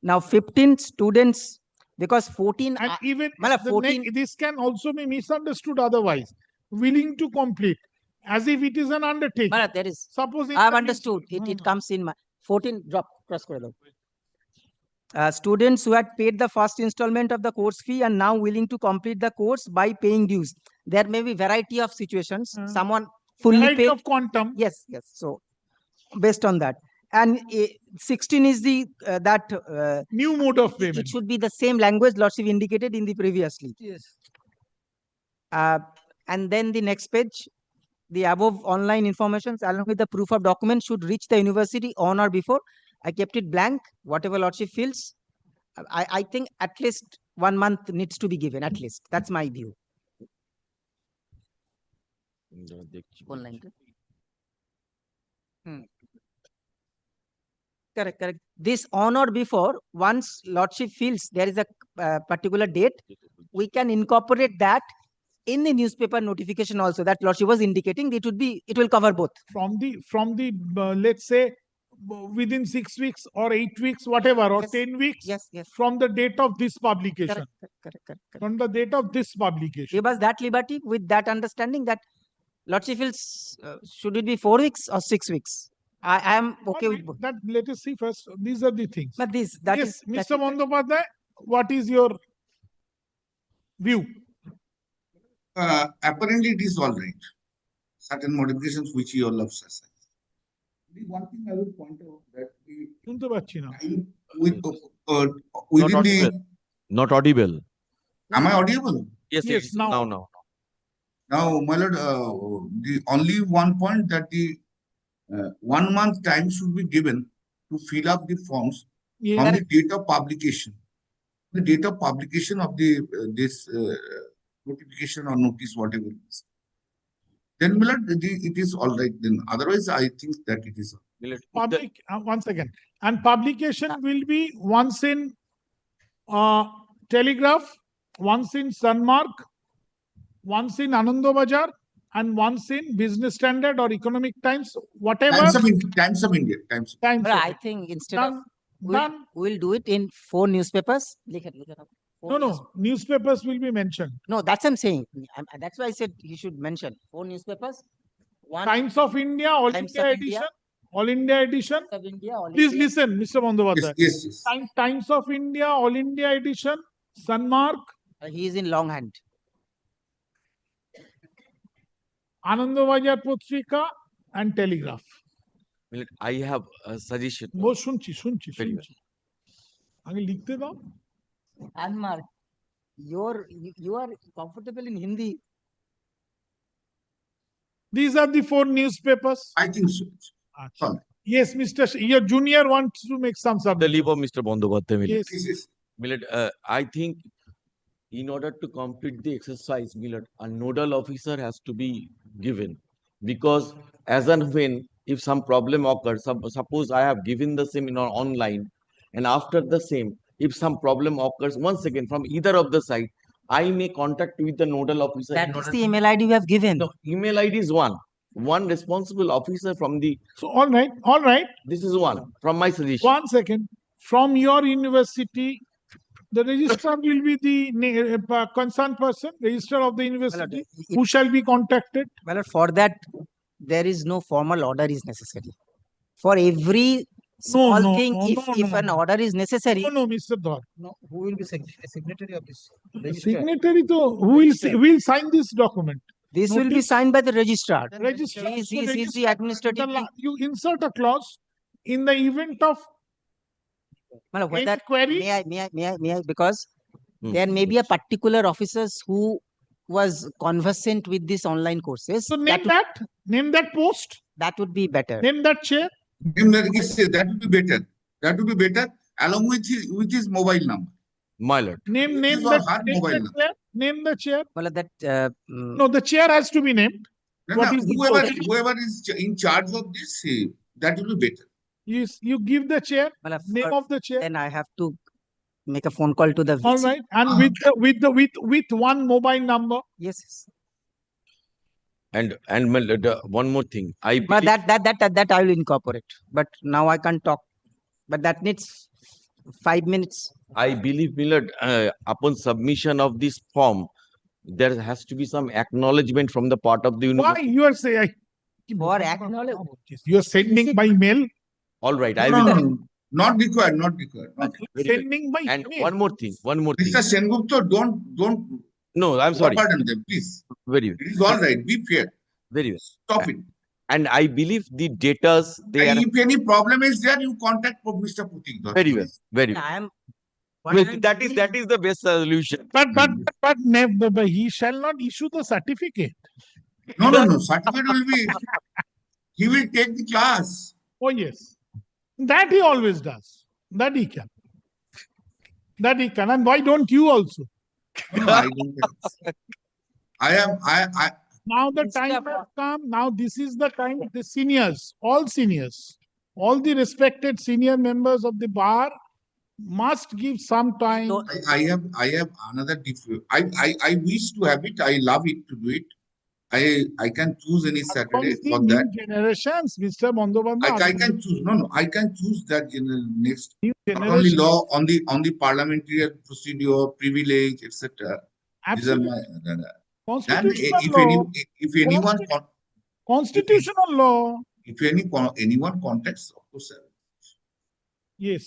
Now 15 students, because 14. And even 14, this can also be misunderstood otherwise. Willing to complete, as if it is an undertaking. But there is. Suppose I have understood. It comes in my 14. Drop. Cross corridor. Students who had paid the first installment of the course fee and now willing to complete the course by paying dues. There may be variety of situations. Someone fully variety paid. Of quantum. Yes. So based on that. And 16 is the new mode of payment. It should be the same language Lordship indicated in the previously. Yes. And then the next page, the above online information along with the proof of document should reach the university on or before. I kept it blank. Whatever Lordship feels, I think at least 1 month needs to be given. At least that's my view. Online. Correct. This on or before, once Lordship feels there is a particular date, we can incorporate that in the newspaper notification also that Lordship was indicating, it will cover both. From the let's say within 6 weeks or 8 weeks, whatever, or Yes. 10 weeks, Yes, yes. from the date of this publication. Correct. From the date of this publication. Give us that liberty with that understanding that Lordship feels, should it be 4 weeks or 6 weeks? I am okay with both. That let us see first. These are the things. But yes, that Mr. Bandyopadhyay, what is your view? Apparently, it is all right. Certain modifications which you all have said. One thing I will point out that শুনতে পাচ্ছি না। within the. Not audible. Am I audible? Yes, now. Now, my lord, the only one point that the 1 month time should be given to fill up the forms from the date of publication. The date of publication of the this notification or notice, whatever it is. Then, my lord, it is all right. Then, otherwise, I think that it is. Public, once again, and publication will be once in Telegraph, once in Sunmark, once in Ananda Bazar, and once in Business Standard or Economic Times, whatever. Times of India. But I think instead of we'll do it in 4 newspapers. No, newspapers will be mentioned. No, that's what I'm saying. That's why I said you should mention 4 newspapers. Times of India, All India Edition. All India Edition. Of India, All Please India. listen, Mr. Bandyopadhyay. Yes. Times of India, All India Edition, Sunmark. He is in longhand. Ananda Bazar Patrika and Telegraph. I have a suggestion. শুনছি আগে লিখতে দাও। Anmar, you are comfortable in Hindi. These are the 4 newspapers. I think so. Yes, your junior wants to make some submission. The leave of Mr. Bandyopadhyay. Yes. Milord, I think in order to complete the exercise, Milord, a nodal officer has to be given, because as and when if some problem occurs, suppose I have given the same online, and after the same, if some problem occurs once again from either of the side, I may contact with the nodal officer. That is the email ID you have given. No, email ID is one responsible officer from the. So all right. This is one from my suggestion. 1 second. From your university, the registrar will be the concerned person, registrar of the university, who shall be contacted. Well, for that, there is no formal order is necessary. For every small thing, if an order is necessary. No, Mr. Dhar. No, who will be secretary of this? Signatory to who will sign this document? This will be signed by the registrar. Registrar. He is the administrative. You insert a clause in the event of inquiry. May I? Because there may be a particular officers who was conversant with these online courses. So name that post. That would be better. Name that chair. That would be better. That would be better, along with his mobile number. My lord. Name the chair. Well, that no, the chair has to be named. Whoever is in charge of this, that will be better. You give the chair, name of the chair. Then I have to make a phone call to the. All right, and with one mobile number. Yes. And one more thing, but that I will incorporate. But now I can't talk. But that needs 5 minutes. I believe, Milord, upon submission of this form, there has to be some acknowledgement from the part of the university. Why you are saying? For acknowledgement. You are sending by mail. All right, I No, will. not required. Sending by and mail. one more thing. Mr. Sengupta, don't. No, I'm sorry. Pardon them, please. Very well. It is all right. Be fair. Very well. Stop it. And I believe the datas they are. If any problem is there, you contact Mr. Putik. Very well. Very well. That is the best solution. But never, he shall not issue the certificate. No. Certificate will be. He will take the class. Oh yes, that he always does. That he can. And why don't you also? No, I don't. I. Now the time has come. Now this is the time. The seniors, all the respected senior members of the bar, must give some time. I have another different. I wish to have it. I love it to do it. I can choose any Saturday Because the for new that. generations, Mr. I can choose. No, I can choose that in the next. New Not only generation. law on the parliamentary procedure, privilege, etc. These are my. And Constitutional if law. if anyone Constitutional law. if anyone contacts, of course. Yes.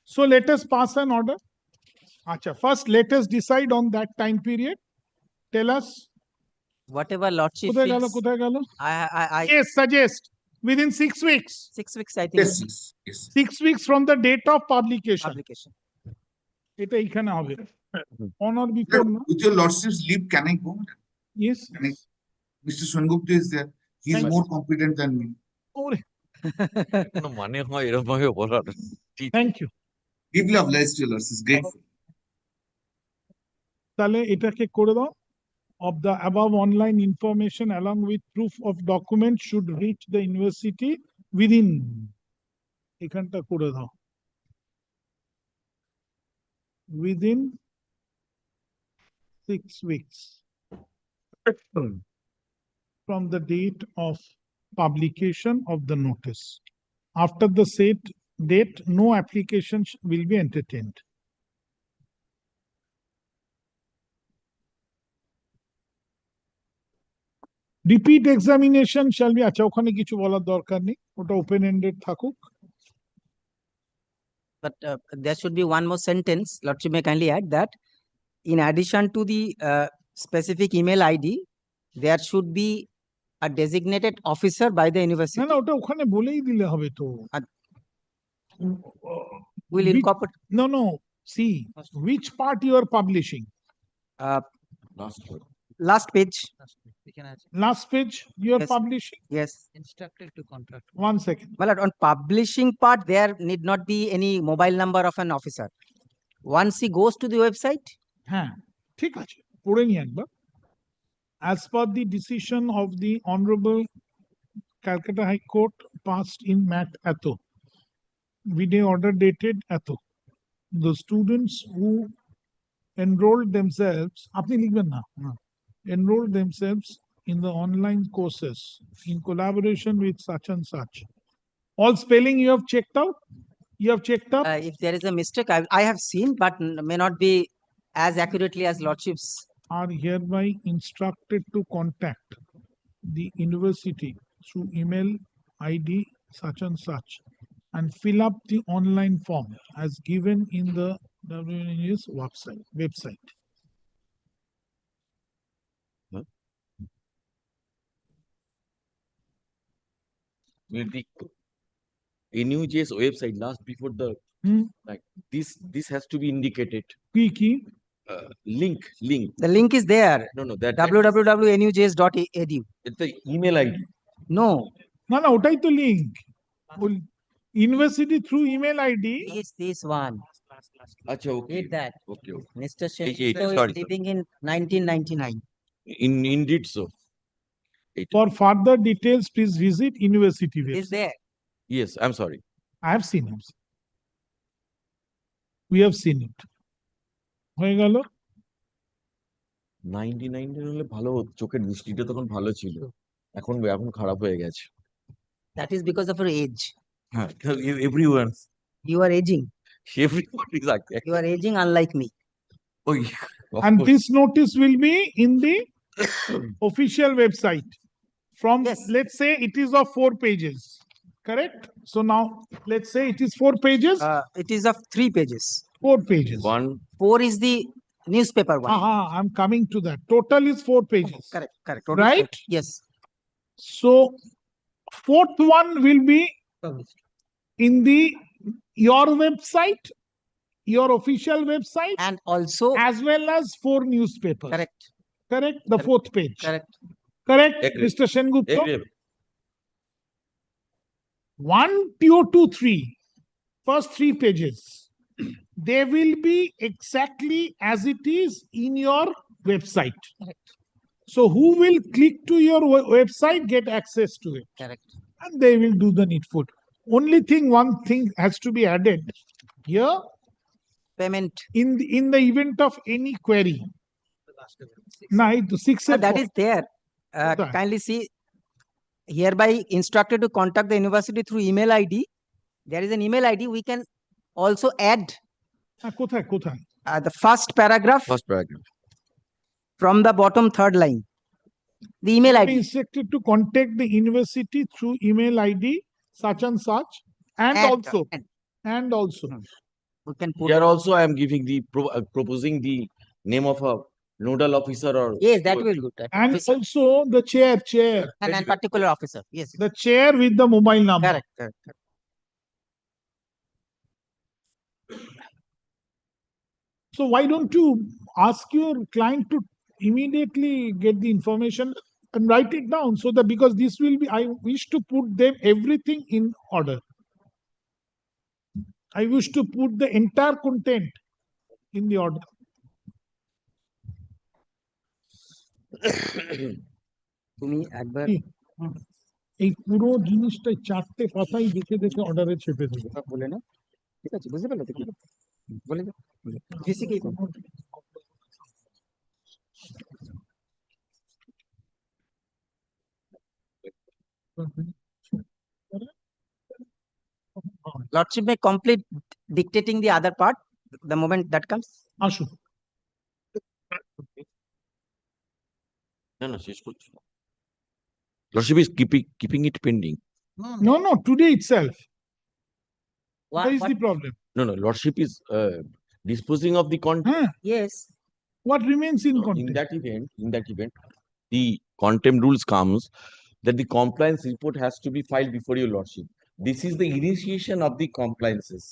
So let us pass an order. Acha, first let us decide on that time period. Tell us. Whatever lordship কোথায় গেল, feels, কোথায় গেল? I Yes, suggest within 6 weeks. 6 weeks, I think. Yes. 6 weeks from the date of publication. Publication. এটা এইখানে হবে। On or before, no? With your lordship's leave, can I go? Yes. Mr. Swangupta is there. He is Thank more competent than me. ওরে, কোনো মানে হয় এরকম ভাবে বলার? Thank you. Deeply obliged to your lordship. Grateful. তাহলে এটাকে করে দাও। Of the above online information along with proof of document should reach the university within এখানটা করে দাও within 6 weeks from the date of publication of the notice. After the said date, no applications will be entertained. Repeat examination shall be, আচ্ছা ওখানে কিছু বলার দরকার নেই, ওটা ওপেন এন্ডেড থাকুক। But there should be one more sentence. Lordship may kindly add that in addition to the specific email ID, there should be a designated officer by the না university. না ওটা ওখানে বলেই দিলে হবে তো। Will incorporate. No. See, which part you are publishing? Last page. Last page you are Yes. publishing? Yes. Instructed to contract. 1 second. Well, on publishing part, there need not be any mobile number of an officer. Once he goes to the website, হ্যাঁ ঠিক আছে, পড়ে নি একবার। As per the decision of the Honorable Calcutta High Court passed in Mat Ato, video order dated Ato, the students who enrolled themselves, আপনি লিখবেন না, enrolled themselves in the online courses in collaboration with such and such. All spelling you have checked out? You have checked up? if there is a mistake, I have seen, but may not be as accurately as Lordship's. Are hereby instructed to contact the university through email ID such and such and fill up the online form as given in the WNU's website. Will the NUJ's website last before the like this has to be indicated. Key. Link. The link is there. No, that www.nujs.edu. it's the email ID. No. না ওটাই তো link. University through email ID. This one. Acha, okay. Read that. Okay. Mr. Sorry, Shekito is sorry. living in 1999. Indeed so. For further details, please visit university Is website. there? Yes, I'm sorry. I have seen him. We have seen it. হয়ে গেল? 99 হলে ভালো হতো, চোখের দৃষ্টিটা তখন ভালো ছিল, এখন খারাপ হয়ে গেছে। That is because of your age. হ্যাঁ, everyone. You are aging. Everyone is like that. You are aging unlike me. Oh, And this notice will be in the official website. From, let's say it is of 4 pages. Correct? So now, let's say it is 4 pages. It is of 3 pages. 4 pages. 4 is the newspaper one. I'm coming to that. Total is 4 pages. Correct. Total right? Yes. So, 4th one will be in your website, your official website, and also as well as 4 newspapers. Correct. The 4th page. Correct. Mr. Sengupta. 1, 2, 2, 3. First 3 pages. They will be exactly as it is in your website. Correct. So who will click to your website get access to it? Correct. And they will do the needful. Only thing, one thing has to be added here. Payment. In the event of any query. That is there. Kindly see, hereby instructed to contact the university through email ID. There is an email ID. We can also add the first paragraph. First paragraph. From the bottom third line. The email ID. Instructed to contact the university through email ID such and such, and also. We can put here also I am giving the proposing the name of a nodal officer or yes, that will do that. And also the chair and particular officer. Yes. The chair with the mobile number. Correct. So why don't you ask your client to immediately get the information and write it down, so that, because this will be, I wish to put them everything in order. I wish to put the entire content in the order. তুমি একবার এই পুরো জিনিসটা চারটে পাতায় দেখে দেখে অর্ডারে ছেপে দেবো বলে না, ঠিক আছে, বুঝতে পারলে তো কি বলে জিসি কি Lordship may complete dictating the other part the moment that comes. Ashu. No, she's good. Lordship is keeping it pending. No, today itself. What is the problem? No, Lordship is disposing of the content. Yes. What remains in content? In that event, the contempt rules comes that the compliance report has to be filed before your Lordship. This is the initiation of the compliances.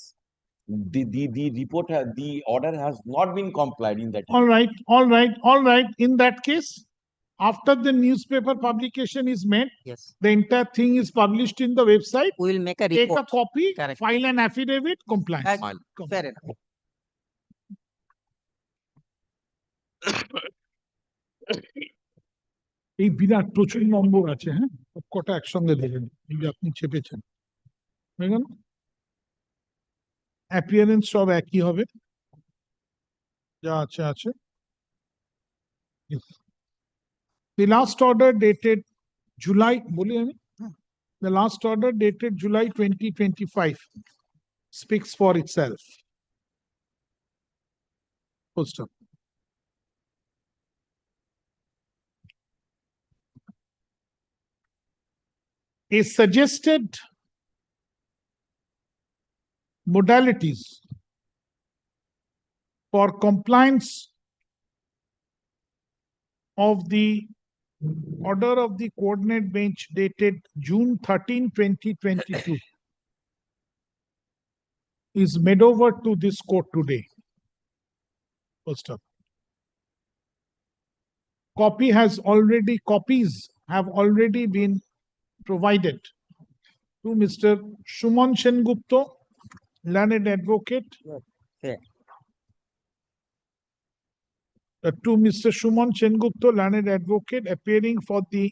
The report, the order has not been complied in that. All right. In that case, after the newspaper publication is made, yes, the entire thing is published in the website. We will make a report. Take a copy, file an affidavit, compliance. Fair enough. এই বিরাট প্রচুর নম্বর আছে, হ্যাঁ, কটা একসঙ্গে দেবেন, এই যে আপনি চেপেছেন, হয়ে গেল। অ্যাপিয়ারেন্স সব একই হবে, যা আছে। The last order dated July, বলি আমি, the last order dated July 2025 speaks for itself. Full stop. A suggested modalities for compliance of the order of the coordinate bench dated June 13, 2022 is made over to this court today. First up. Copies have already been provided to Mr. Shuman Sengupta, learned advocate. To Mr. Shuman Sengupta, learned advocate, appearing for the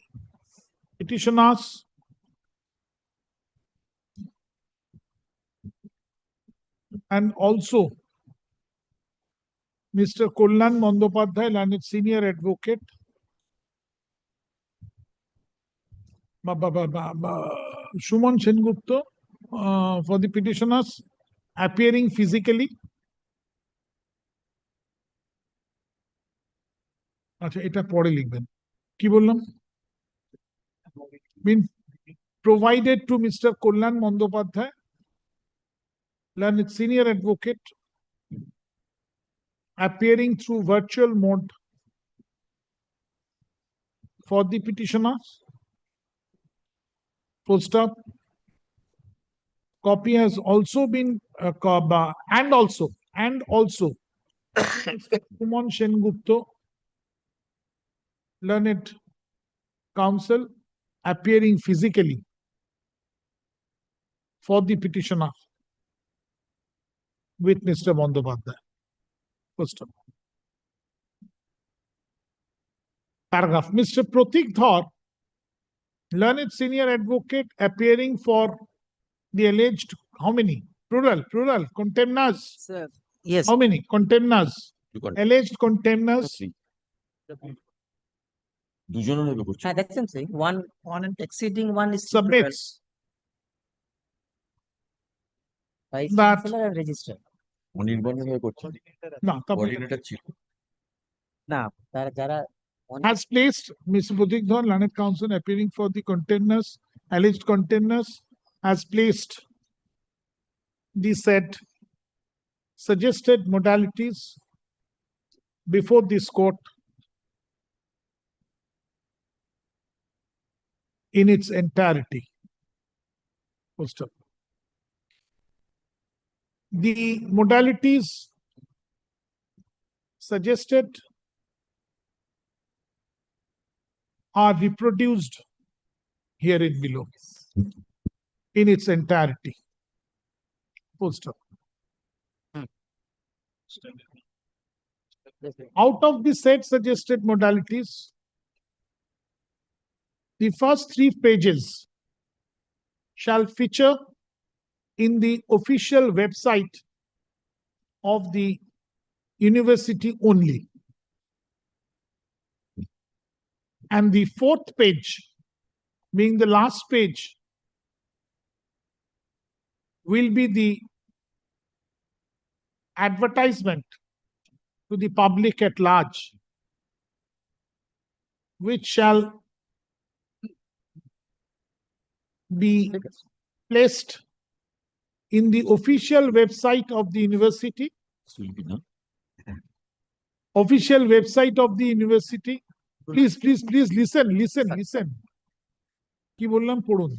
petitioners, and also Mr. Kullan Mondopadhyay, learned senior advocate, Shuman Sengupta, for the petitioners, appearing physically. আচ্ছা, এটা পরে লিখবেন, কি বললাম? Been provided to Mr. Kullan Mondopadhyay, learned senior advocate, appearing through virtual mode for the petitioners. Full stop. Copy has also been and also Shuman Sengupta, learned counsel, appearing physically for the petitioner with Mr. Mondopadhyay. First up. Paragraph. Mr. Pratik Dhar, learned senior advocate, appearing for the alleged, how many? Plural, contemners. Sir, yes. How many? Contemners. Alleged contemners. দুজনের হবে করছে That's what I'm saying. One and exceeding one is Submits vice that chancellor and register. অনির্বাণের হয়ে করছে না, coordinator ছিল না, যারা has placed Mr. Buddhigdhar, Learned Counsel, appearing for the contemners, alleged contemners, has placed the said suggested modalities before this court in its entirety. First of all, the modalities suggested are reproduced herein below in its entirety. Full stop. Out of the said suggested modalities, the first 3 pages shall feature in the official website of the university only. And the 4th page, being the last page, will be the advertisement to the public at large, which shall be placed in the official website of the university. Official website of the university. Please listen. কি বললাম পড়ুন।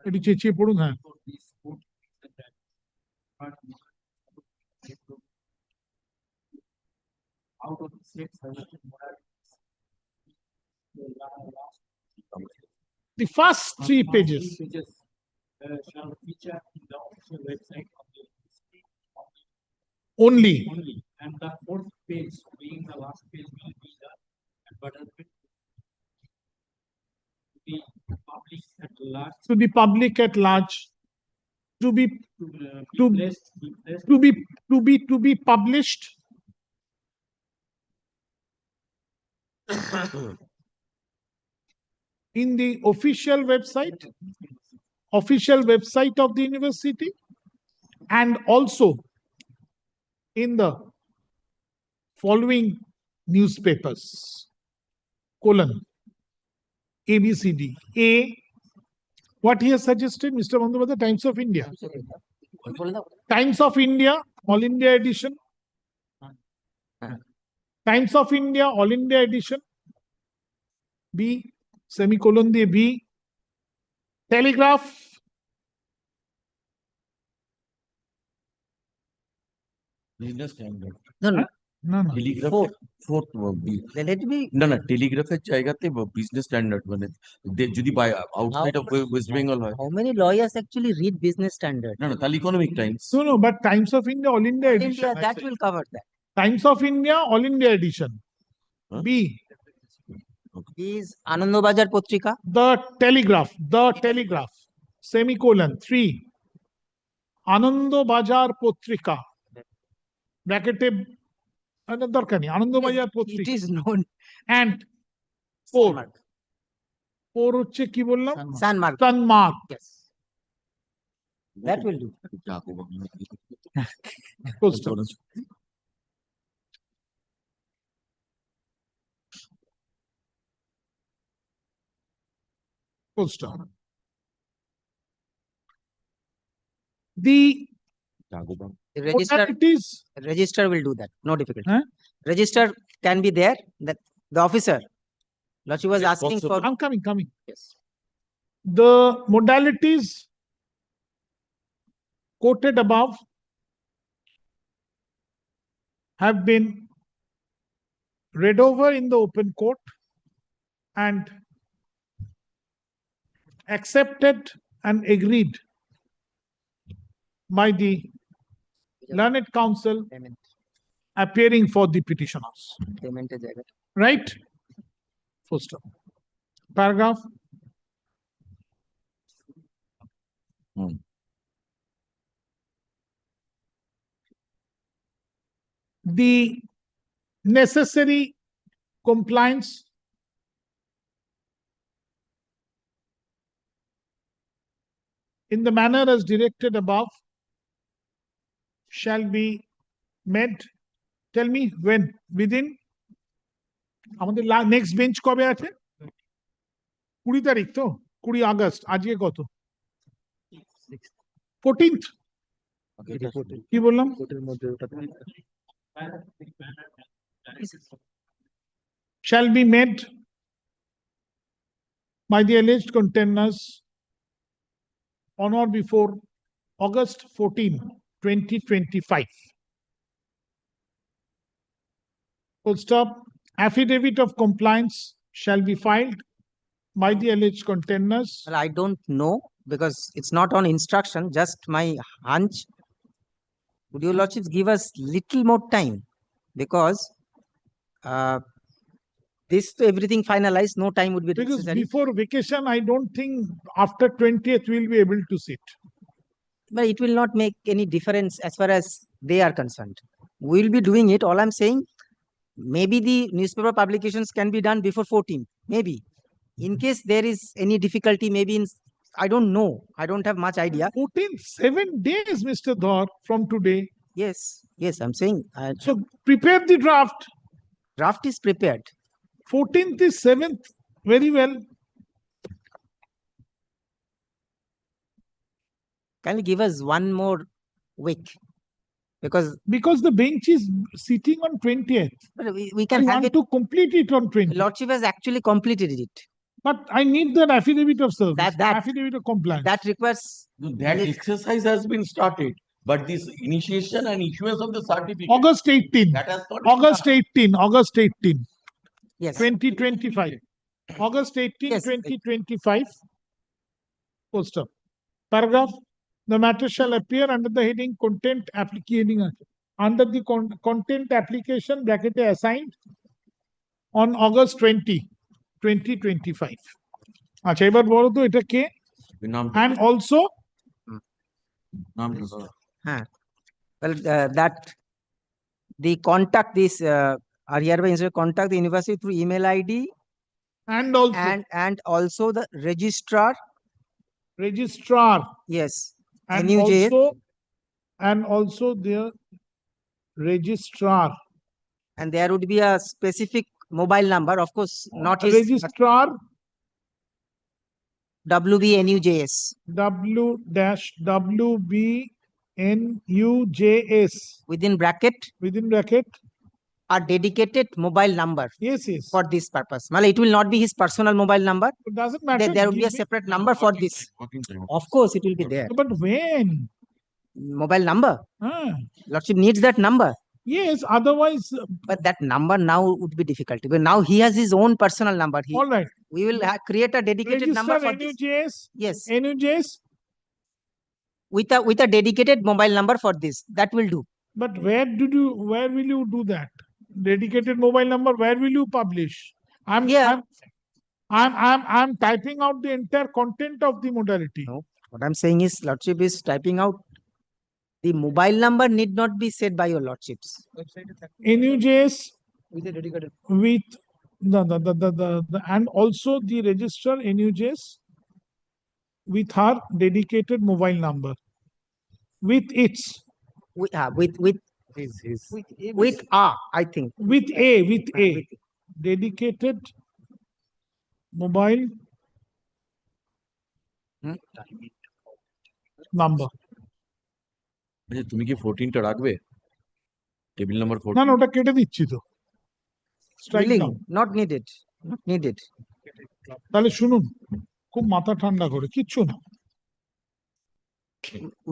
এটি চেঁচিয়ে পড়ুন। হ্যাঁ, the first 3 pages shall feature in the official website of the university only. And the 4th page, being the last page, will be the advertisement to the public at large. To the public at large, to be published in the official website of the university, and also in the following newspapers, colon, ABCD. A, what he has suggested, Mr. Bandyopadhyay, Times of India. Times of India, All India edition. Times of India, All India edition. B, semicolon দিয়ে B. Telegraph. Business standard No, no. না telegraph fourth Let me. না টেলিগ্রাফের জায়গাতে business standard মানে যদি by outside of West Bengal হয়। How many lawyers actually read business standard? না তাহলে economic Times. No, but Times of India, All India edition. That will cover that. Times of India, All India edition. Huh? B, Is Anandabazar Potrika. The Telegraph, semicolon 3, Anandabazar Potrika, bracket দরকার নেই, Anandabazar It পত্রিকা। is known. And 4 হচ্ছে কি বললাম, Sunmark. Yes. That will do. Full stop. The Register will do that. No difficulty. Huh? Register can be there. That the officer. Lordship was asking for. I'm coming. Yes. The modalities quoted above have been read over in the open court and accepted and agreed by the Learned Counsel appearing for the petitioners. Payment এর জায়গাটা। Right? Full stop. Paragraph. The necessary compliance in the manner as directed above shall be made. Tell me when, within আমাদের next bench কবে আছে 20 তারিখ তো 20 August আজকে কত 14th কি বললাম shall be made by the alleged contenders on or before August 14, 2025. Full stop. Affidavit of compliance shall be filed by the alleged contenders. Well, I don't know because it's not on instruction, just my hunch. Would your lordships give us little more time? Because this everything finalized, no time would be Because necessary. before vacation, I don't think after 20th we'll be able to sit. But it will not make any difference as far as they are concerned. We'll be doing it. All I'm saying, maybe the newspaper publications can be done before 14, maybe. In case there is any difficulty, maybe in, I don't know. I don't have much idea. 14th, 7 days, Mr. Dhar, from today. Yes, yes, I'm saying. So prepare the draft. Draft is prepared. 14th is 7th. Very well. Can you give us one more week? Because the bench is sitting on 20th. But we can have it to complete it on 20th. Lordship has actually completed it. But I need that affidavit of service. That affidavit of compliance. That requires That exercise has been started, but this initiation and issuance of the certificate. August 18. That has not August 18. August 18. Yes. 2025. August 18, Yes. 2025. Full stop. Paragraph. The matter shall appear under the heading content application. Under the content application bracket assigned on August 20, 2025. আচ্ছা এবার বলো তো এটা কে and also well that the contact this are hereby instructed to contact the university through email ID and also the registrar. Yes. and also their registrar. And there would be a specific mobile number, of course, not his registrar WBNUJS. WBNUJS. Within bracket. A dedicated mobile number. Yes. For this purpose. Well, it will not be his personal mobile number. It doesn't matter. There will be a separate number for this. Of course, it will be there. But when? Mobile number. Lordship needs that number. Yes, otherwise. But that number now would be difficult. But now he has his own personal number. All right. We will create a dedicated number for NUJS. this. Yes. NUJS. With a dedicated mobile number for this. That will do. But where will you do that? Dedicated mobile number, where will you publish? I'm typing out the entire content of the modality. No, what I'm saying is Lordship is typing out the mobile number need not be said by your Lordships. NUJS with a dedicated with the and also the register NUJS with her dedicated mobile number with its with I think with a dedicated mobile number. তুমি কি 14টা রাখবে table number 14? না ওটা কেটে দিচ্ছি তো strike down not needed. তাহলে শুনুন খুব মাথা ঠান্ডা করে কিচ্ছু না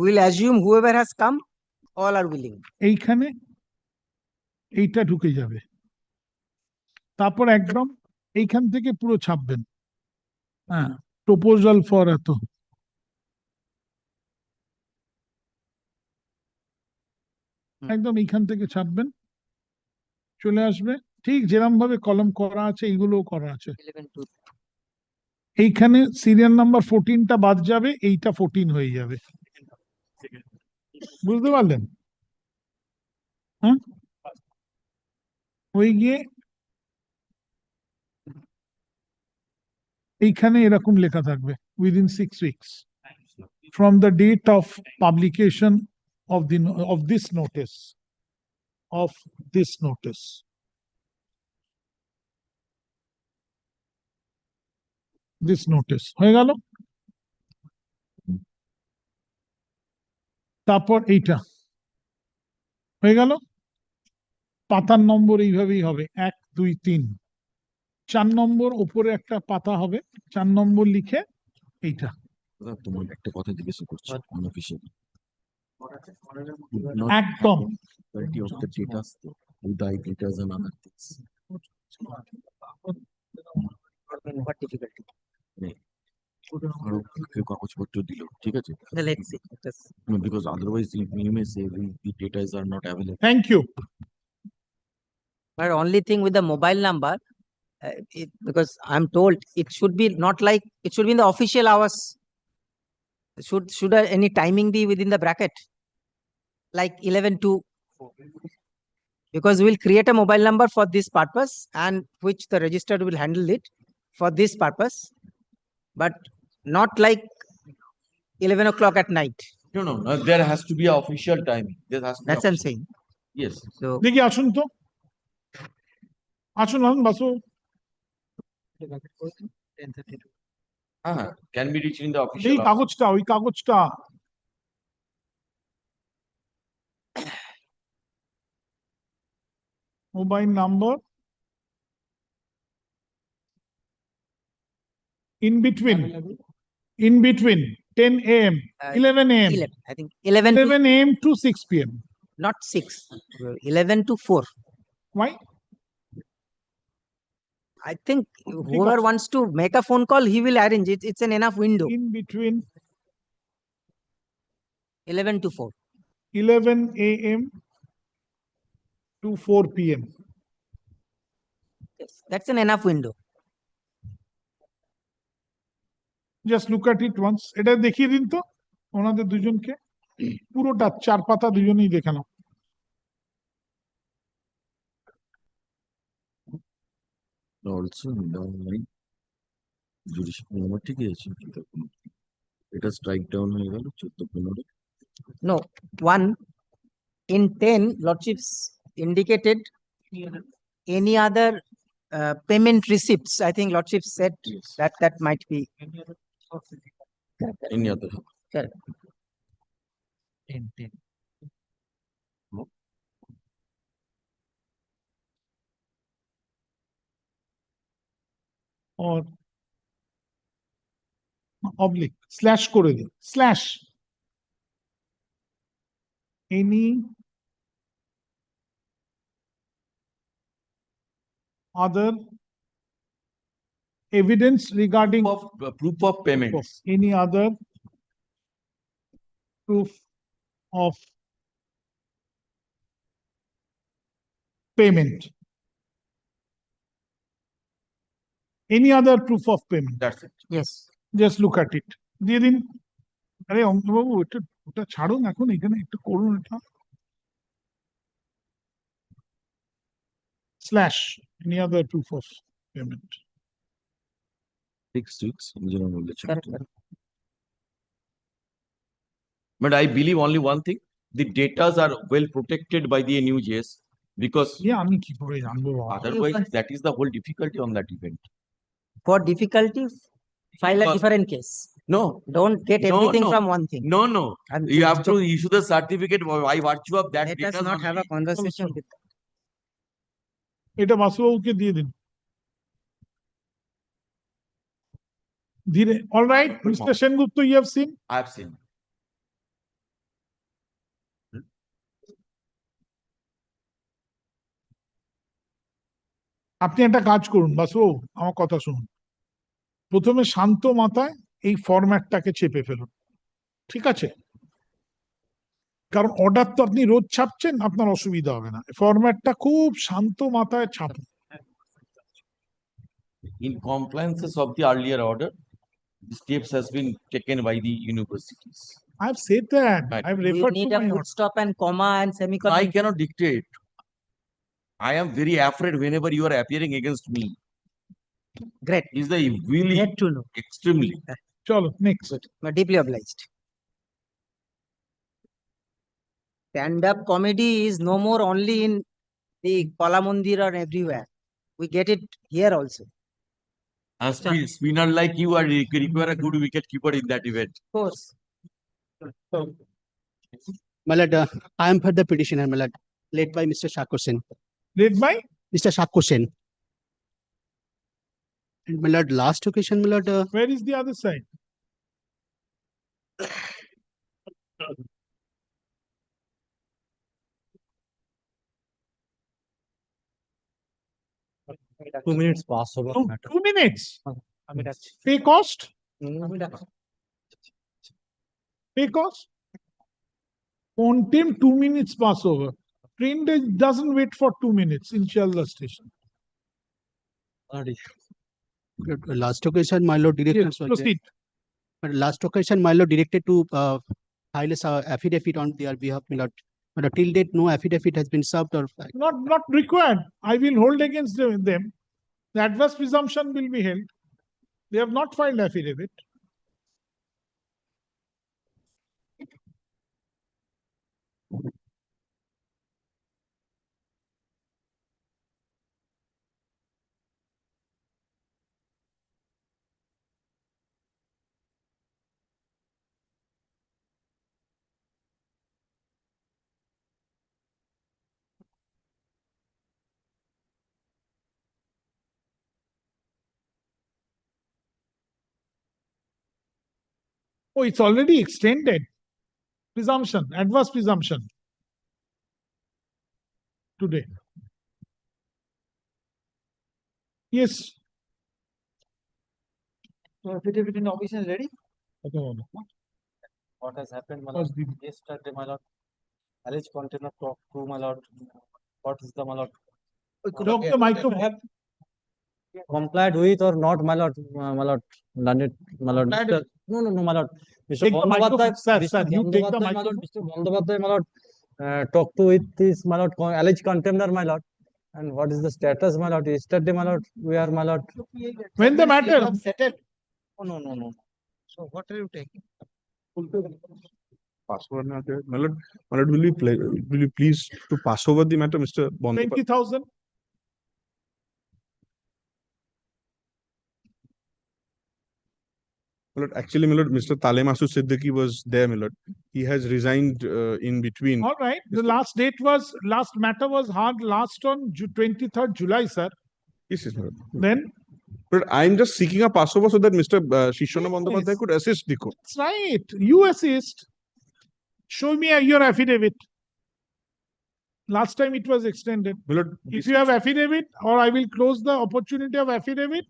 We'll assume whoever has come all are willing. এইখানে এইটা ঢুকে যাবে তারপর একদম এইখান থেকে পুরো ছাপবেন হ্যাঁ প্রপোজাল ফর এত একদম এইখান থেকে ছাপবেন চলে আসবে, ঠিক যেরকম ভাবে কলম করা আছে এইগুলোও করা আছে। 11 to এইখানে সিরিয়াল নাম্বার 14টা বাদ যাবে, এইটা 14 হয়ে যাবে। বুঝতে পারলেন? হ্যাঁ, ওই গিয়ে এইখানে এরকম লেখা থাকবে within 6 weeks from the date of publication of this notice হয়ে গেল। তারপর এইটা হয়ে গেল। পাতার নম্বর এইভাবেই হবে 1 2 3, 4 নম্বর উপরে একটা পাতা হবে, 4 নম্বর লিখে এইটা। তোমার একটা কথা জিজ্ঞেস করছি অনঅফিশিয়ালি, একদম quality of the data with the data and other things. what difficulty? কেউ কাগজপত্র দিল, ঠিক আছে, Let's see. because otherwise you may say the data are not available. Thank you. But only thing with the mobile number, because I'm told it should be not like, it should be in the official hours. Should any timing be within the bracket? Like 11 to, because we'll create a mobile number for this purpose and which the register will handle it for this purpose, but not like 11 o'clock at night. No, there has to be an official timing. There has to be That's what I'm saying. Yes. So দেখি আসুন তো, আসুন Basu. Can be reached in the official এই hours. কাগজটা, ওই কাগজটা mobile number in between 10 a.m. 11 a.m. 11, I think 11 to, 11 a.m. to 6 p.m. not 6, 11 to 4. Why? I think whoever wants to make a phone call, he will arrange it. It's an enough window. In between 11 to 4. 11 a.m. to 4 p.m. Yes, that's an enough window. Just look at it once. এটা দেখিয়ে দিন তো ওনাদের দুজনকে, পুরোটা 4 পাতা দুজনেই দেখানো। Also online judicial number ঠিকই আছে, এটা স্ট্রাইক ডাউন হয়ে গেল 14-15। No, one in 10 lordships indicated any other payment receipts. I think lordship said that might be Any other? correct. 10. or oblique slash করে দিই, slash any other evidence regarding proof of payment, any other proof of payment, any other proof of payment. That's it. Yes. Just look at it. দিয়ে দিন। আরে অঙ্কবাবু ওটা ছাড়ুন, এখন এখানে একটু করুন এটা। Slash any other proof of payment. 6 weeks engineer knowledge. But I believe only one thing: the data are well protected by the NUJS, because আমি কি করে জানবো? otherwise that is the whole difficulty on that event. For difficulty, file a different case. No, don't get everything no. from one thing. No, you have to issue the certificate by virtue of that. Let data us not have a conversation with them. এটা বাসুবাবুকে দিয়ে দিন ধীরে। All right, Mr. Sengupta, you have seen? I have seen. আপনি একটা কাজ করুন বাসুবাবু, আমার কথা শুনুন। প্রথমে শান্ত মাথায় এই ফরম্যাটটাকে চেপে ফেলুন, ঠিক আছে? কারণ অর্ডার তো আপনি রোজ ছাপছেন, আপনার অসুবিধা হবে না, ফরম্যাটটা খুব শান্ত মাথায় ছাপুন। In compliance of the earlier order, the steps has been taken by the universities. I've said that. Right. I've You referred to need a my full order. stop and comma and semicolon. I cannot dictate. I am very afraid whenever you are appearing against me. Great. Is the really Great to know. extremely. Chalo, next. But deeply obliged. Stand-up comedy is no more only in the Kalamandir or everywhere. We get it here also. A spinner like you are require a good wicket keeper in that event. Of course. My lord, I am for the petitioner, my lord, led by Mr. Shakur Sen. Led by? Mr. Shakur Sen. And my lord, last occasion, my lord. Where is the other side? Two minutes pass over. 2 minutes. Pay cost? Pay cost? Contempt 2 minutes pass over. Train doesn't wait for 2 minutes in Shalda station. Last occasion, my lord, directed. Yes, proceed. But last occasion, my lord, directed to file a affidavit on their behalf, my lord. But till date, no affidavit has been served or. Not required. I will hold against them. The adverse presumption will be held. They have not filed affidavit. Oh, it's already extended. Presumption, adverse presumption. Today. Yes. So affidavit in opposition is ready? Okay. What has happened, my lord? Yesterday, my lord. Alleged container talk to my lord. What is the my lord? Dr. Microphone. Complied with or not, my lord? My lord, done it, my lord. No, my lord. Mr. Take the microphone, sir, you take the My lord, microphone. Mr. Bandyopadhyay, my lord, talk to with this, my lord, alleged contemner, my lord. And what is the status, my lord? Yesterday, my lord, we are, my lord. When the matter? Settled. Oh, no. So what are you taking? Pass over matter. My lord, will you please to pass over the matter, Mr. Bandyopadhyay? 20,000. My lord, actually, my lord, Mr. Talemasu Siddiqui was there, my lord. He has resigned in between. All right. The last matter was heard last on 23rd July, sir. Yes, my lord. Then? But I'm just seeking a passover so that Mr. Shishona Bandyopadhyay could assist the court. That's right. You assist. Show me your affidavit. Last time it was extended. My lord, if you have affidavit, or I will close the opportunity of affidavit,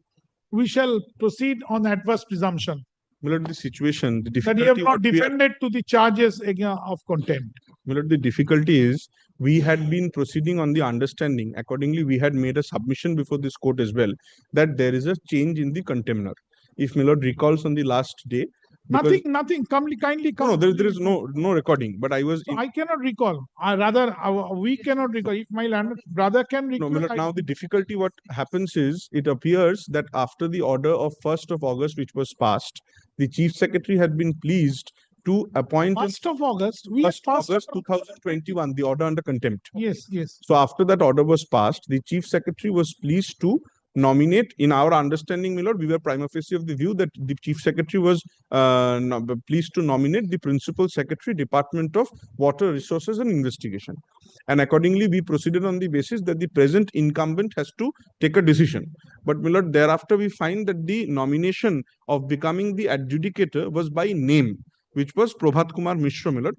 we shall proceed on adverse presumption. My lord, the situation, the That difficulty. you have not defended to the charges of contempt. My lord, the difficulty is we had been proceeding on the understanding. Accordingly, we had made a submission before this court as well that there is a change in the contemner. If my lord recalls on the last day. Nothing. Kindly come. No, there is no recording. But I was. So I cannot recall. We cannot recall. If my brother can recall. No, my lord, now the difficulty what happens is it appears that after the order of 1st of August, which was passed, the chief secretary had been pleased to appoint. 1st of August. 1st August 2021, the order under contempt. Yes. So after that order was passed, the chief secretary was pleased to nominate. In our understanding, my lord, we were prima facie of the view that the chief secretary was pleased to nominate the principal secretary, Department of Water Resources and Investigation. And accordingly, we proceeded on the basis that the present incumbent has to take a decision. But my lord, thereafter we find that the nomination of becoming the adjudicator was by name, which was Prabhat Kumar Mishra, my lord,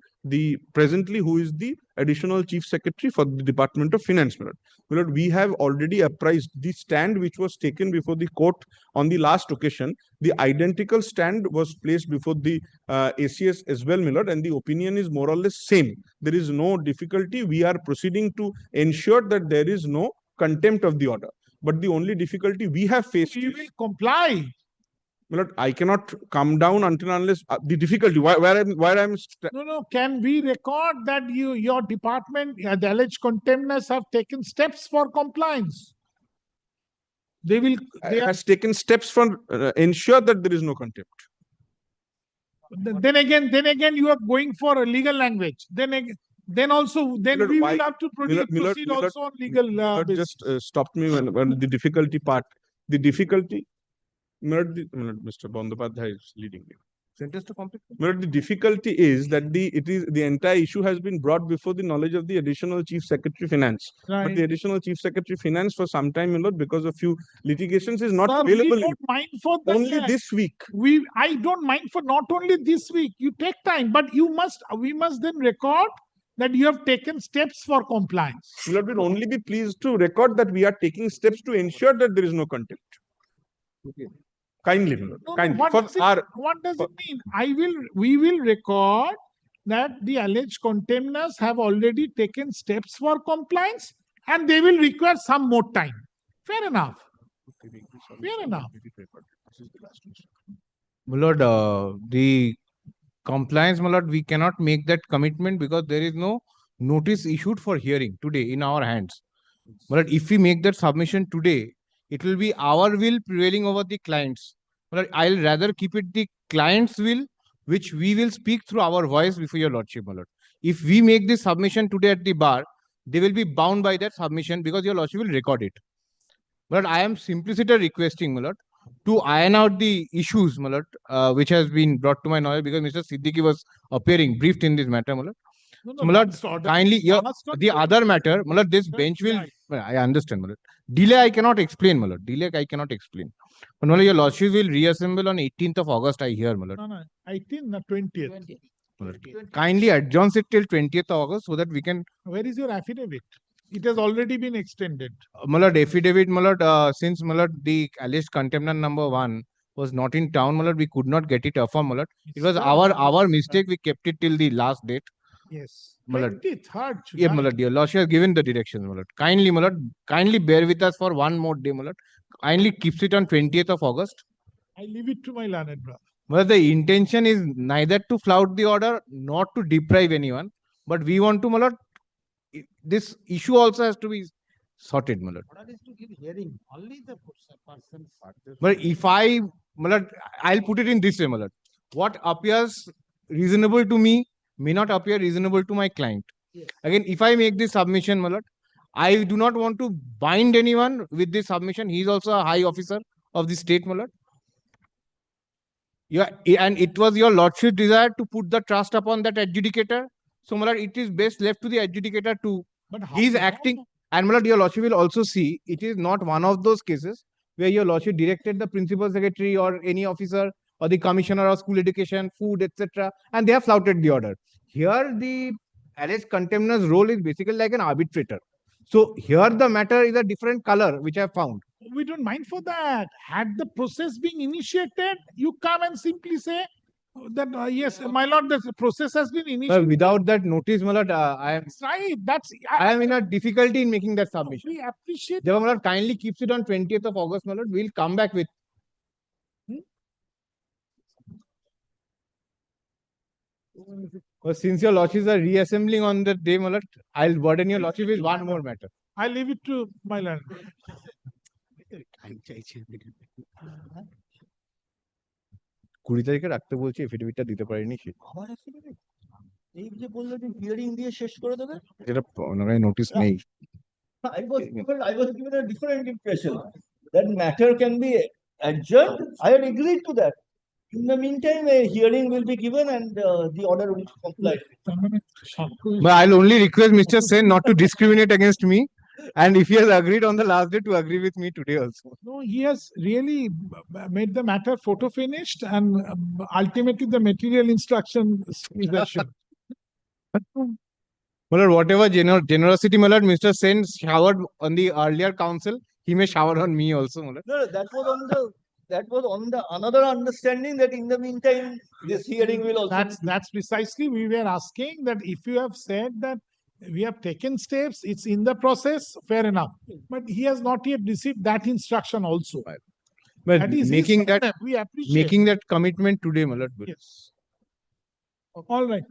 presently who is the additional chief secretary for the Department of Finance, my lord. My lord, we have already apprised the stand which was taken before the court on the last occasion. The identical stand was placed before the ACS as well, my lord, and the opinion is more or less same. There is no difficulty. We are proceeding to ensure that there is no contempt of the order. But the only difficulty we have faced You will comply. My lord, I cannot come down until unless the difficulty where I'm No. Can we record that your department, the alleged contemners have taken steps for compliance? They will. They has taken steps for ensure that there is no contempt. Then again, you are going for a legal language. Then we will have to proceed also on legal basis. Just stopped me when the difficulty part. The difficulty. Mr. Bandopadhyay is leading me. Sentence to complete. The difficulty is that the entire issue has been brought before the knowledge of the additional chief secretary finance. Right. But the additional chief secretary finance for some time, my lord, because of few litigations is not Sir, available. we don't mind for that. Only this week. I don't mind for not only this week. You take time, but we must then record that you have taken steps for compliance. My lord, will only be pleased to record that we are taking steps to ensure that there is no contempt. Okay. Kindly, my lord. Kindly. What does it mean? We will record that the alleged contemners have already taken steps for compliance and they will require some more time. Fair enough. Fair enough. My lord, the compliance, my lord, we cannot make that commitment because there is no notice issued for hearing today in our hands. My lord, if we make that submission today, it will be our will prevailing over the clients. But I'll rather keep it the client's will, which we will speak through our voice before your lordship, my lord. If we make this submission today at the bar, they will be bound by that submission because your lordship will record it. But I am simplicity requesting, my lord, to iron out the issues, my lord, which has been brought to my knowledge because Mr. Siddiqui was appearing briefed in this matter, my lord. So, my lord, kindly, the other matter, my lord, this bench will, I understand, my lord. Delay I cannot explain, my lord. Delay I cannot explain. But my lord, your lordship will reassemble on 18th of August, I hear, my lord. No, 18th, 20th. Kindly adjourn it till 20th of August so that we can. Where is your affidavit? It has already been extended. My lord, affidavit, my lord, since my lord, the alleged contender number 1 was not in town, my lord, we could not get it affirmed, my lord. It was our mistake. We kept it till the last date. Yes. My lord. 23rd. Yeah, my lord, your lordship has given the directions, my lord. Kindly, my lord, kindly bear with us for one more day, my lord. Kindly keeps it on 20th of August. I leave it to my learned brother. Well, the intention is neither to flout the order nor to deprive anyone, but we want to, my lord, this issue also has to be sorted, my lord. Order is to give hearing. Only the person. But if my lord, I'll put it in this way, my lord. What appears reasonable to me may not appear reasonable to my client. Yes. Again, if I make this submission, my lord, I do not want to bind anyone with this submission. He is also a high officer of the state, my lord. Yeah, and it was your lordship desire to put the trust upon that adjudicator. So, my lord, it is best left to the adjudicator to. But he is acting, and my lord, your lordship will also see it is not one of those cases where your lordship directed the principal secretary or any officer or the commissioner of school education, food, etc., and they have flouted the order. Here, the alleged contemptor's role is basically like an arbitrator. So here the matter is a different color, which I have found. We don't mind for that. Had the process been initiated, you come and simply say that yes, my lord, the process has been initiated. Without that notice, my lord, I am. That's right. I am in a difficulty in making that submission. We appreciate. Dewa, my lord, kindly keeps it on 20th of August, my lord. We'll come back with. Well, since your lordships are reassembling on the day, my lord, I'll burden your lordship with one more matter. I leave it to my lord. 20 তারিখে রাখতে বলছি, এফিডেভিটটা দিতে পারিনি সে। আবার affidavit এই যে বললো যে হিয়ারিং দিয়ে শেষ করে দেবে, যেটা ওনার নোটিস নেই। I was given a different impression that matter can be adjourned. I had agreed to that. In the meantime, a hearing will be given and the order will be complied. But I'll only request Mr. Sen not to discriminate against me. And if he has agreed on the last day, to agree with me today also. No, he has really made the matter photo finished and ultimately the material instruction is assured. My lord, whatever generosity, my lord, Mr. Sen showered on the earlier council, he may shower on me also, my lord. No, that was on the another understanding that in the meantime, this hearing will also. That's precisely we were asking that if you have said that we have taken steps, it's in the process, fair enough. But he has not yet received that instruction also. But That is his making that step, we appreciate. making that commitment today, my lord. Yes. All right.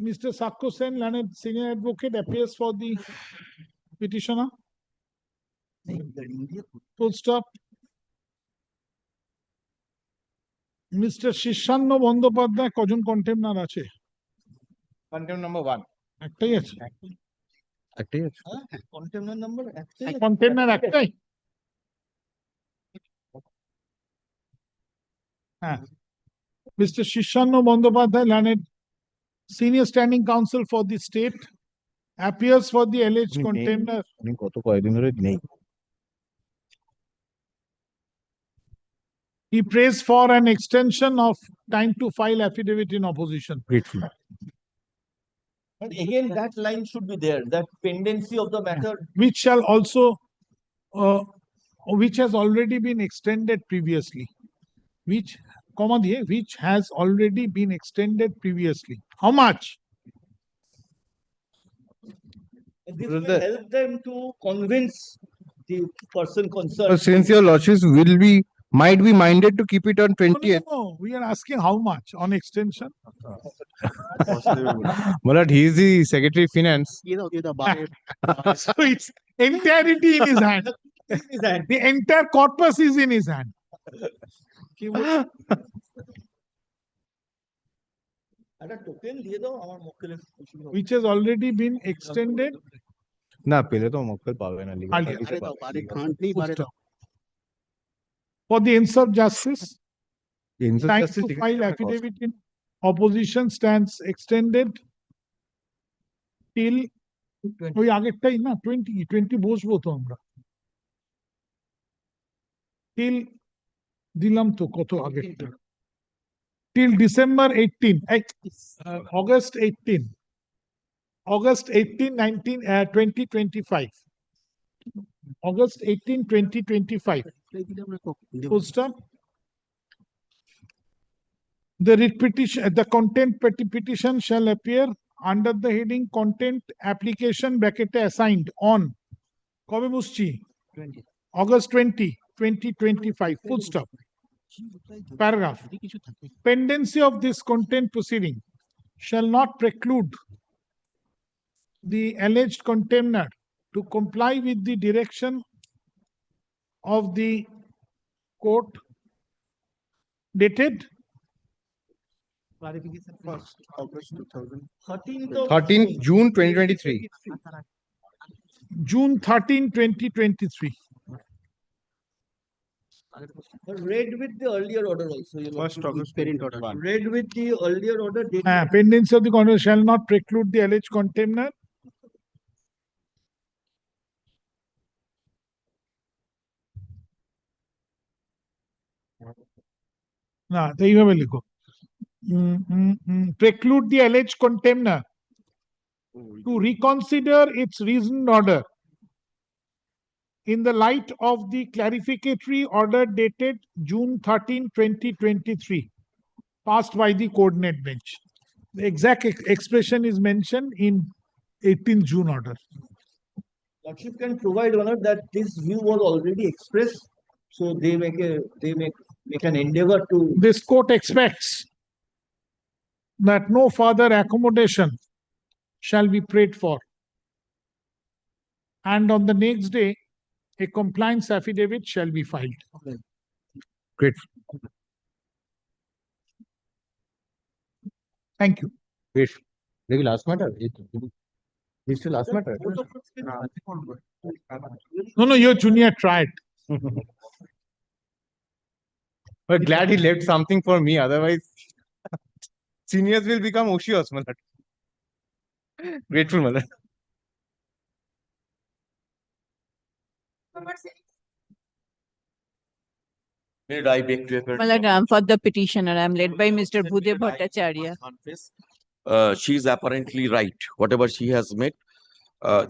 Mr. Sakko Sen, learned senior advocate, appears for the petitioner. Full stop. Mr. Shishanno Bandyopadhyay কজন কন্টেমনার আছে? Contempt number 1. একটাই আছে। একটাই আছে। Contempt number একটাই। কন্টেমনার একটাই। হ্যাঁ। Mr. Shishanno Bandyopadhyay, learned senior standing counsel for the state, appears for the alleged contemner. উনি গত কয়েকদিন ধরে নেই। He prays for an extension of time to file affidavit in opposition. Grateful. And again, that line should be there, that pendency of the matter. Which shall also, which has already been extended previously. Which, comma diye, which has already been extended previously. How much? This will help them to convince the person concerned. But since your lordships might be minded to keep it on 20th. No, we are asking how much on extension. My lord, he is the Secretary of Finance. So it's entirety in his hand. The entire corpus is in his hand. Which has already been extended. না পেলে তো মক্কেল পাবে না For the ends of justice, time justice to file affidavit in opposition stands extended till ওই আগেরটাই না 20 বসবো তো আমরা till দিলাম তো কত আগেরটা till December 18 August 18 2025 August 18 2025 full stop. The writ petition, the content petition shall appear under the heading content application bracket assigned on কবে বুঝছি August 20 2025 full stop. Paragraph. Pendency of this content proceeding shall not preclude the alleged contemner to comply with the direction of the court dated 13th June 2023. June 13, 2023. Read with the earlier order also. First August parent order. Read with the earlier order. Pendency of the contemner shall not preclude the alleged contemner না তো এইভাবে লিখো preclude the alleged contemner to reconsider its reasoned order in the light of the clarificatory order dated June 13, 2023, passed by the coordinate bench. The exact expression is mentioned in 18th June order. Lordship can provide honor that this view was already expressed, so they make an endeavor to. This court expects that no further accommodation shall be prayed for, and on the next day a compliance affidavit shall be filed. Great. Thank you. Great. Maybe last matter. Is the last matter? No, your junior tried. But glad he left something for me. Otherwise, seniors will become ocious, my lord. Grateful, my lord. My lord, for the petitioner, I am led by Mr. Bhudev Bhattacharya. she is apparently right, whatever she has made.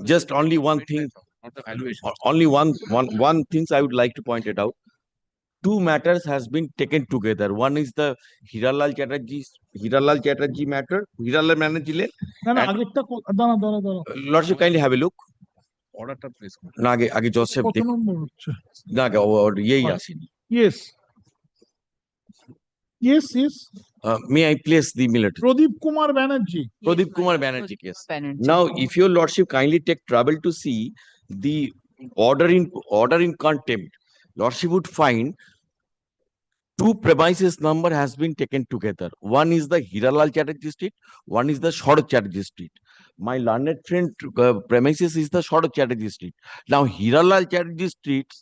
Just only one thing, only one things I would like to point it out. Two matters has been taken together. One is the Hiralal Chatterjee matter, Hiralal Banerjee. Lordship, kindly have a look. Orderটা place করুন। না আগে Joseph কত নম্বর হচ্ছে? না আগে ইয়েই আসেনি। Yes. Yes, yes. May I place the military? Pradeep Kumar Banerjee. Pradeep Kumar Banerjee, yes. Now, if your lordship kindly take trouble to see the order in contempt, lordship would find two premises number has been taken together. One is the Hiralal Chatterjee Street, one is the Sharad Chatterjee Street. My learned friend premises is the Sharad Chatterjee Street. Now, Hiralal Chatterjee Street's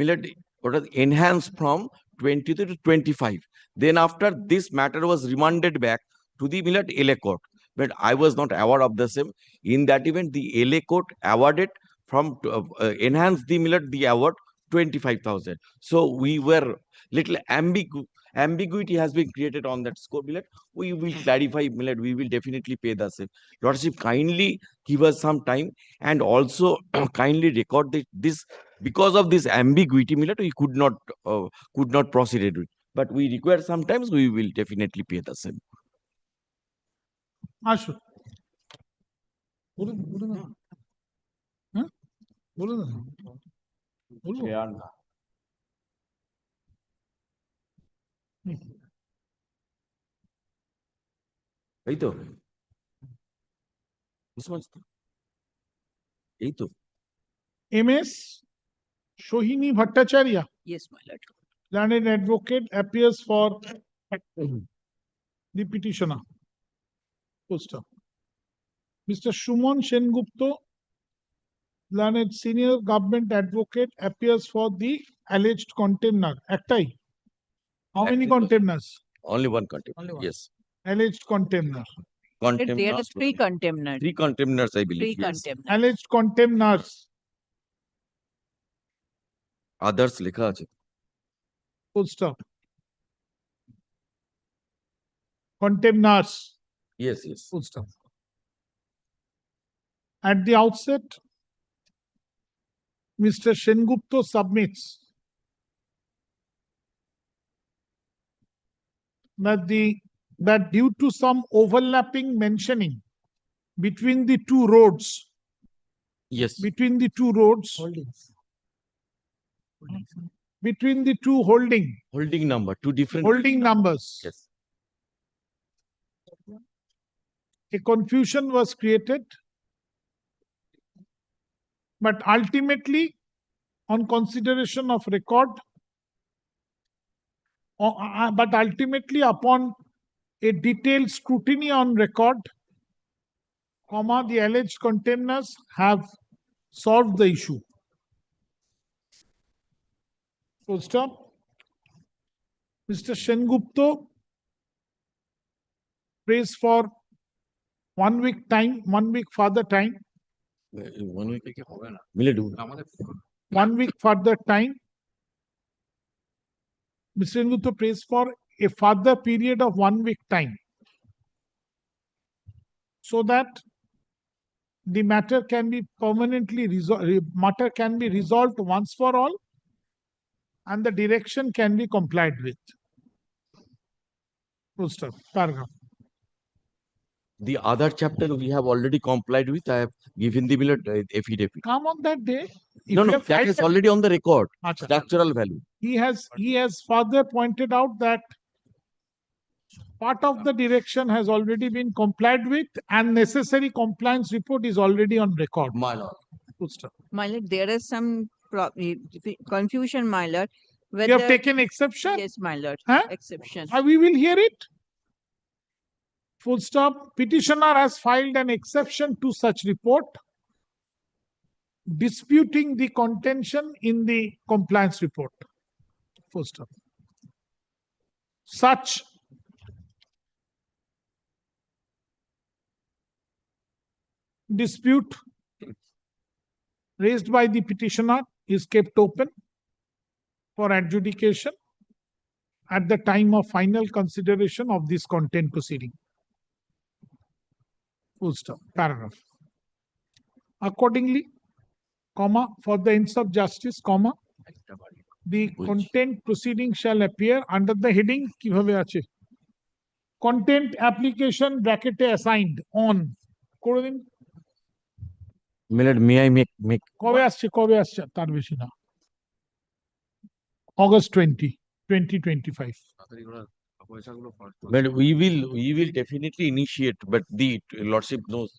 military was enhanced from 20 to 25. Then after this matter was remanded back to the LA court, but I was not aware of the same. In that event, the LA court awarded from enhanced the award 25,000. So we were little ambiguity has been created on that score. We will clarify. We will definitely pay the same. Lordship, kindly give us some time and also kindly record this because of this ambiguity. We could not proceed with. But we require sometimes we will definitely pay the same. আসো বলুন বলুন হ্যাঁ বলুন বলুন এই তো এই তো MS Sohini Bhattacharya. Yes, my lord. Learned advocate appears for the petitioner. Poster. Mr. Shumon Sengupta, learned senior government advocate, appears for the alleged contemner. Ektai. How many contemners? Only one contemner. Yes. Alleged contemner. There are three contemners. Three contemners, I believe. Three Yes. contemners. Alleged contemners. Others লেখা আছে। Full stop. Contemners. Yes, yes. Full stop. At the outset, Mr. Sengupta submits that due to some overlapping mentioning between the two roads, yes, between the two roads, between the two holding number, two different holding numbers, yes, a confusion was created, but ultimately, on consideration of record, but ultimately upon a detailed scrutiny on record, the alleged contemners have solved the issue. Full stop. Mr. Sengupta prays for 1 week time, 1 week further time. 1 week কি হবে না 1 week further time. Mr. Sengupta prays for a further period of 1 week time, so that the matter can be permanently resolved once for all, and the direction can be complied with. Full stop. Paragraph. The other chapter we have already complied with. I have given the affidavit. Come on that day. If No, you no, have that filed is already on the record. Acha. Structural value. He has further pointed out that part of the direction has already been complied with, and necessary compliance report is already on record. My lord. Full stop. My lord, there is some confusion, my lord. You have taken exception? Yes, my lord. Huh? Exception. We will hear it. Full stop. Petitioner has filed an exception to such report, disputing the contention in the compliance report. Full stop. Such dispute raised by the petitioner is kept open for adjudication at the time of final consideration of this content proceeding. Full stop. Paragraph. Accordingly, comma, for the ends of justice, comma, the content proceeding shall appear under the heading কিভাবে আছে? Content application bracket assigned on. করে দিন। Milord, may I make কবে আসছে তার বেশি না। August 20, 2025. But we will definitely initiate, but the lordship knows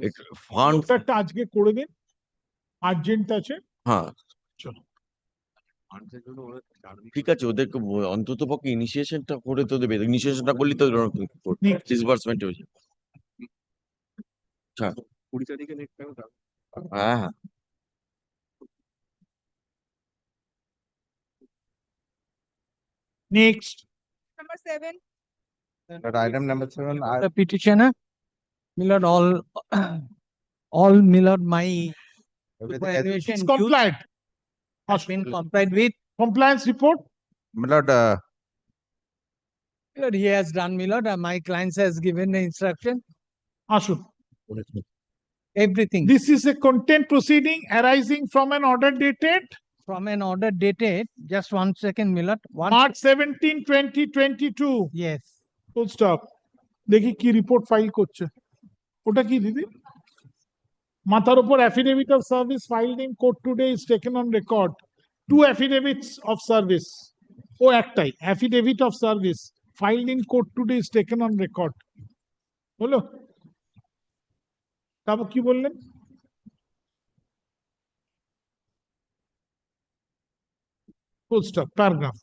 it funds. একটা আজকে করে দিন, আর্জেন্ট আছে। হ্যাঁ, চলো। ঠিক আছে, ওদেরকে অন্তত পক্ষে ইনিশিয়েশনটা করে তো দেবে। ইনিশিয়েশনটা করলে তো ডিসবার্সমেন্ট হয়ে যাবে। হ্যাঁ, 20 তারিখে নেক্সট টাইম। হ্যাঁ হ্যাঁ। Next. Number 7. But item number 7, The petitioner, Milord, all Milord, my superannuation It's dues complied. has been complied with. Compliance report. Milord, Milord, he has done, Milord. My client has given the instruction. Ashun. Everything. This is a content proceeding arising from an order dated From an order dated, just 1 second, Milord. March 17, 2022. Yes. Full stop. দেখি কি report file করছে। ওটা কি দিদি? মাথার উপর affidavit of service filed in court today is taken on record. 2 affidavits of service. ও একটাই affidavit of service filed in court today is taken on record. হলো? তারপর কি বললেন? Full stop. Paragraph.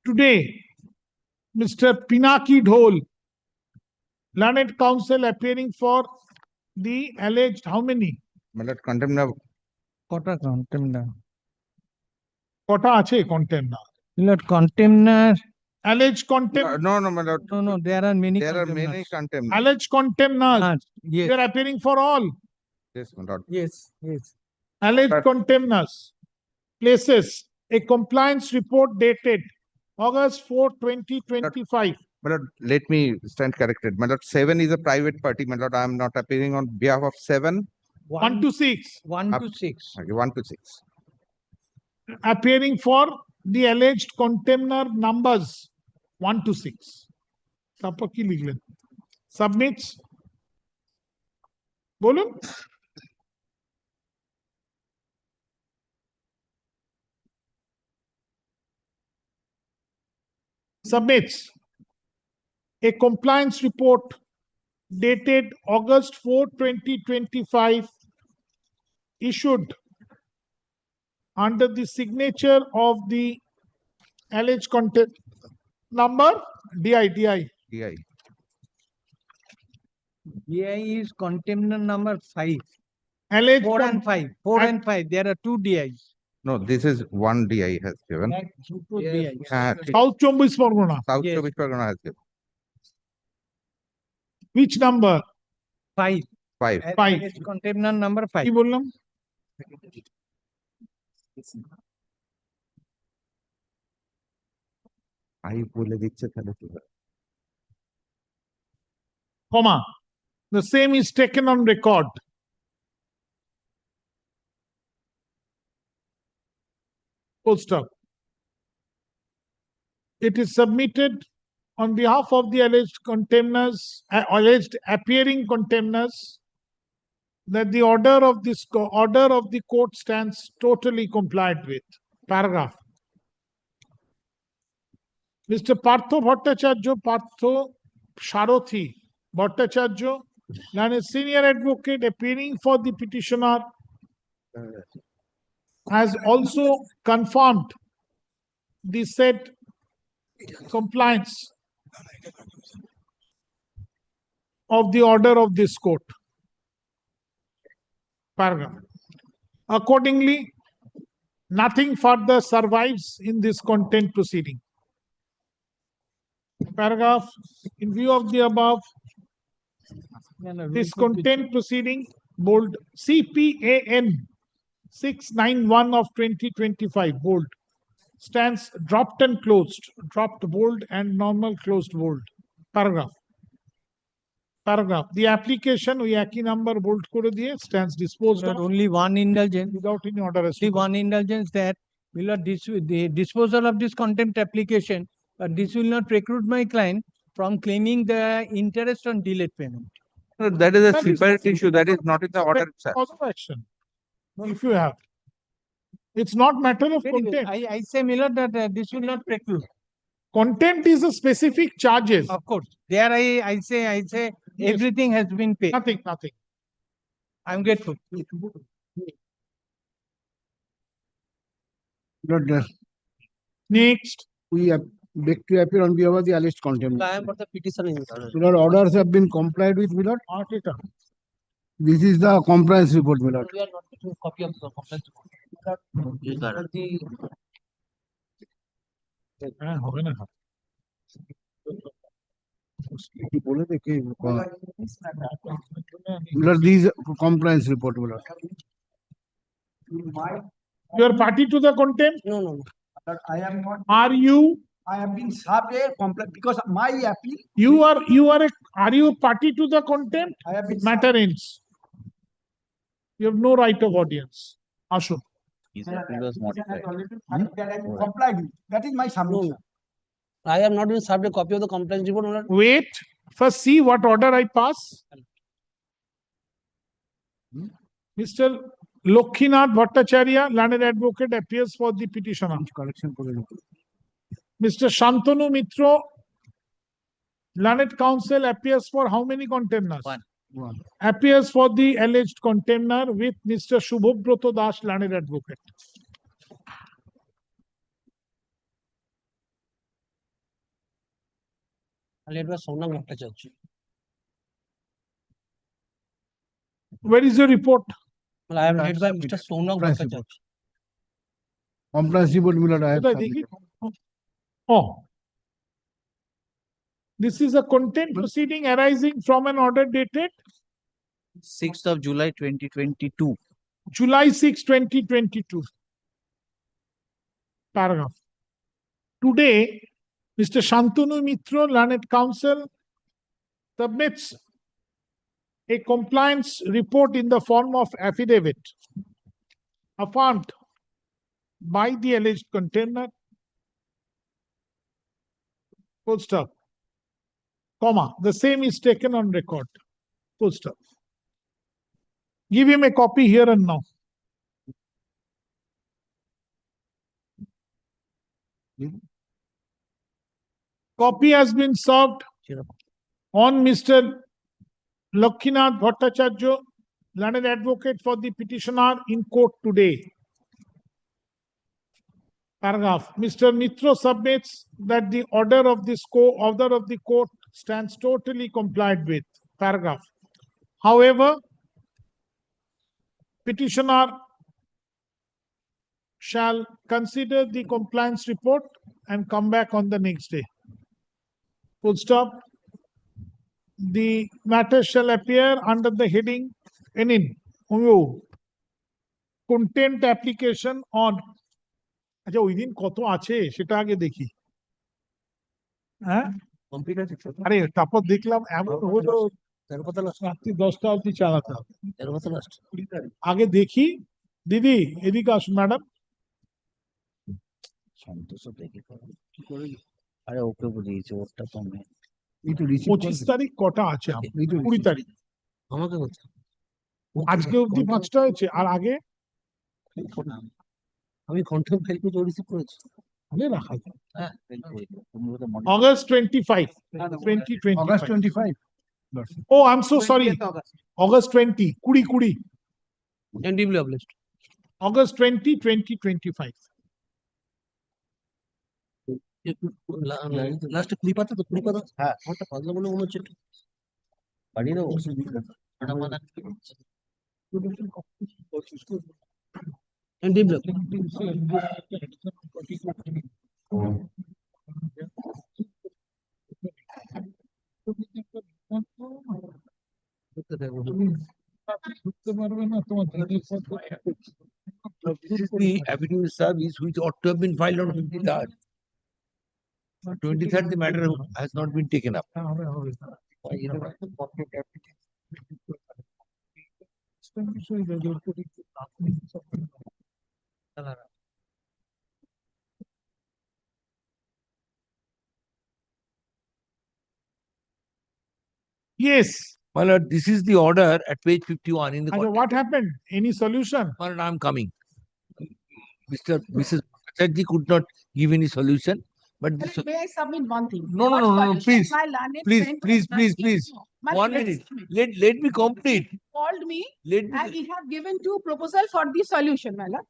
Today, Mr. Pinaki Dhol, learned counsel appearing for the alleged how many? Milord, contempt of কটা contemner? কটা আছে contemner? Milord, contemner. Alleged contempt. no, Milord. No, there are many. There are many contempt. Alleged contemners. Yes. They are appearing for all. Yes, Milord. Yes. Alleged contemners places a compliance report dated August 4, 2025. Milord, let me stand corrected. Milord, 7 is a private party. Milord, I am not appearing on behalf of 7. 1 to 6. 1 to 6. Okay, 1 to 6. Appearing for the alleged contemner numbers 1 to 6. তারপর কি লিখলেন? Submits. বলুন। Submits a compliance report dated August 4, 2025, issued under the signature of the alleged content number DI. DI. DI is contemner number 5. Alleged 4 and 5. 4 and 5. There are 2 DIs. No, this is 1 DI has given. Two DIs. South Chowbis Pargona. South Yes. Chowbis Pargana has given. Which number? 5. 5. 5. It's contemner number 5. কি বললাম? I বলে দিচ্ছে তাহলে কি হবে? Comma. The same is taken on record. Full stop. It is submitted on behalf of the alleged contemners, alleged appearing contemners, that the order of the court stands totally complied with. Paragraph. Mr. Partho Bhattacharya, Partho Sharathi Bhattacharya, and a senior advocate appearing for the petitioner, has also confirmed the said compliance of the order of this court. Paragraph. Accordingly, nothing further survives in this content proceeding. Paragraph. In view of the above, this content proceeding, bold CPAN 691 of 2025, bold, stands dropped and closed, dropped bold and normal closed bold. Paragraph. Paragraph. The application we একই number bold করে দিয়ে stands disposed But of only one indulgence, without any order. only one indulgence that will not the disposal of this contempt application, but this will not preclude my client from claiming the interest on delayed payment. That is a That is- separate issue. That is not in the order itself. Cause of action. If you have. It's not matter of Very well. contempt. I say, Miller, that this will not preclude. Contempt is a specific charges. Of course, there I say Yes. everything has been paid. Nothing. I'm grateful. Lord, Next. we have beg to appear on behalf of the alleged contempt. I am for the petition in this order. Lord, orders have been complied with, my lord. This is the compliance report, my lord. We are not getting a copy of the complaint report. Yes, sir. হবে না। বলে দেখি Lord, these compliance report, my lord. You are party to the contempt? No. But I am not. Are you? I have been served a complaint because my appeal. Are you party to the contempt? I have been Matter ends. You have no right of audience. Ashok. Complied with. That is my submission. I have not been served a copy of the complaint report. My lord. Wait. First see what order I pass. Mr. Lokshinath Bhattacharya, learned advocate, appears for the petitioner. Mr. Shantanu Mitro, learned counsel, appears for how many contemners? One. Appears for the alleged contemner with Mr. Shubhobroto Das, learned advocate. Led by Sonam Bhattacharya. Where is your report? Well, I am led by Mr. Sonam Bhattacharya. Compliance report, my lord, I have Should I submitted. take it? Oh. This is a contempt proceeding arising from an order dated 6th of July 2022. July 6, 2022. Paragraph. Today, Mr. Shantanu Mitro, learned counsel, submits a compliance report in the form of affidavit affirmed by the alleged contemner. Full stop. Comma. The same is taken on record. Full stop. Give him a copy here and now. Copy has been served on Mr. Lokshinath Bhattacharya, learned advocate for the petitioner in court today. Paragraph. Mr. Mitro submits that the order of the court stands totally complied with. Paragraph. However, petitioner shall consider the compliance report and come back on the next day. Full stop. The matter shall appear under the heading contempt application on. আচ্ছা ওই দিন কত আছে সেটা আগে দেখি হ্যাঁ আরে তারপর দেখলাম এমন হলো রাত্রি 10টা অবধি চালাতে হবে আগে দেখি দিদি এদিকে আসুন ম্যাডাম আরে ওকে বুঝিয়েছে ওটা তো আমি 25 তারিখ কটা আছে 20 তারিখ আমাকে বলছে আজকে অবধি 5টা হয়েছে আর আগে আমি কন্টেম্প ফাইল করে রিসিভ করেছি আরে রাখা যায় হ্যাঁ August 25 2025 August 25. Oh, I'm so sorry. August 20 20 and deeply obliged. August 20 2025 last কুড়ি পাতা তো কুড়ি পাতা হ্যাঁ ওটা পাতলা বলে মনে হচ্ছে পাঠিয়ে দেবো and deeply This is the affidavit service which ought to have been filed on 23rd. 23rd, the matter has not been taken up. Yes. My lord, this is the order at page 51 in the. What happened? Any solution? My lord, I'm coming. Mrs. Chatterjee could not give any solution. But this, May I submit one thing? no, What solution please, my learned please, friend please, has please, given please. you? My 1 friend minute. has Let me complete. called me Let me. and he have given two proposal for the solution, my lord.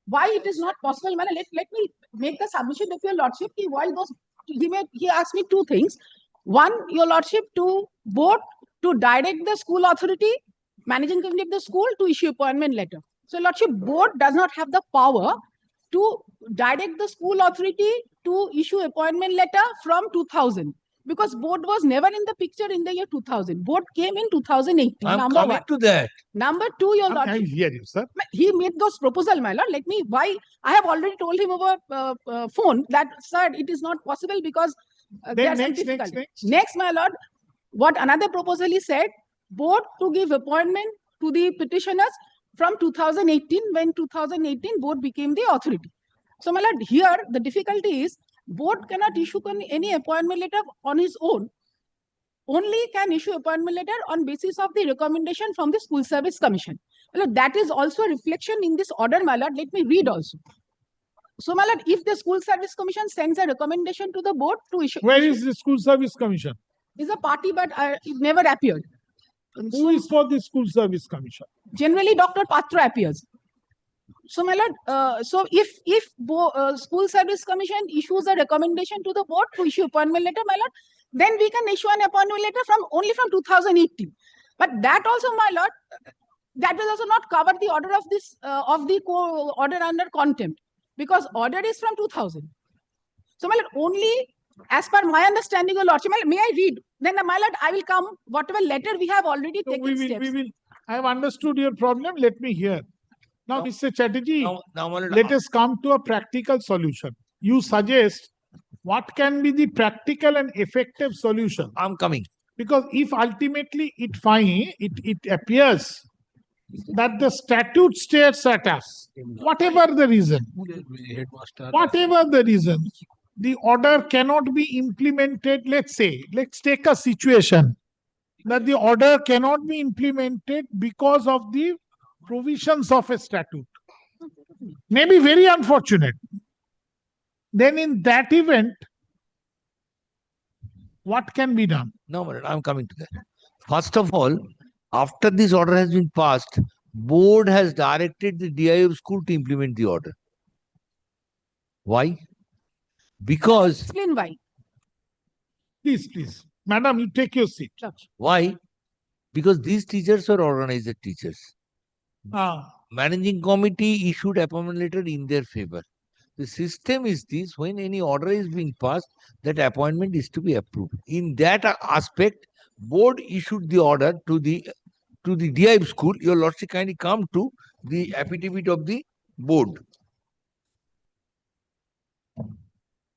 Why it is not possible, my lord? Let me make the submission of your lordship. Why those he asked me two things. One, your lordship, to board to direct the school authority, managing committee of the school to issue appointment letter. So lordship, board does not have the power to direct the school authority to issue appointment letter from 2000 because board was never in the picture in the year 2000. Board came in 2018. I'm number coming one. to that. Number two, your I lordship. hear you, sir. He made those proposal, my lord. Let me, why? I have already told him over phone that, sir, it is not possible because there are some difficulties. Next, my lord, what another proposal he said, board to give appointment to the petitioners from 2018, when 2018 board became the authority. So, my lord, here the difficulty is board cannot issue any appointment letter on his own. Only can issue appointment letter on basis of the recommendation from the School Service Commission. Well, that is also a reflection in this order, my lord. Let me read also. So, my lord, if the School Service Commission sends a recommendation to the board to issue. Where is the School Service Commission? Is a party, but it never appeared. Who is for the School Service Commission? Generally, Dr. Patra appears. So, my lord, so if School Service Commission issues a recommendation to the board to issue appointment letter, my lord, then we can issue an appointment letter only from 2018. But that also, my lord, that will also not cover the order of this order under contempt because order is from 2000. So, my lord, only as per my understanding, your lordship, may I read? Then, my lord, I will come. Whatever letter we have already taken steps. I have understood your problem. Let me hear. Now, Mr. Chatterjee, my lord, let us come to a practical solution. You suggest what can be the practical and effective solution? I'm coming. Because if ultimately it appears that the statute states at us, whatever the reason, the order cannot be implemented. Let's take a situation that the order cannot be implemented because of the provisions of a statute. May be very unfortunate. Then in that event, what can be done? No, my lord, I'm coming to that. First of all, after this order has been passed, board has directed the DIO school to implement the order. Why? Because. Explain why. Please. Madam, you take your seat. Why? Because these teachers are organized teachers. Managing committee issued appointment letter in their favor. The system is this: when any order is being passed, that appointment is to be approved. In that aspect, board issued the order to the DIB school. Your lordship kindly come to the affidavit of the board.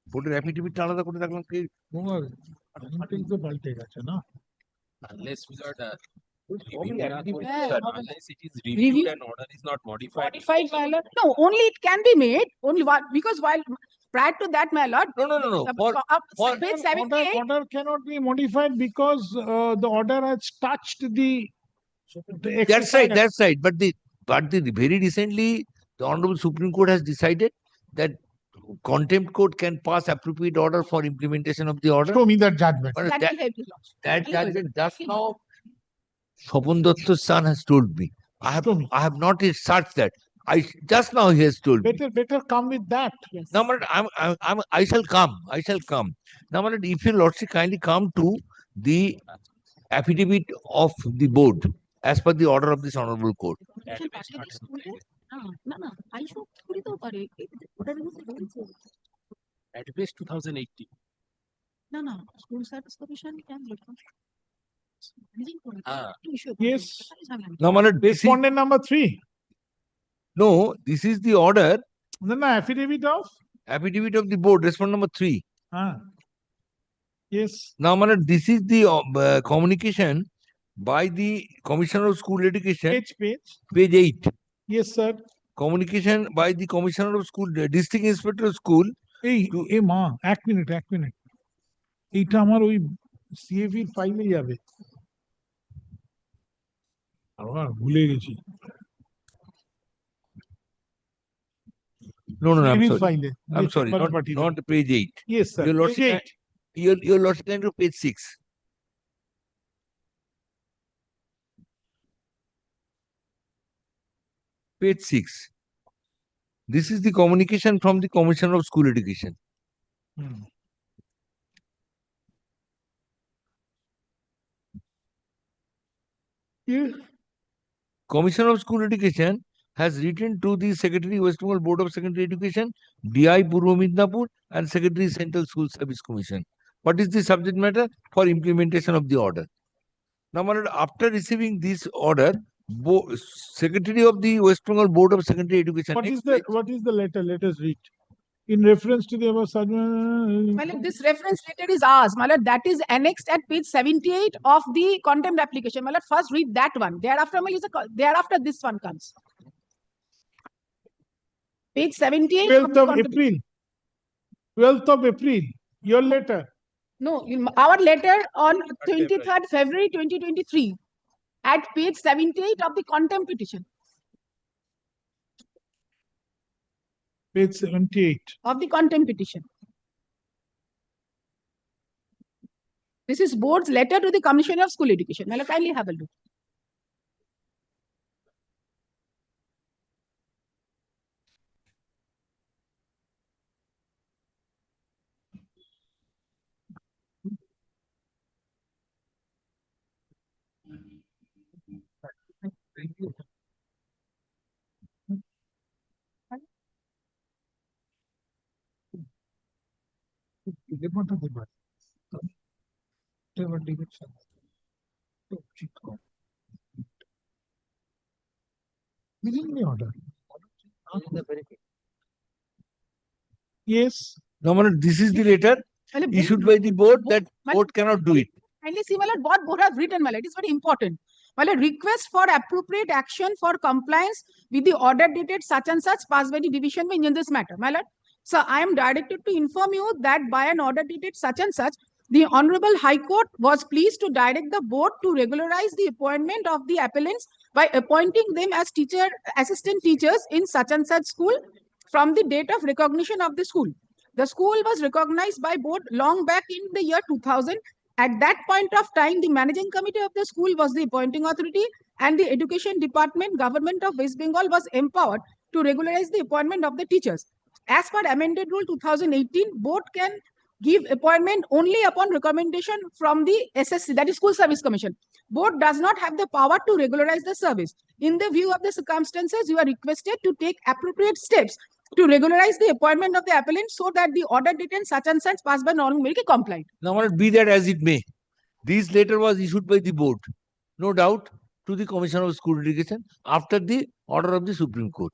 Board affidavit আলাদা করে রাখলাম কি? Unless we got Unless it is reviewed and order is not modified. No, only it can be made. Only one, because while prior to that, my lord. No. Page 78. Order cannot be modified because the order has touched the. That's right. But very recently, the Honorable Supreme Court has decided that contempt court can pass appropriate order for implementation of the order. Show me that judgment. That judgment just now, Sopon Datta's son has told me. I have not yet searched that. Just now he has told me. Better come with that. Yes. Now, I shall come. Now, if your lordship kindly come to the affidavit of the board as per the order of this honorable court. At best 2018. No. School Service Commission can look. Yes. Now, respondent number 3. No, this is the order. No, affidavit of? Affidavit of the board, respondent number 3. Yes. Now, my lord, this is the communication by the Commissioner of School Education. Page 8. Yes, sir. Communication by the Commissioner of School, District Inspector of School. এক minute এইটা আমার ওই সিএভির ফাইলে যাবে আবার ভুলে গেছি No, I'm CAV sorry. file. I'm sorry, not page 8. Yes, sir. Your Page 8. Your lordship can do page 6. Page 6. This is the communication from the Commissioner of School Education. Yes. Commissioner of School Education has written to the Secretary West Bengal Board of Secondary Education, DI Purva Midnapur, and Secretary Central School Service Commission. What is the subject matter for implementation of the order? Now, my lord, after receiving this order, Secretary of the West Bengal Board of Secondary Education. What is the letter? Let us read. In reference to the above this reference letter is ours. That is annexed at page 78 of the contempt application. First read that one. Thereafter this one comes. Page 78. 12th of April. 12th of April. Your letter. No, our letter on 23rd February 2023 at page 78 of the contempt petition. Page 78. Of the contempt petition. This is board's letter to the Commissioner of School Education. Kindly have a look. Within the order. Yes. No, this is the letter issued by the board that board cannot do it. Kindly see, what board has written, it is very important. Request for appropriate action for compliance with the order dated such and such passed by the division bench in this matter. So I am directed to inform you that by an order dated such and such, the Honorable High Court was pleased to direct the board to regularize the appointment of the appellants by appointing them as assistant teachers in such and such school from the date of recognition of the school. The school was recognized by board long back in the year 2000. At that point of time, the managing committee of the school was the appointing authority, and the education department, government of West Bengal, was empowered to regularize the appointment of the teachers. As per amended rule 2018, board can give appointment only upon recommendation from the SSC, that is School Service Commission. Board does not have the power to regularize the service. In the view of the circumstances, you are requested to take appropriate steps to regularize the appointment of the appellant so that the order dated such and such passed by normal will be complied. Now, be that as it may, this letter was issued by the board, no doubt, to the Commissioner of School Education after the order of the Supreme Court.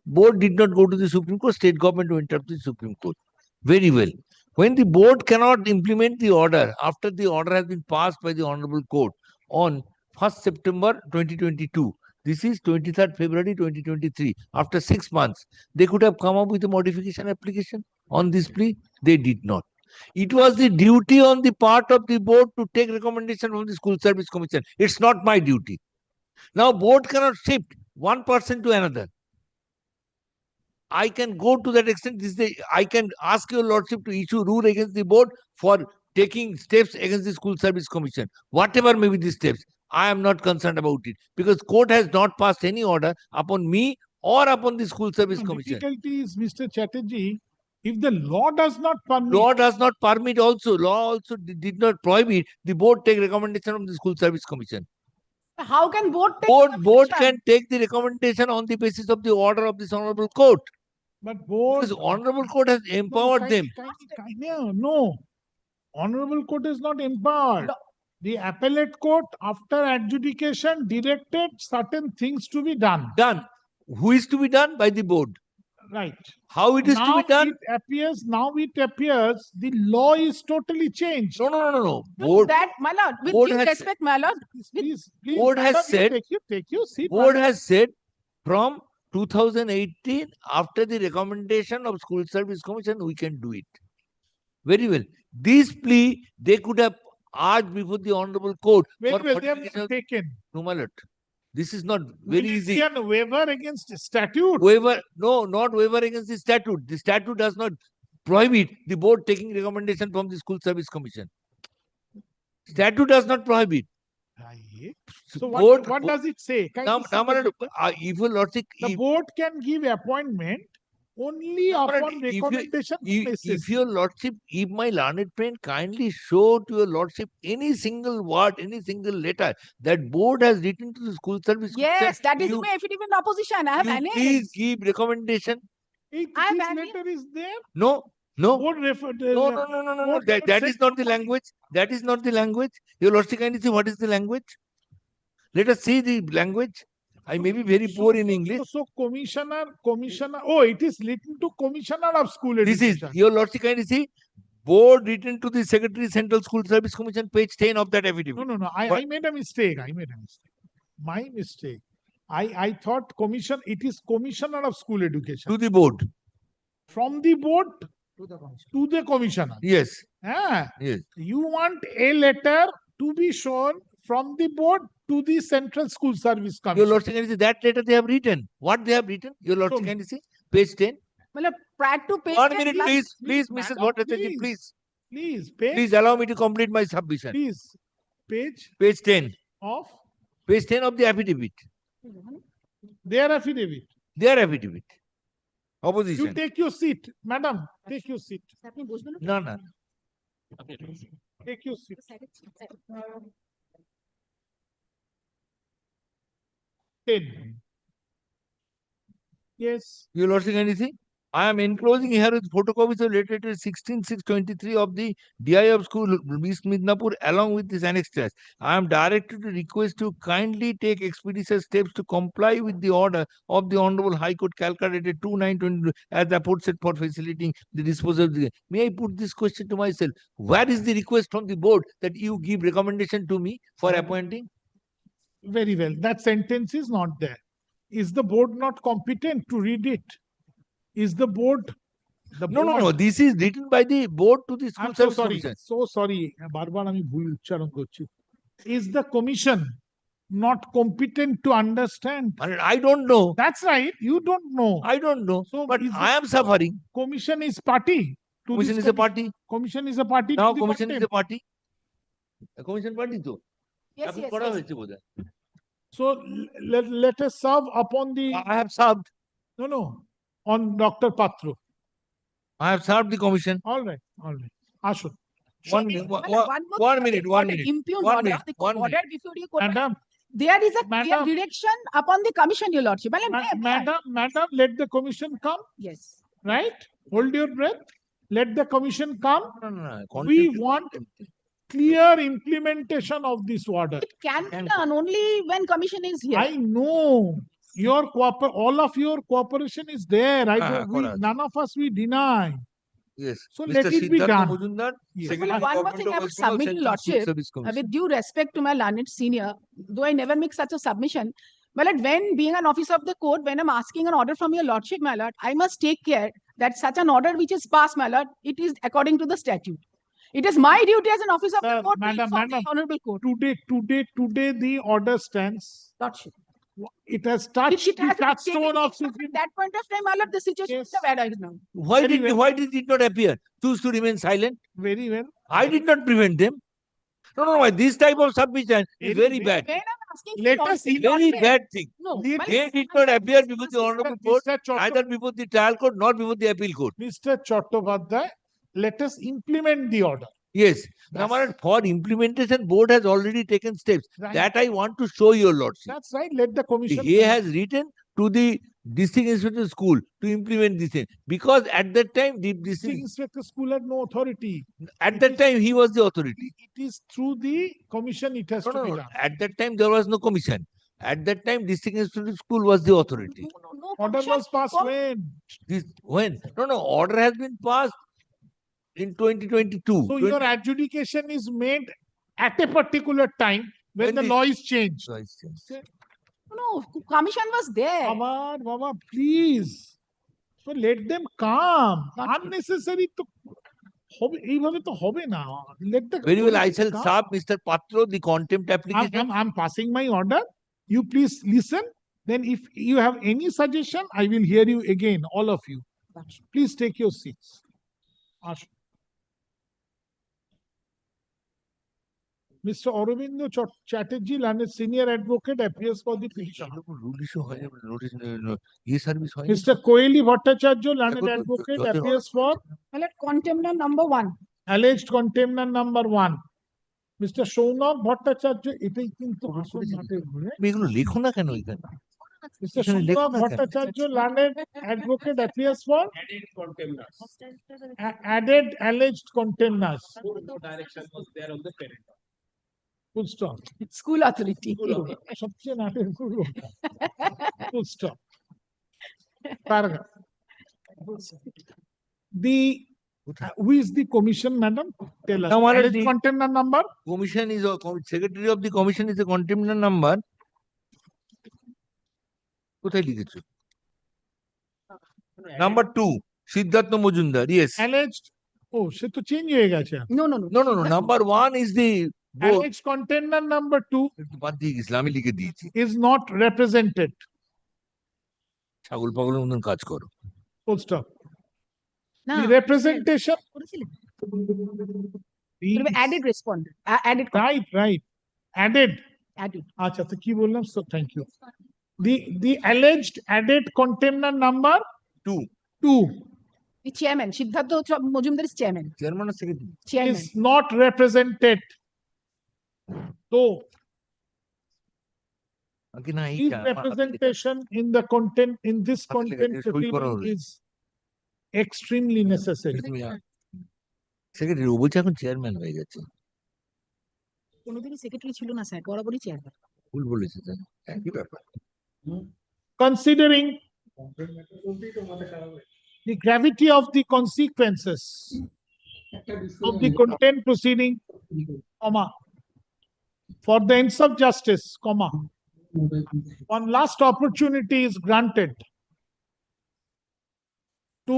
Board did not go to the Supreme Court, state government went up to the Supreme Court. Very well. When the board cannot implement the order after the order has been passed by the Honorable Court on 1st September 2022, this is 23rd February 2023. After 6 months, they could have come up with a modification application on this plea. They did not. It was the duty on the part of the board to take recommendation from the School Service Commission. It's not my duty. Now, board cannot shift one person to another. I can go to that extent. I can ask your lordship to issue rule against the board for taking steps against the School Service Commission. Whatever may be the steps, I am not concerned about it because court has not passed any order upon me or upon the School Service Commission. Difficulty is, Mr. Chatterjee, if the law does not permit. Law does not permit also. Law also did not prohibit the board take recommendation from the School Service Commission. How can board take board can take the recommendation on the basis of the order of this Honorable Court. But board. Because Honorable Court has empowered them. No. Honorable Court is not empowered. No. The appellate court, after adjudication, directed certain things to be done. Done. Who is to be done? By the board. Right. How it is to be done? Now it appears the law is totally changed. No. So that, my lord, with board due has- respect, my lord, Please, Board has madam, said, take you seat. board madam. has said from 2018, after the recommendation of School Service Commission, we can do it. Very well. This plea, they could have asked before the Honorable Court. Very for well, they have modification of- taken. No, my lord. This is not very easy. Will it be a waiver against statute? Waiver, no, not waiver against the statute. The statute does not prohibit the board taking recommendation from the School Service Commission. Statute does not prohibit. So Board- what does it say? Now, my lord, if your lordship, The board can give appointment only upon recommendation from if SSC. your lordship, if my learned friend kindly show to your lordship any single word, any single letter that board has written to the School Service yes, Commission, that is you- my affidavit in opposition. I have you annexed. please give recommendation. This I have letter is there. No. Board refer. No. board That said- is not the language. That is not the language. Your lordship, kindly see what is the language. Let us see the language. I may be very poor in English. So commissioner. Oh, it is written to commissioner of school This education. is your lordship, kindly see. Board written to the Secretary Central School Service Commission, page 10 of that affidavit. No. I made a mistake. My mistake. I thought commission. It is commissioner of school education. To the board. From the board to the commissioner. Yes. Yes. You want a letter to be shown from the board to the Central School Service Your Commission. lordship, kindly see that letter they have written. What they have written? Your lordship, kindly see page 10. Well, prior to page 1 10 minute, plus- please, Mrs. madam, Bhattacharya, please. Page. Please allow me to complete my submission. Please. Page Page 10. of Page 10 of the affidavit. their affidavit. Their affidavit. You Opposition. take your seat, madam. Take your seat. No. Take your seat. Yes. Your lordship, kindly see. I am enclosing here with photocopies of letter 16/6/23 of the DI of school East Midnapur along with this annex test. I am directed to request to kindly take expeditious steps to comply with the order of the Honorable High Court Calcutta dated 2/9/22 as aforesaid for facilitating the disposal of the. May I put this question to myself? Where is the request from the board that you give recommendation to me for appointing? Very well. That sentence is not there. Is the board not competent to read it? Is the board? No. This is written by the board to the School I'm so Service sorry. Commission. So sorry. বারবার আমি ভুল উচ্চারণ করছি. Is the commission not competent to understand? I don't know. That's right. You don't know. I don't know. So But is I am suffering. Commission is party. To Commission this is a party. Commission is a party. Now to the commission is a contempt. party. A commission party তো Yes, এখন yes, করা yes. হয়েছে বোধহয়। So let us serve upon the. I have served. No. On Dr. Patro. I have served the commission. All right. Ashun. One minute. One more One thing, minute. what One an minute. impugned One order minute. of the One order minute. before you could. Madam. There is a clear Madam. direction upon the commission, your lordship. Well, Madam, let the commission come. Yes. Right? Hold your breath. Let the commission come. No. We want clear implementation of this order. It can be done only when commission is here. I know your all of your cooperation is there. None of us we deny. Yes. So Mr. let it be Siddhartha done. Majumdar, Yes. Secretary One more Government thing of I would West Bengal, submit, Central your School lordship, Service Commission. with due respect to my learned senior, though I never make such a submission, my lord, when being an officer of the court, when I'm asking an order from your lordship, my lord, I must take care that such an order which is passed, my lord, it is according to the statute. It is my duty as an officer of the court to inform the honorable court. Today the order stands. Lordship. It has touched It the has touchstone of at that point of time, my lord, the situation is the way it is now. Why did it not appear? Choose to remain silent? Very well. I did not prevent them. No. This type of submission is very bad. When I'm asking Let for us lordship, Very bad thing. No, They my lord, did not appear before the honorable court, Mr. Chotto- neither before the trial court, nor before the appeal court. Mr. Chattopadhyay, let us implement the order. Yes. Now, my lord, for implementation, board has already taken steps. Right. That I want to show your lordship. That's right. Let the commission. He has written to the district inspector school to implement this thing. Because at that time, the District district, inspector school had no authority. at that time, he was the authority. It is through the commission it has to be No. done. At that time, there was no commission. At that time, district institute school was the authority. No Order commission. was passed when? When? No, order has been passed in 2022. So your adjudication is made at a particular time when the law is changed. No, commission was there. Mama, please. So let them come. Unnecessary to এইভাবে তো হবে না. Let the Very well, I authorities shall come. serve Mr. Patro the contempt application. I'm passing my order. You please listen. Then if you have any suggestion, I will hear you again, all of you. Please take your seats. Mr. Aurobindo Chatterjee, learned senior advocate, appears for the petition. Mr. Koeli Bhattacharya, learned advocate, appears for Contemner number 1. alleged contemner number 1. Mr. Shaunak Bhattacharya, এটাই কিন্তু আসল নাটের ঘুরে। এগুলো লেখো না কেন এখানে? Mr. Shaunak Bhattacharya, learned advocate, appears for Added contemners. added alleged contemners. No direction was there on the parent. Full stop. School authority. সবচেয়ে নাটের ঘুরে ওটা। Full stop. Paragraph. Who is the commission, madam? Tell us. Now, what is Alleged the contemner number? Commission is secretary of the commission is a contemner number. কোথায় লিখেছো? Number 2, Siddharth Mojumdar. Yes. Alleged. Oh, সে তো change হয়ে গেছে। No. No. Number 1 is the Alleged contemner number 2 বাদ দিয়ে গেছিলাম, আমি লিখে দিয়েছি। is not represented. ছাগল পাগলের মতন কাজ করো। Full stop. No. The representation. Added respondent. Added. Right. Added. আচ্ছা তো কি বললাম? So thank you. The alleged added contemner number 2. The chairman, Siddharth Mojumdar is chairman. Chairman or secretary? Chairman. Is not represented. So his representation in the content in this content proceeding is extremely necessary. Secretary ও বলছে এখন chairman হয়ে গেছে। কোনোদিনই secretary ছিল না sir, বরাবরই chairman. ভুল বলেছে স্যার, একই ব্যাপার। Considering the gravity of the consequences of the content proceeding, for the ends of justice, one last opportunity is granted to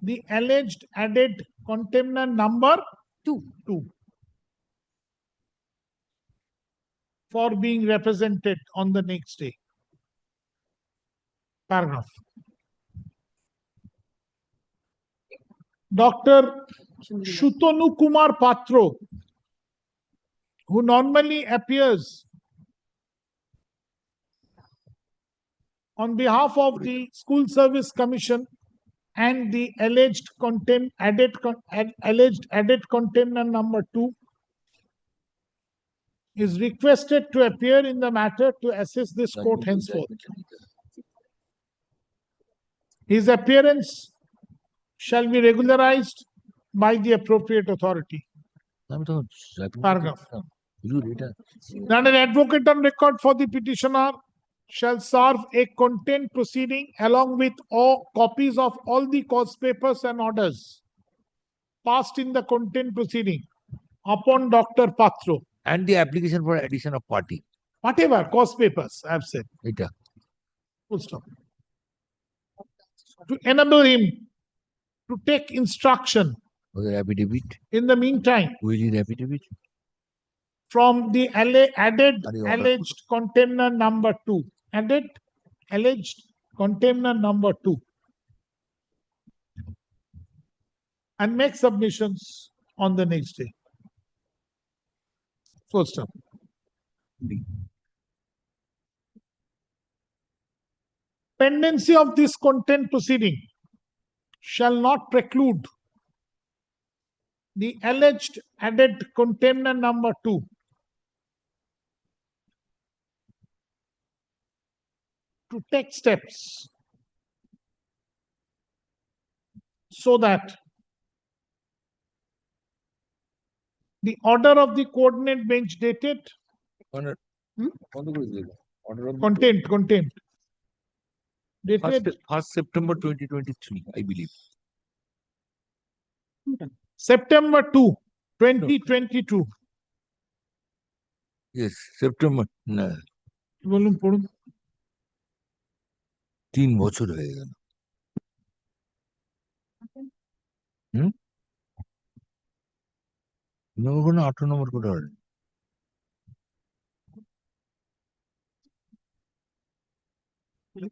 the alleged added contemner number 2 for being represented on the next day. Paragraph. Dr. Shutanu Kumar Patro, who normally appears on behalf of the School Service Commission and the alleged added contemner number 2, is requested to appear in the matter to assess this court henceforth. His appearance shall be regularized by the appropriate authority. Paragraph. That an advocate on record for the petitioner shall serve a content proceeding along with all copies of all the cause papers and orders passed in the content proceeding upon Dr. Patro. And the application for addition of party. Whatever, cause papers, I have said. Full stop. To enable him to take instruction. Affidavit. In the meantime. Will it affidavit? From the added alleged contemner number 2. Added alleged contemner number 2. And make submissions on the next day. Full stop. Pendency of this content proceeding shall not preclude the alleged added contemner number 2 to take steps so that the order of the coordinate bench dated Order of Content. Dated 1st September 2023, I believe. September 2, 2022. Yes, September. No, বলুন পড়ুন 3 বছর হয়ে গেল। নম্বর কোনো 8 নম্বর করে order.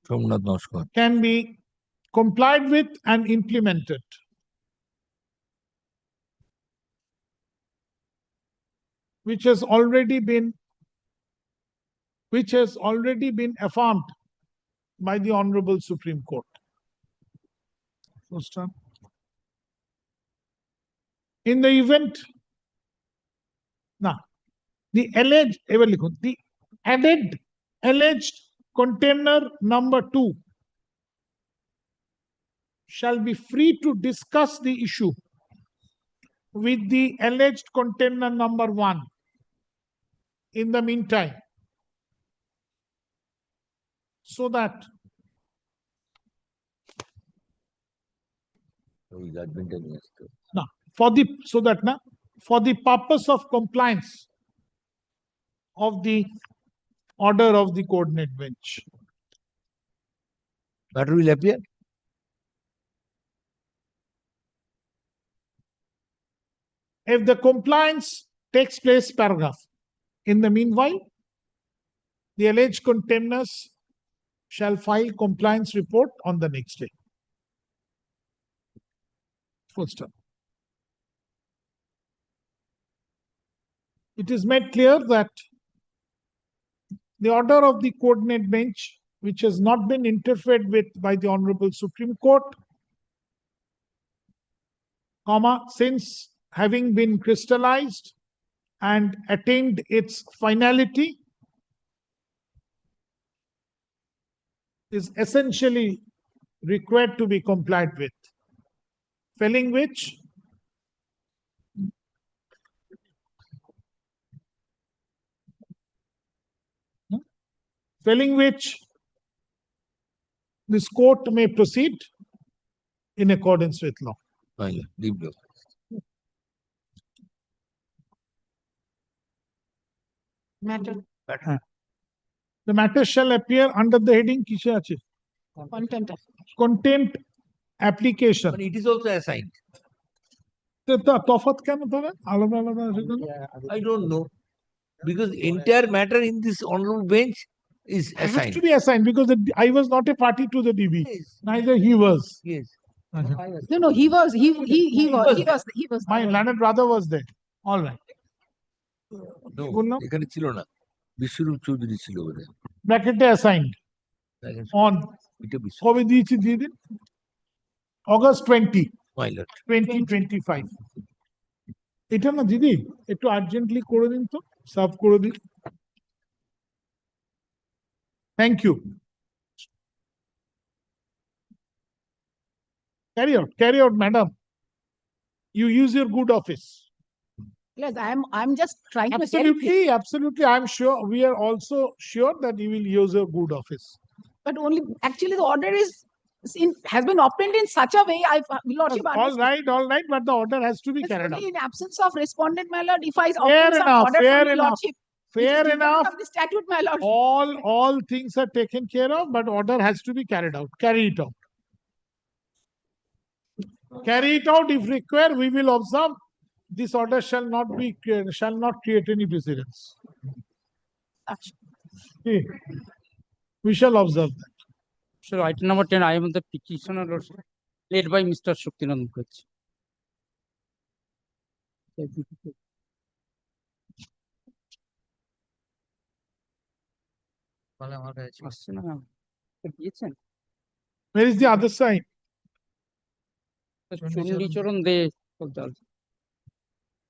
Somnath Namaskar. Can be complied with and implemented. Which has already been affirmed by the Honorable Supreme Court. First one. In the event, the alleged container number 2 shall be free to discuss the issue with the alleged container number 1 in the meantime, so that for the purpose of compliance of the order of the coordinate bench. Matter will appear. If the compliance takes place, paragraph. In the meanwhile, the alleged containers shall file compliance report on the next day. Full stop. It is made clear that the order of the coordinate bench, which has not been interfered with by the Honorable Supreme Court, since having been crystallized and attained its finality, is essentially required to be complied with, failing which this court may proceed in accordance with law. Matter. The matter shall appear under the heading kishe ache? Content application. But it is also assigned. তফাৎ কেন তবে আলাদা আলাদা I don't know, because entire matter in this honorable bench is has assigned. to be assigned because I was not a party to the DB. Neither he was. Yes. No, he was. My learned brother was there. All right. No, এখানে ছিল না, বিশ্বরূপ চৌধুরী ছিল বলে। ব্র্যাকেটে assigned on কবে দিয়েছি দিয়ে দিন অগাস্ট 20 2025। এটা না দিদি একটু আর্জেন্টলি করে দিন তো, সার্ভ করে দিন। Thank you. Carry out, madam. You use your good office. Yes, I'm just trying to help you. Absolutely. I'm sure, we are also sure that you will use your good office. But only, actually the order has been obtained in such a way, Lordship understands. All right, but the order has to be carried out. In absence of respondent, my lord, if I obtain some order from the Lordship, fair enough. Of the statute, my lord. All things are taken care of, but order has to be carried out. Carry it out. Carry it out. If required, we will observe. This order shall not create any precedence. Okay. We shall observe that. So item number 10, I am the petitioner led by Mr. Shaktinand Mukherjee. Where is the other side?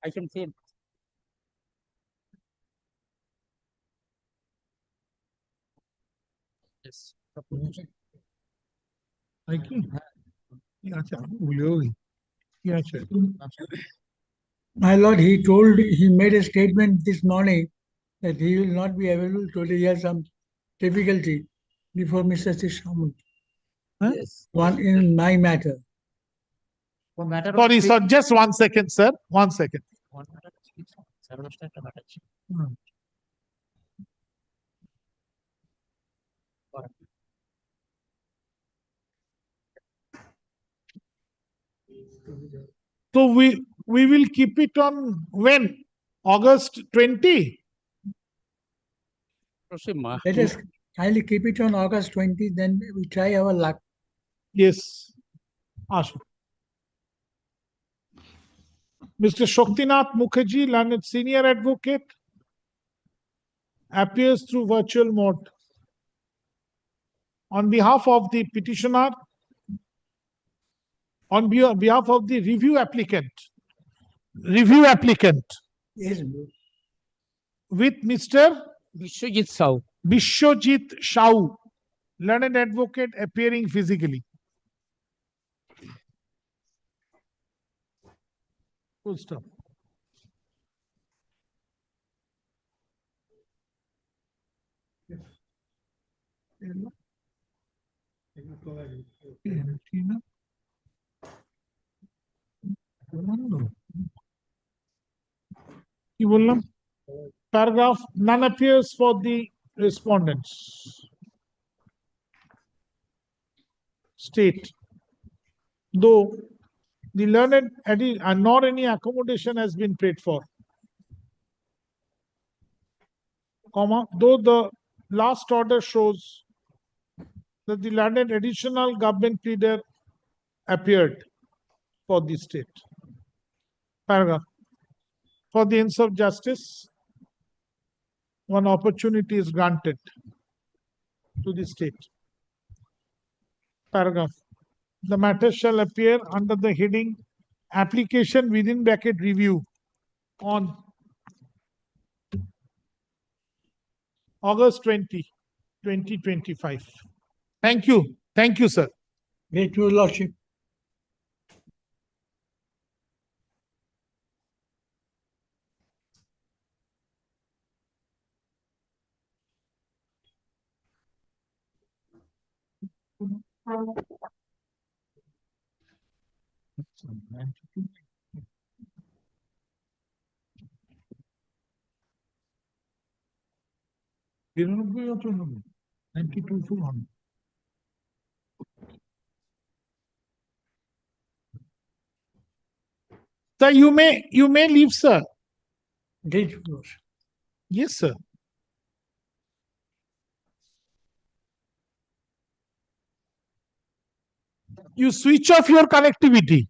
I can see it. Yes. My lord, he made a statement this morning that he will not be available today. He has some difficulty before Mr. Sishamun. Yes. One in my matter. Sorry, sir, just 1 second, sir. 1 second. So we will keep it on when? August 20? Let us kindly keep it on August 20, then we try our luck. Yes. Ashu. Mr. Shaktinath Mukherjee, learned senior advocate, appears through virtual mode. On behalf of the petitioner, on behalf of the review applicant, Yes, with Mr. Bishojit Shau, learned advocate appearing physically. Full stop. Paragraph, none appears for the respondents. State, though the learned nor any accommodation has been paid for, comma, though the last order shows that the learned additional government pleader appeared for the state. Paragraph, for the ends of justice, one opportunity is granted to the state. Paragraph, the matter shall appear under the heading application within bracket review on August 20, 2025. Thank you. Thank you, sir. Great, Your Lordship. Sir, you may leave, sir. Great, Your Lordship. Yes, sir. You switch off your connectivity.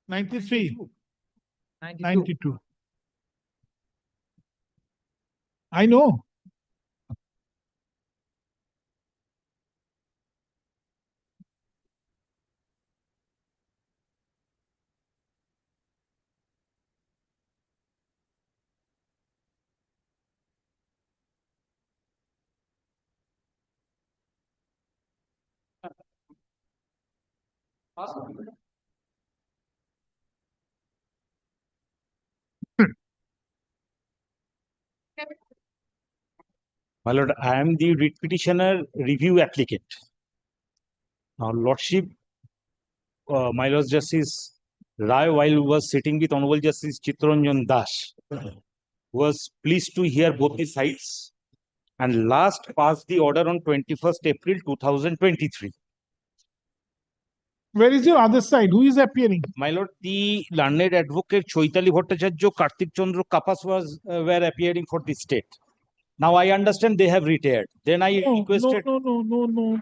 '93. 92. I know. My Lord, I am the writ petitioner review applicant. Now, Lordship, my Lord Justice Rai, while was sitting with Honorable Justice Chittaranjan Das, was pleased to hear both the sides and last passed the order on 21st April 2023. Where is your other side? Who is appearing? My Lord, the learned advocate Choitali Bhattacharya, Kartik Chandra Kapas were appearing for the state. Now I understand they have retired. Then I requested. No.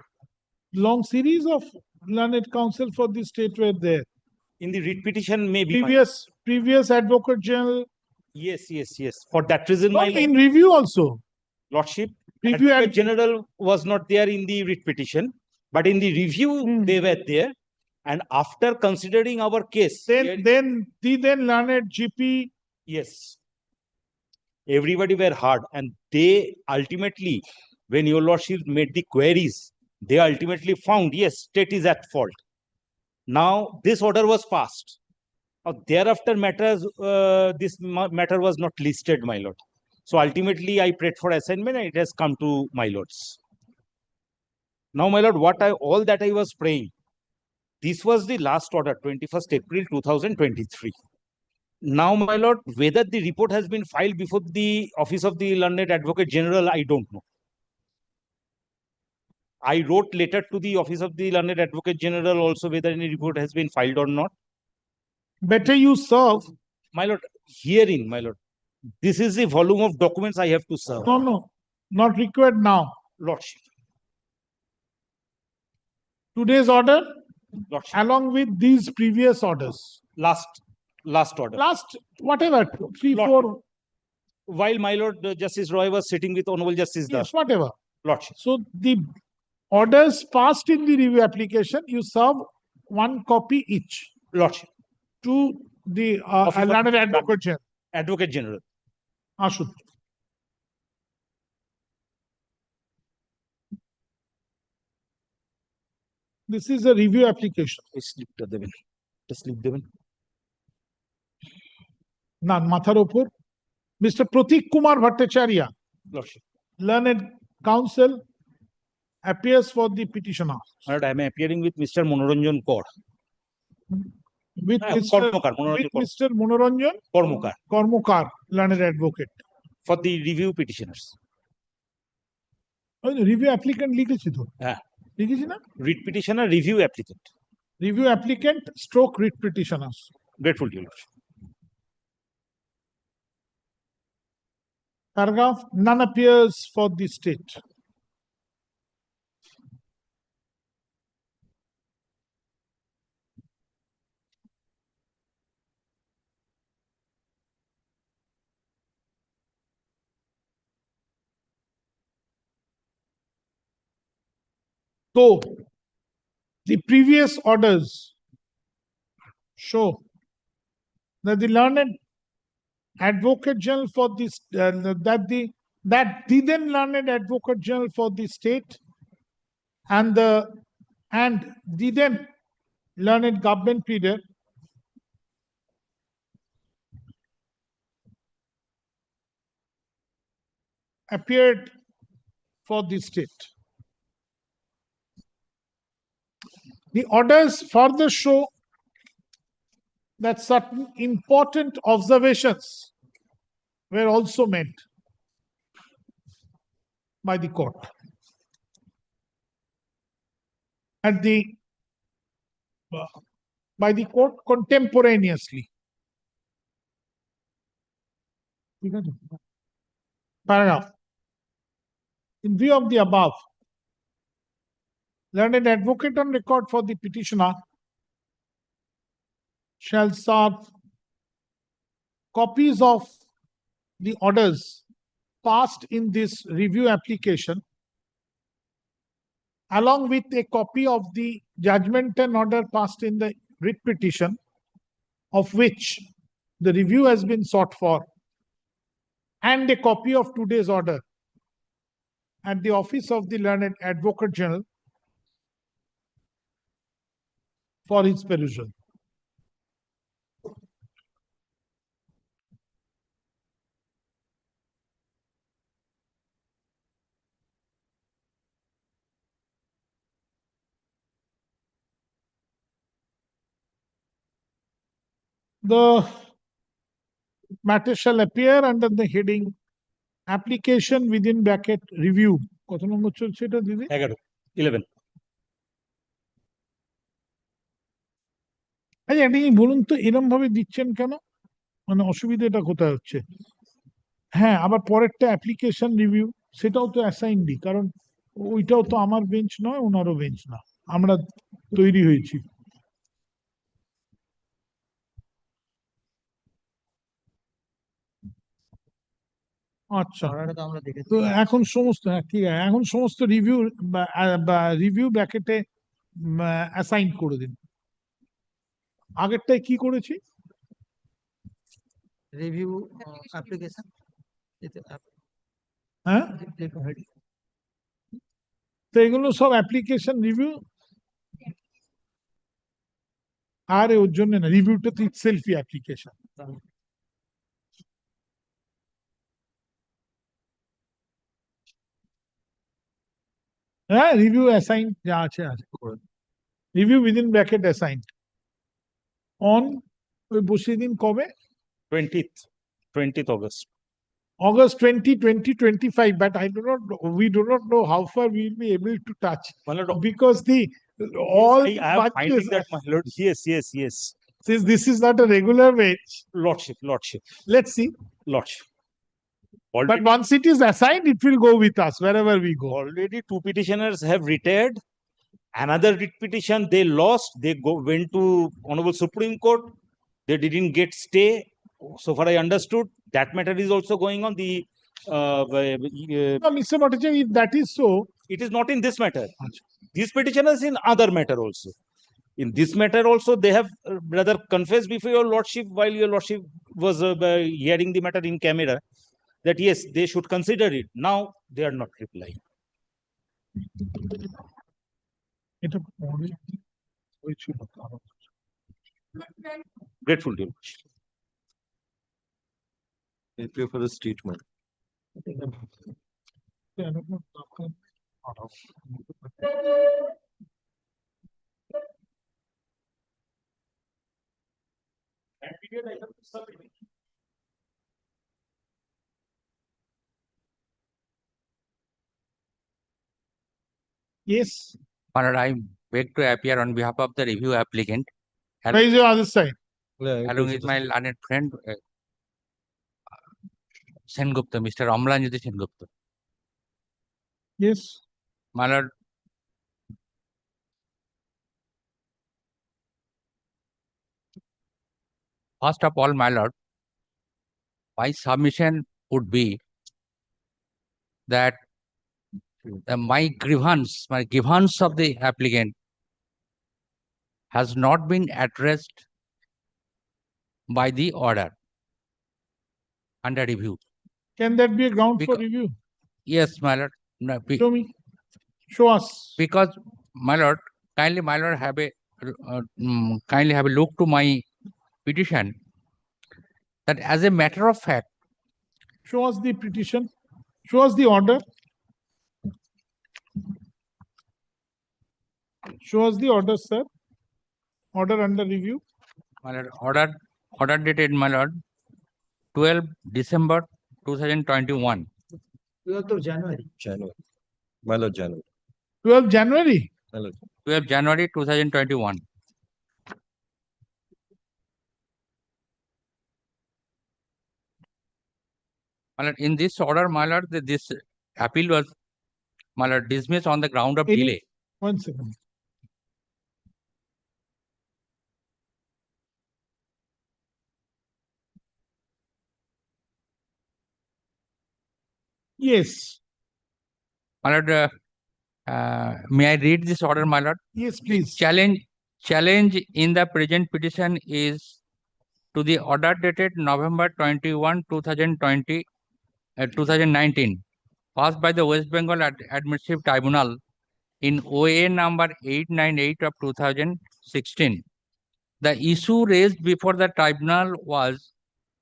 Long series of learned counsel for the state were there. In the writ petition, maybe. Previous Advocate General. Yes. For that reason, my in review also. Lordship, Advocate General was not there in the writ petition, but in the review they were there. And after considering our case, then learned GP. Yes. everybody were heard, and they ultimately, when your lordship made the queries, they ultimately found, yes, state is at fault. Now this order was passed. Thereafter matters, this matter was not listed, my lord. So ultimately I prayed for assignment and it has come to my lords. Now, my lord, all that I was praying, this was the last order, 21st April 2023. Now, my lord, whether the report has been filed before the Office of the Learned Advocate General, I don't know. I wrote letter to the Office of the Learned Advocate General also whether any report has been filed or not. Better you serve. My lord, herein, my lord, this is the volume of documents I have to serve. No, not required now. Lordship. Today's order, Lordship. along with these previous orders. Last order. Last, whatever, 3, 4. While my lord Justice Roy was sitting with Honorable Justice Das. Yes, whatever. Lordship. So the orders passed in the review application, you serve one copy each. Lordship. To the Learned Advocate General. Advocate General. Ashut. This is a review application. না মাথার উপর Mr. Pratik Kumar Bhattacharya, Learned Counsel, appears for the petitioner. I am appearing with Mr. Monoranjan Kaur. With Mr. Monoranjan Kormokar, Learned Advocate. For the review petitioners. Review applicant লিখেছি তো। লিখেছি না? Writ petitioner, review applicant. Review applicant stroke writ petitioners. Grateful to you, Lord. Paragraph, none appears for the state. So, the previous orders show that the Learned Advocate General for this, that the then Learned Advocate General for the state and the then Learned Government Pleader appeared for the state. The orders further show that certain important observations were also made by the court. By the court contemporaneously. Paragraph. In view of the above, Learned Advocate on record for the petitioner shall serve copies of the orders passed in this review application along with a copy of the judgment and order passed in the writ petition of which the review has been sought for, and a copy of today's order at the office of the Learned Advocate General for his perusal. The matter shall appear under the heading application within bracket review. কত নম্বর চলছে এটা দিদি? 11. আচ্ছা এটা বলুন তো এরকম ভাবে দিচ্ছেন কেন? মানে অসুবিধাটা কোথায় হচ্ছে? হ্যাঁ, আবার পরেরটা অ্যাপ্লিকেশন রিভিউ, সেটাও তো অ্যাসাইনডি, কারণ ওইটাও তো আমার বেঞ্চ নয়, ওনারও বেঞ্চ না, আমরা তৈরি হয়েছি। আচ্ছা, তো এখন সমস্ত ঠিক আছে, এখন সমস্ত রিভিউ রিভিউ ব্র্যাকেটে অ্যাসাইন করে দিন। আগেরটায় কি করেছি? রিভিউ অ্যাপ্লিকেশন হ্যাঁ, তো এগুলো সব অ্যাপ্লিকেশন রিভিউ, আরে ওর জন্য না, রিভিউটা তো ইটসেলফই অ্যাপ্লিকেশন। হ্যাঁ, রিভিউ অ্যাসাইন যা আছে আছে, review within bracket assign on, ওই বসিয়ে দিন কবে, 20th August. August 20, 2025, but we do not know how far we will be able to touch, because all I am finding that, my lord. Yes. Since this is not a regular wage, Lordship. let's see. Lordship. But once it is assigned, it will go with us wherever we go. Already 2 petitioners have retired. Another writ petition they lost. They went to Honorable Supreme Court. They didn't get stay. So far I understood, that matter is also going on. No, Mr. Bhattacharya, if that is so, it is not in this matter. This petition is in other matter also. In this matter also, they have rather confessed before your lordship, while your lordship was hearing the matter in camera, that yes, they should consider it. Now they are not replying. Grateful to you. Thank you for the statement. yes. But I beg to appear on behalf of the review applicant. Where is your other side? Along with my learned friend, Sengupta, Mr. Amlanjiti Sengupta. Yes. My lord, first of all, my lord, my submission would be that my grievance of the applicant has not been addressed by the order under review. Can that be a ground for review? Yes, my lord. No, Show me. Show us. Because, my lord, kindly, my lord, have a look to my petition. That as a matter of fact, show us the petition. Show us the order. Show us the order, sir. Order under review. My lord, order dated, my lord, 12 December 2021. 12th of January. My lord, January. 12 January? 12 January 2021. My lord, in this order, my lord, this appeal was, my lord, dismissed on the ground of delay. 1 second. Yes. My lord, may I read this order, my lord? Yes, please. Challenge in the present petition is to the order dated November 21, 2019, passed by the West Bengal Administrative Tribunal in OA number 898 of 2016. The issue raised before the tribunal was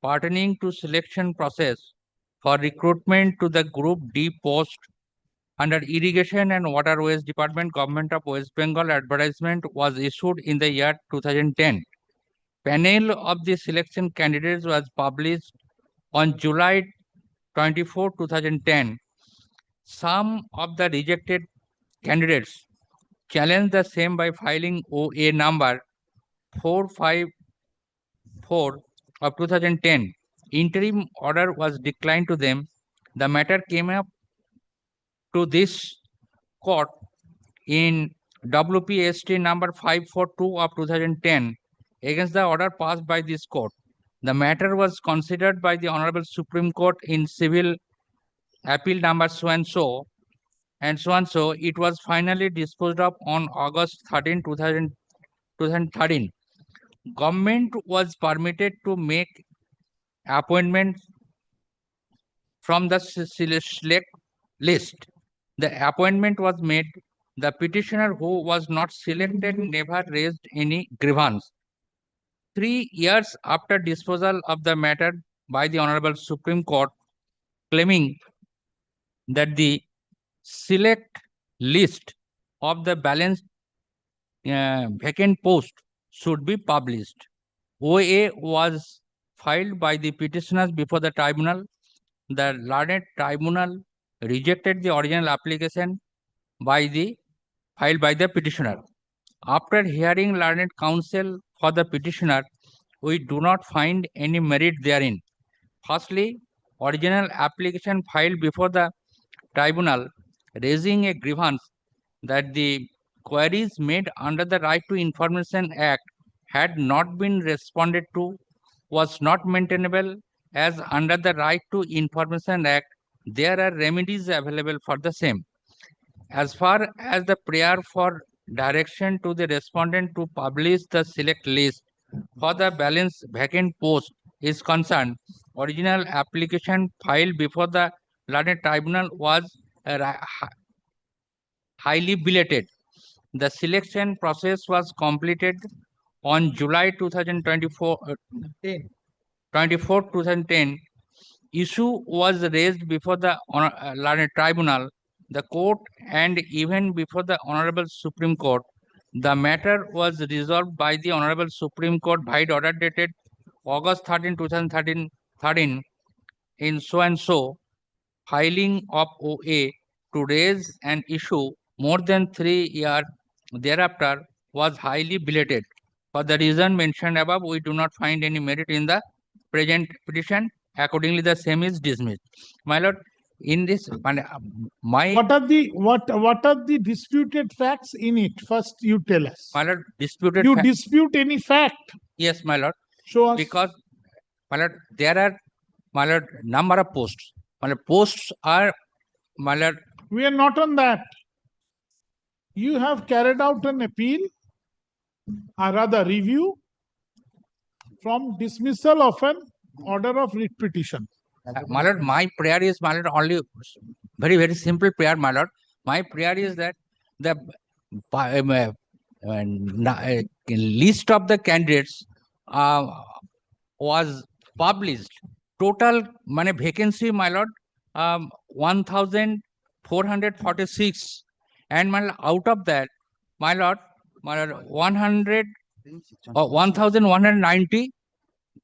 pertaining to selection process for recruitment to the Group D post under Irrigation and Waterways Department, Government of West Bengal. Advertisement was issued in the year 2010. Panel of the selection candidates was published on July 24, 2010. Some of the rejected candidates challenged the same by filing OA number 454 of 2010. Interim order was declined to them. The matter came up to this court in WPST number 542 of 2010 against the order passed by this court. The matter was considered by the Honorable Supreme Court in Civil Appeal number so and so. It was finally disposed of on August 13, 2013. Government was permitted to make appointments from the select list. The appointment was made. The petitioner who was not selected never raised any grievance. 3 years after disposal of the matter by the Honorable Supreme Court, claiming that the select list of the balance vacant post should be published. OA was filed by the petitioners before the tribunal. The learned tribunal rejected the original application filed by the petitioner. After hearing learned counsel for the petitioner, we do not find any merit therein. Firstly, original application filed before the tribunal raising a grievance that the queries made under the Right to Information Act had not been responded to was not maintainable, as under the Right to Information Act there are remedies available for the same. As far as the prayer for direction to the respondent to publish the select list for the balance vacant post is concerned, original application filed before the learned tribunal was highly belated. The selection process was completed on July 2010. Issue was raised before the learned tribunal, the court, and even before the Honorable Supreme Court. The matter was resolved by the Honorable Supreme Court by order dated August 13, 2013 in so and so. Filing of OA to raise an issue more than 3 years thereafter was highly belated. For the reason mentioned above, we do not find any merit in the present petition. Accordingly, the same is dismissed. My lord, in this, my What are the disputed facts in it? First, you tell us. my lord, disputed. You dispute any fact? Yes, my lord. Show us. Because, my lord, there are, my lord, number of posts. My lord, posts are, my lord. We are not on that. You have carried out an appeal, or rather review, from dismissal of an order of writ petition. My lord, my prayer is, my lord, only very, very simple prayer, my lord. My prayer is that the list of the candidates was published. Total vacancy, my lord, 1,446. And my lord, out of that, my lord, 1,190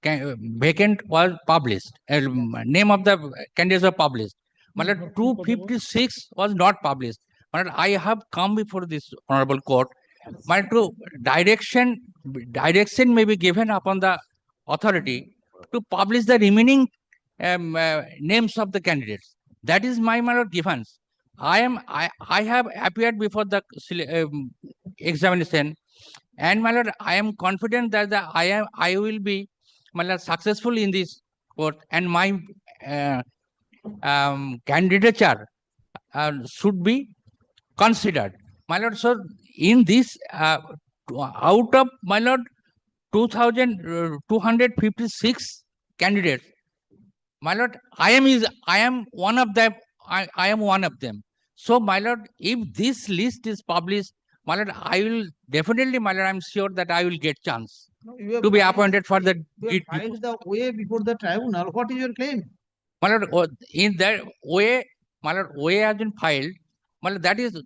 vacant was published. Name of the candidates were published. My lord, 256 was not published. My lord, I have come before this honorable court. My lord, direction may be given upon the authority to publish the remaining names of the candidates. That is my lord grievance. I have appeared before the examination, and my lord, I am confident that I will be, my lord, successful in this court, and my candidature should be considered. My lord, so in this, out of, my lord, 2,256 candidates, my lord, I am one of them. I am one of them. So, my lord, if this list is published, my lord, I will definitely, my lord, I am sure that I will get chance to be appointed for the. You have filed the OA before the tribunal. What is your claim? My lord, in that OA, my lord, OA has been filed. My lord, that is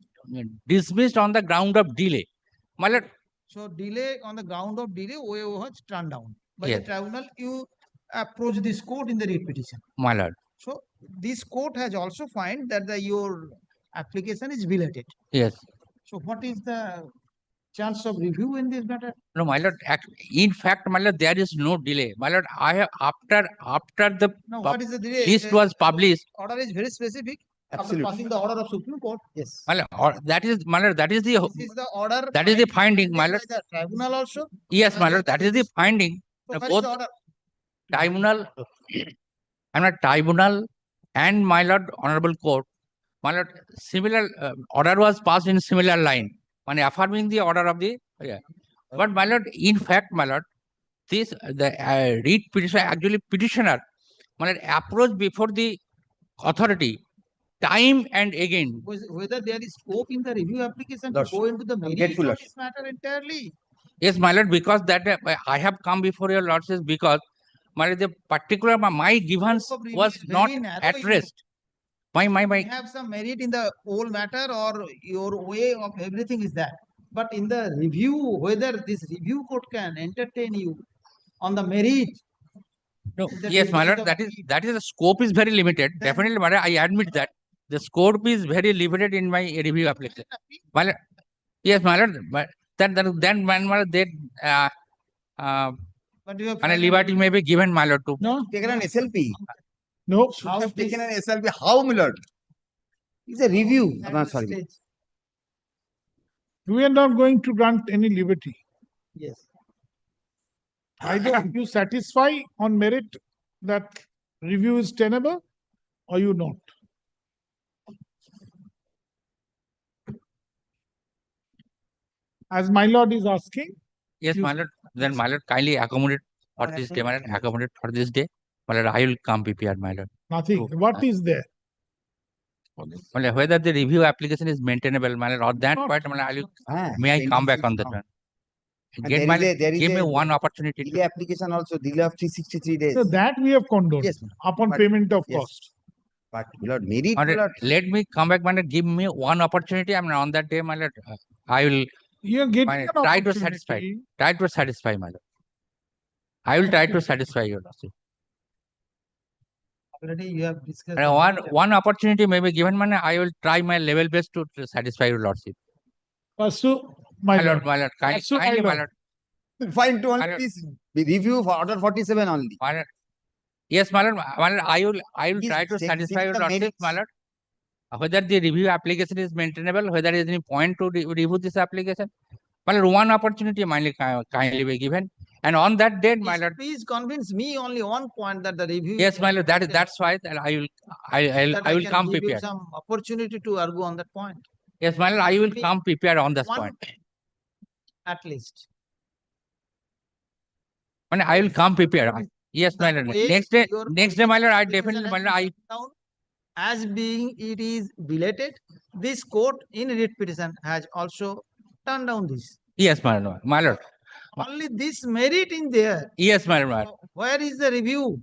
dismissed on the ground of delay. My lord. So delay on the ground of delay, OA was turned down by Yes. the tribunal. You approach this court in the writ petition. My lord. So this court has also find that your application is belated. Yes. So what is the chance of review in this matter? No, my lord. In fact, my lord, there is no delay. My lord, I have after the what is the delay? list was published. Order is very specific. After passing the order of Supreme Court. Yes. My lord, that is, my lord, that is the. This is the order. That is the finding, my lord. By the tribunal also. Yes, my lord, that is the finding. So what is Both the order? tribunal, and a tribunal, and my lord, honorable court, my lord, similar order was passed in similar line, affirming the order of the. Yeah. But my lord, in fact, my lord, the writ petitioner, actually petitioner, my lord, approached before the authority time and again. Whether there is scope in the review application to Lordship, go into the I'm merit grateful, of Lordship. this matter entirely. Yes, my lord, because that I have come before your lordships because my lord, the particular my grievance Scope of review was is not very narrow in- addressed. You My have some merit in the whole matter or your way of everything is that. But in the review, whether this review court can entertain you on the merit. no, that yes, is my merit lord, of that is the scope is very limited. Then- Definitely, my lord, I admit that the scope is very limited in my review application. My lord, yes, my lord, but then my lord, they But you have and a filed liberty may be given, my lord, to No, Taken an SLP. no. Should have taken an SLP. How, my lord? It's a review. at No, this sorry. stage. We are not going to grant any liberty. Yes. Either you satisfy on merit that review is tenable or you don't. As my lord is asking, yes, you- my lord, then my lord kindly accommodate for this day, my lord, accommodate for this day. My lord, I will come prepared, my lord. nothing. to- What is there? My lord, whether the review application is maintainable, my lord, on that Not- point, my lord, Ah, may I come back 26 on that now. one? And Get there my, is a- there is give me a one opportunity Delay to, application also, delay of 363 days. So that we have condoned Yes, ma'am. upon But- payment of yes. cost. But my lord, merit, my my lord, lord. let me come back, my lord, give me one opportunity. I mean, on that day, my lord, I will You are getting my an lord, try to satisfy, opportunity. my lord. I will try to satisfy your lordship. Already you have discussed. And the one merit. one opportunity may be given, man. I will try my level best to satisfy your lordship. Pursue, my lord. My lord, Pursue, my kindly, my lord. lord, Fine to my only lord, please review for order 47 only. my lord. Yes, my lord, I will Please try to check satisfy your the lordship, merits. my lord. Whether the review application is maintainable, whether there is any point to review this application. My lord, one opportunity kindly be given. And on that date, my lord, Please convince me only one point that the review. yes, is my lord, maintainable. that's why that I will That I will can come give you prepared. some opportunity to argue on that point, Yes, my lord, I will come prepared on this One- point. at least. And I will come prepared. Yes, my lord. way Next day, your my lord, I application definitely, has my lord, been I turned down as being it is belated, this court in writ petition has also turned down this. yes, my lord, my lord. Only this merit in there. Yes, my lord. Where is the review?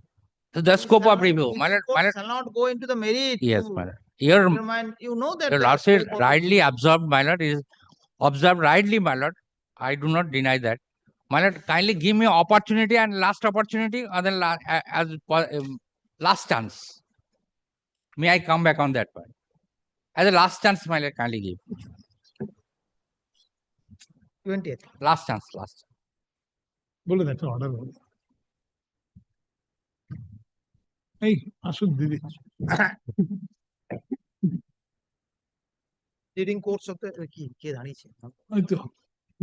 So the scope Shall of not- review, this my lord, court shall not go into the merit. yes, to my lord. Your determine, you know that. your the lordship scope of rightly review- observed, my lord, is observed rightly, my lord. I do not deny that. My lord, kindly give me opportunity and last opportunity, other last chance. May I come back on that point? As a last chance, my lord, kindly give. 20th. Last chance, last. বলে দেখো order বলে এই আসুন দিদি During course of the কি কে দাঁড়িয়েছে? ওই তো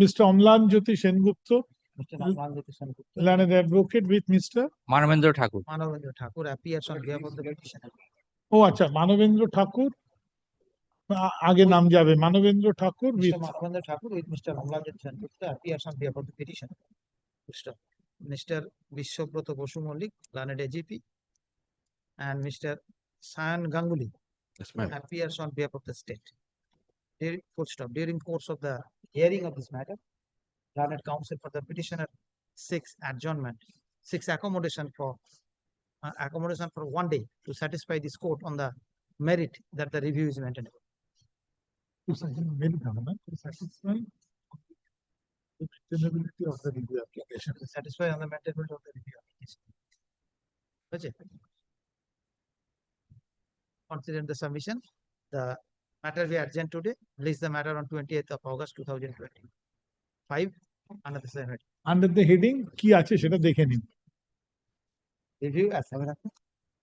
mister Amlan Jyoti Sengupta Mr. Nalwandita Senapati. learned advocate with Mr. Manavendra Thakur. Manavendra Thakur appears on behalf of the petitioner. ও আচ্ছা মানবেন্দ্র ঠাকুর আগে নাম যাবে মানবেন্দ্র ঠাকুর Mr. with Manavendra Thakur with Mr. Nalwandita Senapati appears on behalf of the petitioner. Mr. Vishwabroto Bosu Mollik, learned AGP, and Mr. Sayan Ganguly Yes, ma'am. appears on behalf of the state. During course of the hearing of this matter, learned counsel for the petitioner seeks adjournment, seeks accommodation for 1 day to satisfy this court on the merit that the review is maintainable. to satisfy the maintainability of the review application. To satisfy on the maintainability of the review application. Okay. Considering the submission, the matter we adjourn today, release the matter on 28th of August 2025 under the same heading. Under the heading কি আছে সেটা দেখে নিন Review as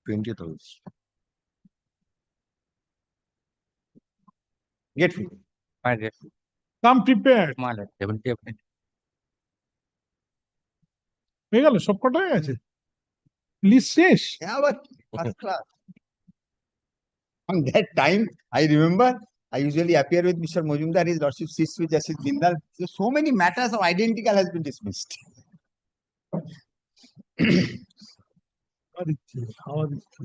20th August. Get free. My lord, come prepared my lord, definitely. হয়ে গেল সব কটা হয়ে গেছে লিস্ট শেষ Yeah, but first class. On that time, I remember I usually appear with Mr. Mojumdar, his lordship sits with Justice Bindal. So many matters of identical has been dismissed. খাওয়া দিচ্ছি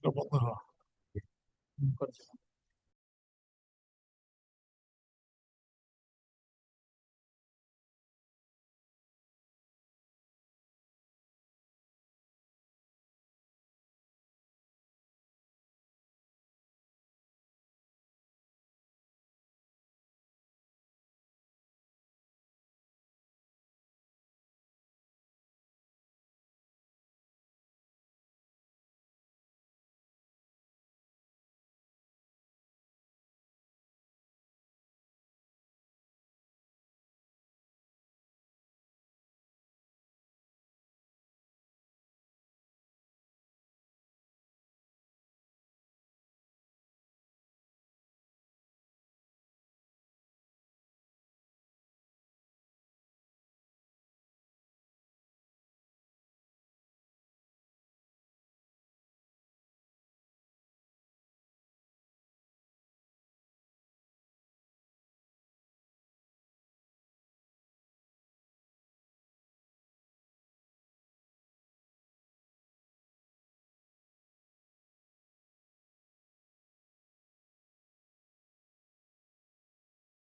এটা বন্ধ করো।